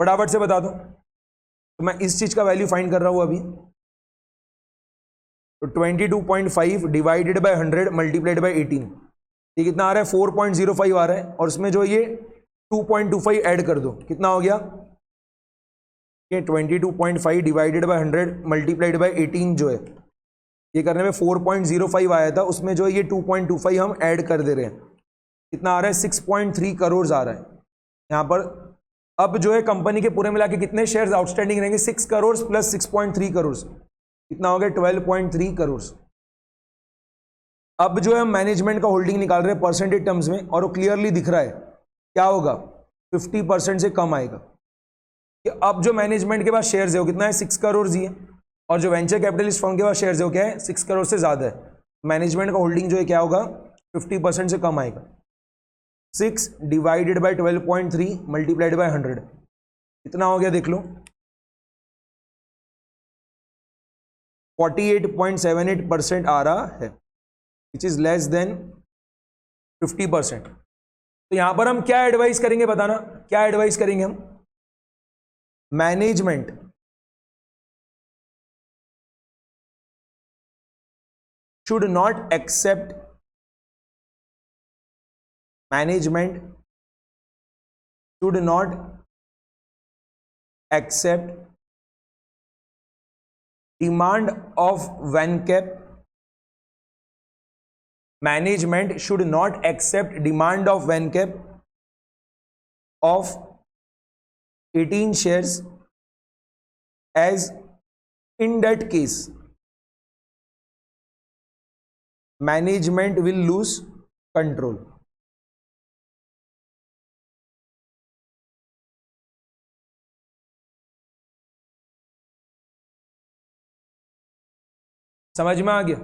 फटाफट से बता दो। तो मैं इस चीज का वैल्यू फाइंड कर रहा हूं अभी। तो 22.5 डिवाइडेड बाय 100 मल्टीप्लाइड बाय 18, ये कितना आ रहा है, 4.05 आ रहा है। और उसमें जो ये 2.25 ऐड कर दो, कितना हो गया, ये 22.5 डिवाइडेड बाय 100 मल्टीप्लाइड बाय 18 जो है, ये करने में 4.05 आया था, उसमें जो ये 2.25 हम ऐड कर दे रहे हैं, कितना आ रहा है, 6.3 करोड़ आ रहा है यहाँ पर। अब जो है कंपनी के पूरे मिला के कितने शेयर्स आउटस्टैंडिंग रहेंगे, 6 करोड़ प्लस 6.3 करोड़, कितना हो गया, 12.3 करोड़। अब जो है हम मैनेजमेंट का होल्डिंग निकाल रहे हैं परसेंटेज टर्म्स में, और वो क्लियरली दिख रहा है क्या होगा, 50% से कम आएगा। कि अब जो मैनेजमेंट के पास शेयर्स है वो कितना है, 6 करोड़ ही है, और जो वेंचर कैपिटलिस्ट फर्म के पास शेयर्स है वो क्या है, 6 करोड़ से ज्यादा है। मैनेजमेंट का होल्डिंग जो है क्या होगा, 50% से कम आएगा। 6 डिवाइडेड बाय 12.3 मल्टीप्लाइड बाय 100 कितना हो गया, देख लो, 48.78% आ रहा है, विच इज लेस देन 50%। तो यहां पर हम क्या एडवाइस करेंगे, बताना क्या एडवाइस करेंगे हम, management should not accept management should not accept demand of VanCap. Management should not accept demand of VanCap of 18 shares, as in that case management will lose control. समझ में आ गया?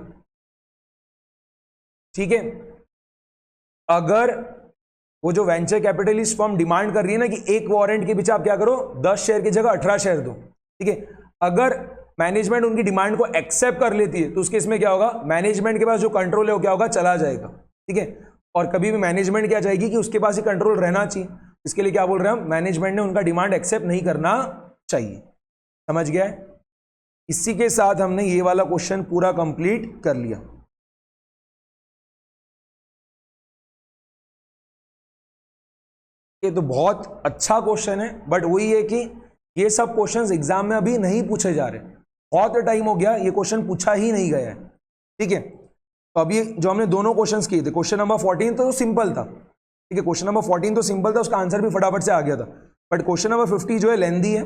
ठीक है, अगर वो जो वेंचर कैपिटलिस्ट फर्म डिमांड कर रही है ना कि एक वारंट के पीछे आप क्या करो, 10 शेयर की जगह 18 शेयर दो, ठीक है, अगर मैनेजमेंट उनकी डिमांड को एक्सेप्ट कर लेती है तो उसके इसमें क्या होगा, मैनेजमेंट के पास जो कंट्रोल है वो क्या होगा, चला जाएगा। ठीक है, और कभी भी मैनेजमेंट क्या चाहेगी कि उसके पास ही कंट्रोल रहना चाहिए, इसके लिए क्या बोल रहे हैं हम, मैनेजमेंट ने उनका डिमांड एक्सेप्ट नहीं करना चाहिए। समझ गया है? इसी के साथ हमने ये वाला क्वेश्चन पूरा कंप्लीट कर लिया। ये तो बहुत अच्छा क्वेश्चन है, बट वही है कि ये सब क्वेश्चंस एग्जाम में अभी नहीं पूछे जा रहे, बहुत टाइम हो गया ये क्वेश्चन पूछा ही नहीं गया है। ठीक है, तो अभी जो हमने दोनों क्वेश्चंस किए थे, क्वेश्चन नंबर 14 तो सिंपल था, ठीक है, क्वेश्चन नंबर 14 तो सिंपल था, उसका आंसर भी फटाफट से आ गया था, बट क्वेश्चन नंबर 50 जो है लेंदी है,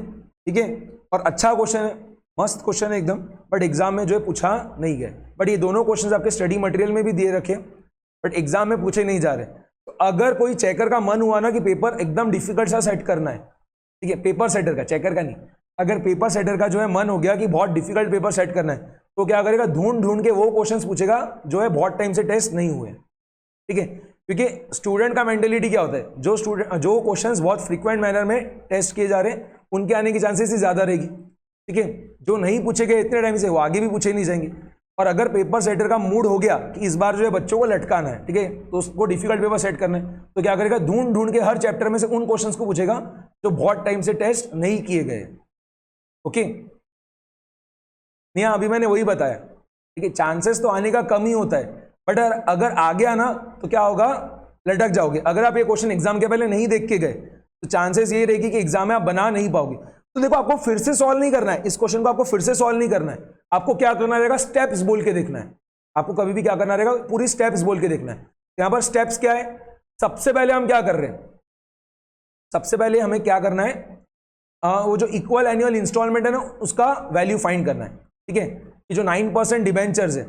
ठीक है, और अच्छा क्वेश्चन है, मस्त क्वेश्चन है एकदम, बट एग्जाम में जो है पूछा नहीं गया। बट ये दोनों क्वेश्चन आपके स्टडी मटेरियल में भी दिए रखे, बट एग्जाम में पूछे नहीं जा रहे। तो अगर कोई चेकर का मन हुआ ना कि पेपर एकदम डिफिकल्ट सा सेट करना है, ठीक है, पेपर सेटर का, चेकर का नहीं, अगर पेपर सेटर का जो है मन हो गया कि बहुत डिफिकल्ट पेपर सेट करना है, तो क्या करेगा, ढूंढ ढूंढ के वो क्वेश्चंस पूछेगा जो है बहुत टाइम से टेस्ट नहीं हुए। ठीक है, क्योंकि स्टूडेंट का मेंटेलिटी क्या होता है, जो क्वेश्चंस बहुत फ्रीक्वेंट मैनर में टेस्ट किए जा रहे हैं उनके आने की चांसेस ही ज्यादा रहेगी। ठीक है, जो नहीं पूछे गए इतने टाइम से वो आगे भी पूछे नहीं जाएंगे। और अगर पेपर सेटर का मूड हो गया कि इस बार जो है बच्चों को लटकाना है, ठीक है, तो उसको डिफिकल्ट पेपर सेट करना है, तो क्या करेगा, ढूंढ ढूंढ के हर चैप्टर में से उन क्वेश्चंस को पूछेगा जो बहुत टाइम से टेस्ट नहीं किए गए। ओके, नहीं अभी मैंने वही बताया, ठीक है, चांसेस तो आने का कम ही होता है, बट अगर आ गया ना तो क्या होगा, लटक जाओगे। अगर आप ये क्वेश्चन एग्जाम के पहले नहीं देख के गए तो चांसेस ये रहेगी कि एग्जाम में आप बना नहीं पाओगे। तो देखो, आपको फिर से सॉल्व नहीं करना है इस क्वेश्चन को, आपको फिर से सॉल्व नहीं करना है, आपको क्या करना रहेगा, स्टेप्स बोल के देखना है। आपको कभी भी क्या करना रहेगा, पूरी स्टेप्स बोल के देखना है। यहां पर स्टेप्स क्या है, सबसे पहले हम क्या कर रहे हैं, सबसे पहले हमें क्या करना है, वो जो इक्वल एनुअल इंस्टॉलमेंट है ना उसका वैल्यू फाइंड करना है। ठीक है, कि जो 9% डिबेंचर्स है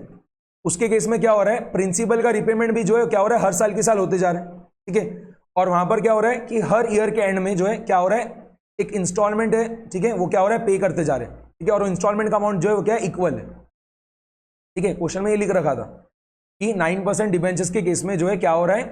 उसके केस में क्या हो रहा है, प्रिंसिपल का रिपेमेंट भी जो है क्या हो रहा है, हर साल के साल होते जा रहे हैं। ठीक है, और वहां पर क्या हो रहा है कि हर ईयर के एंड में जो है क्या हो रहा है, एक इंस्टॉलमेंट है, ठीक है, वो क्या हो रहा है, पे करते जा रहे हैं। ठीक है, और इंस्टॉलमेंट का अमाउंट जो है वो क्या है, इक्वल है। ठीक है, क्वेश्चन में ये लिख रखा था कि 9% डिबेंचर्स के केस में जो है क्या हो रहा है,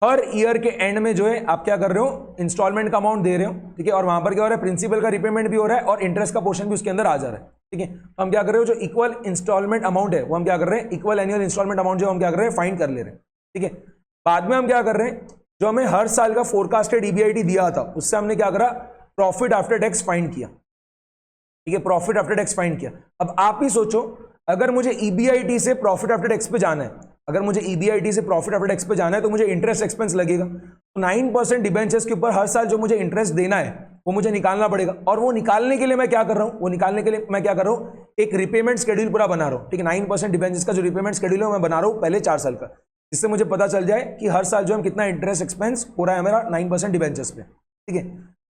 हर ईयर के एंड में जो है आप क्या कर रहे हो, इंस्टॉलमेंट का अमाउंट दे रहे हो। ठीक है, और वहां पर क्या हो रहा है, प्रिंसिपल का रिपेमेंट भी हो रहा है और इंटरेस्ट का पोर्शन भी उसके अंदर आ जा रहा है। ठीक है, हम क्या कर रहे हो, जो इक्वल इंस्टॉलमेंट अमाउंट है वो हम क्या कर रहे हैं, इक्वल एनुअल इंस्टॉलमेंट अमाउंट जो हम क्या कर रहे हैं, फाइंड कर ले रहे हैं। ठीक है, बाद में हम क्या कर रहे हैं, जो हमें हर साल का फोरकास्टेड ईबीआईटी दिया था उससे हमने क्या करा, प्रॉफिट आफ्टर टैक्स फाइंड किया। ठीक है, प्रॉफिट आफ्टर टैक्स फाइंड किया। अब आप ही सोचो, अगर मुझे ईबीआईटी से प्रॉफिट आफ्टर टैक्स पे जाना है, अगर मुझे ईबीआईटी से प्रॉफिट आफ्टर टैक्स पे जाना है तो मुझे इंटरेस्ट एक्सपेंस लगेगा। तो 9% डिबेंचर्स के ऊपर हर साल जो मुझे इंटरेस्ट देना है वो मुझे निकालना पड़ेगा। और वो निकालने के लिए मैं क्या कर रहा हूं, वो निकालने के लिए मैं क्या कर रहा हूं, एक रिपेमेंट शेड्यूल पूरा बना रहा हूं। ठीक है, 9% डिबेंचर्स का जो रिपेमेंट शेड्यूल है मैं बना रहा हूं पहले 4 साल का, जिससे मुझे पता चल जाए कि हर साल जो हम कितना इंटरेस्ट एक्सपेंस हो रहा है मेरा 9% डिबेंचर्स पे। ठीक है,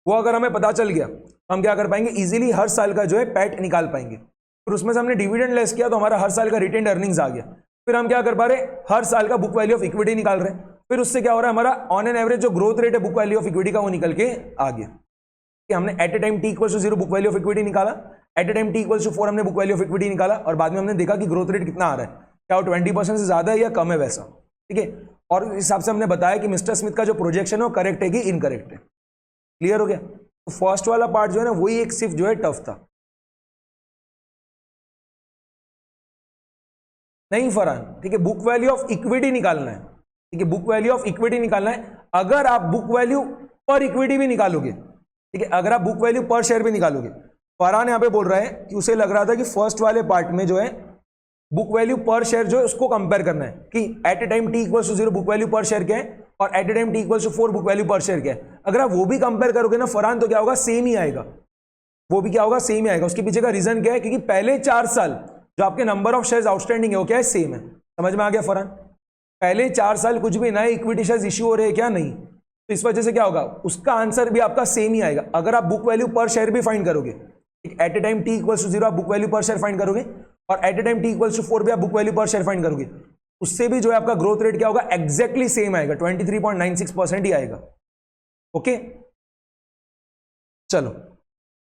वो अगर हमें पता चल गया तो हम क्या कर पाएंगे, इजीली हर साल का जो है पैट निकाल पाएंगे। फिर उसमें से हमने डिविडेंड लेस किया तो हमारा हर साल का रिटेन्ड अर्निंग्स आ गया। फिर हम क्या कर पा रहे, हर साल का बुक वैल्यू ऑफ इक्विटी निकाल रहे हैं। फिर उससे क्या हो रहा है, हमारा ऑन एन एवरेज जो ग्रोथ रेट है बुक वैल्यू ऑफ इक्विटी का वो निकल के आ गया कि हमने at a time T equal to 0 book value of equity निकाला, at a time T equal to 4 हमने बुक वैल्यू ऑफ इक्विटी निकाला, और बाद में हमने देखा कि ग्रोथ रेट कितना आ रहा है, क्या वो 20% से ज्यादा है या कम है वैसा। ठीक है, और इस हिसाब से हमने बताया कि मिस्टर स्मिथ का जो प्रोजेक्शन है वो करेक्ट है कि इनकरेक्ट है। क्लियर हो गया? तो फर्स्ट वाला पार्ट जो है ना वही एक सिर्फ जो है टफ था। नहीं फरहान, ठीक है, बुक वैल्यू ऑफ इक्विटी निकालना है। ठीक है, बुक वैल्यू ऑफ इक्विटी निकालना है। अगर आप बुक वैल्यू पर इक्विटी भी निकालोगे, ठीक है, अगर आप बुक वैल्यू पर शेयर भी निकालोगे, फरहान यहां पे बोल रहा है कि उसे लग रहा था कि फर्स्ट वाले पार्ट में जो है बुक वैल्यू पर शेयर जो है उसको कंपेयर करना है कि at a time T equals to 0 book value per share क्या है और at a time T equals to 4 book value per share क्या है। अगर आप वो भी कंपेयर करोगे ना फरहान, तो क्या होगा, सेम ही आएगा। वो भी क्या होगा, सेम ही आएगा। उसके पीछे का रीजन क्या है, क्योंकि पहले 4 साल जो आपके नंबर ऑफ शेयर्स आउटस्टैंडिंग है वो क्या है, सेम है। समझ में आ गया फरहान? पहले 4 साल कुछ भी नए इक्विटी शेयर्स इश्यू हो रहे हैं क्या, नहीं, तो इस वजह से क्या होगा, उसका आंसर भी आपका सेम ही आएगा। अगर आप बुक वैल्यू पर शेयर भी फाइंड करोगे, at a time T equals to 0 आप book value per share find करोगे, और at a time T equals to 4 भी आप book value per share find करोगे, उससे भी जो है आपका ग्रोथ रेट क्या होगा, एग्जैक्टली सेम आएगा, 23.96% ही आएगा। ओके, चलो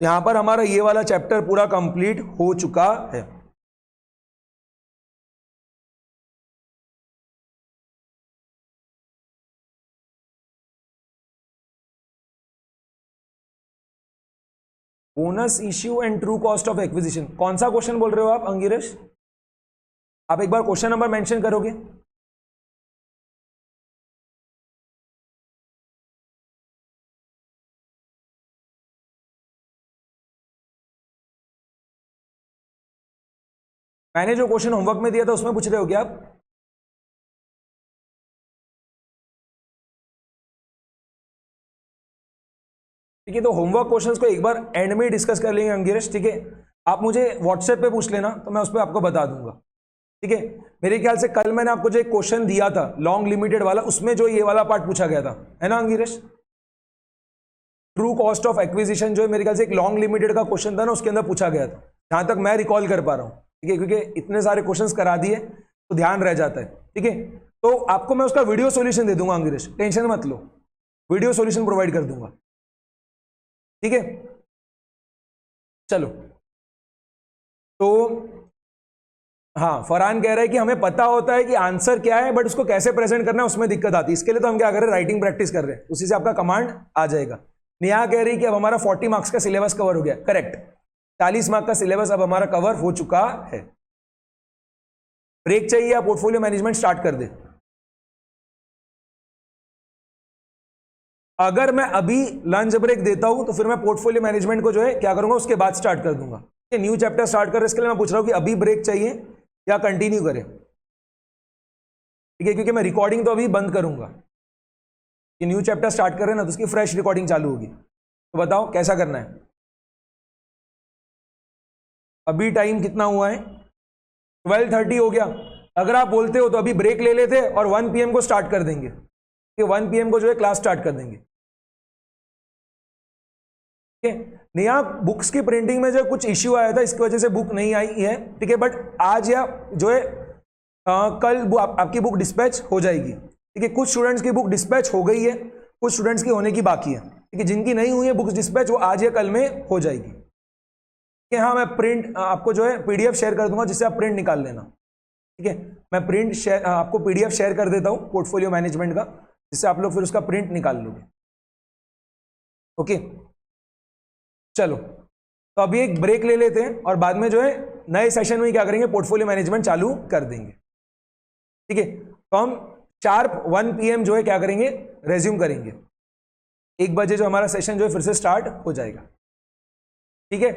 यहां पर हमारा ये वाला चैप्टर पूरा कंप्लीट हो चुका है। Bonus issue and true cost of acquisition, कौन सा क्वेश्चन बोल रहे हो आप अंगिरेश? आप एक बार क्वेश्चन नंबर मेंशन करोगे? मैंने जो क्वेश्चन होमवर्क में दिया था उसमें पूछ रहे हो क्या आप? ठीक है, तो होमवर्क क्वेश्चंस को एक बार एंड में डिस्कस कर लेंगे अंगिरेश, ठीक है? आप मुझे व्हाट्सएप पे पूछ लेना तो मैं उस पर आपको बता दूंगा, ठीक है? मेरे ख्याल से कल मैंने आपको जो एक क्वेश्चन दिया था लॉन्ग लिमिटेड वाला, उसमें जो ये वाला पार्ट पूछा गया था, है ना अंगिरेश? ट्रू कॉस्ट ऑफ एक्विजिशन जो है मेरे ख्याल से एक लॉन्ग लिमिटेड का क्वेश्चन था ना, उसके अंदर पूछा गया था, जहां तक मैं रिकॉल कर पा रहा हूं, ठीक है? क्योंकि इतने सारे क्वेश्चंस करा दिए तो ध्यान रह जाता है, ठीक है? तो आपको मैं उसका वीडियो सॉल्यूशन दे दूंगा अंगिरेश, टेंशन मत लो, वीडियो सॉल्यूशन प्रोवाइड कर दूंगा, ठीक है? चलो, तो हाँ, फरहान कह रहा है कि हमें पता होता है कि आंसर क्या है, बट उसको कैसे प्रेजेंट करना है उसमें दिक्कत आती है, इसके लिए तो हम क्या कर रहे हैं, राइटिंग प्रैक्टिस कर रहे हैं, उसी से आपका कमांड आ जाएगा। नेहा कह रही है कि अब हमारा 40 मार्क्स का सिलेबस कवर हो गया, करेक्ट, 40 मार्क्स का सिलेबस अब हमारा कवर हो चुका है। ब्रेक चाहिए या पोर्टफोलियो मैनेजमेंट स्टार्ट कर दे? अगर मैं अभी लंच ब्रेक देता हूं तो फिर मैं पोर्टफोलियो मैनेजमेंट को जो है क्या करूंगा, उसके बाद स्टार्ट कर दूंगा। न्यू चैप्टर स्टार्ट कर, इसके लिए मैं पूछ रहा हूं कि अभी ब्रेक चाहिए या कंटिन्यू करें, ठीक है? क्योंकि मैं रिकॉर्डिंग तो अभी बंद करूंगा, कि न्यू चैप्टर स्टार्ट कर रहे हैं ना, तो उसकी फ्रेश रिकॉर्डिंग चालू होगी। तो बताओ कैसा करना है? अभी टाइम कितना हुआ है? 12:30 हो गया। अगर आप बोलते हो तो अभी ब्रेक ले लेते और 1 PM को स्टार्ट कर देंगे, कि 1 PM को जो है क्लास स्टार्ट कर देंगे, ठीक है? नया बुक्स की प्रिंटिंग में जो कुछ इश्यू आया था, इसकी वजह से बुक नहीं आई है, ठीक है? बट आज या जो है कल आपकी बुक डिस्पैच हो जाएगी, ठीक है? कुछ स्टूडेंट्स की बुक डिस्पैच हो गई है, कुछ स्टूडेंट्स की होने की बाकी है, ठीक है? जिनकी नहीं हुई है बुक्स डिस्पैच, वो आज या कल में हो जाएगी, ठीक है? हाँ, मैं प्रिंट आपको जो है PDF शेयर कर दूंगा, जिससे आप प्रिंट निकाल लेना, ठीक है? मैं प्रिंट शेयर आपको PDF शेयर कर देता हूँ पोर्टफोलियो मैनेजमेंट का, जिससे आप लोग फिर उसका प्रिंट निकाल लोगे, ओके? चलो, तो अभी एक ब्रेक ले लेते हैं और बाद में जो है नए सेशन में क्या करेंगे, पोर्टफोलियो मैनेजमेंट चालू कर देंगे, ठीक है? तो हम शार्प 1 PM जो है क्या करेंगे, रेज्यूम करेंगे। 1 बजे जो हमारा सेशन जो है फिर से स्टार्ट हो जाएगा, ठीक है?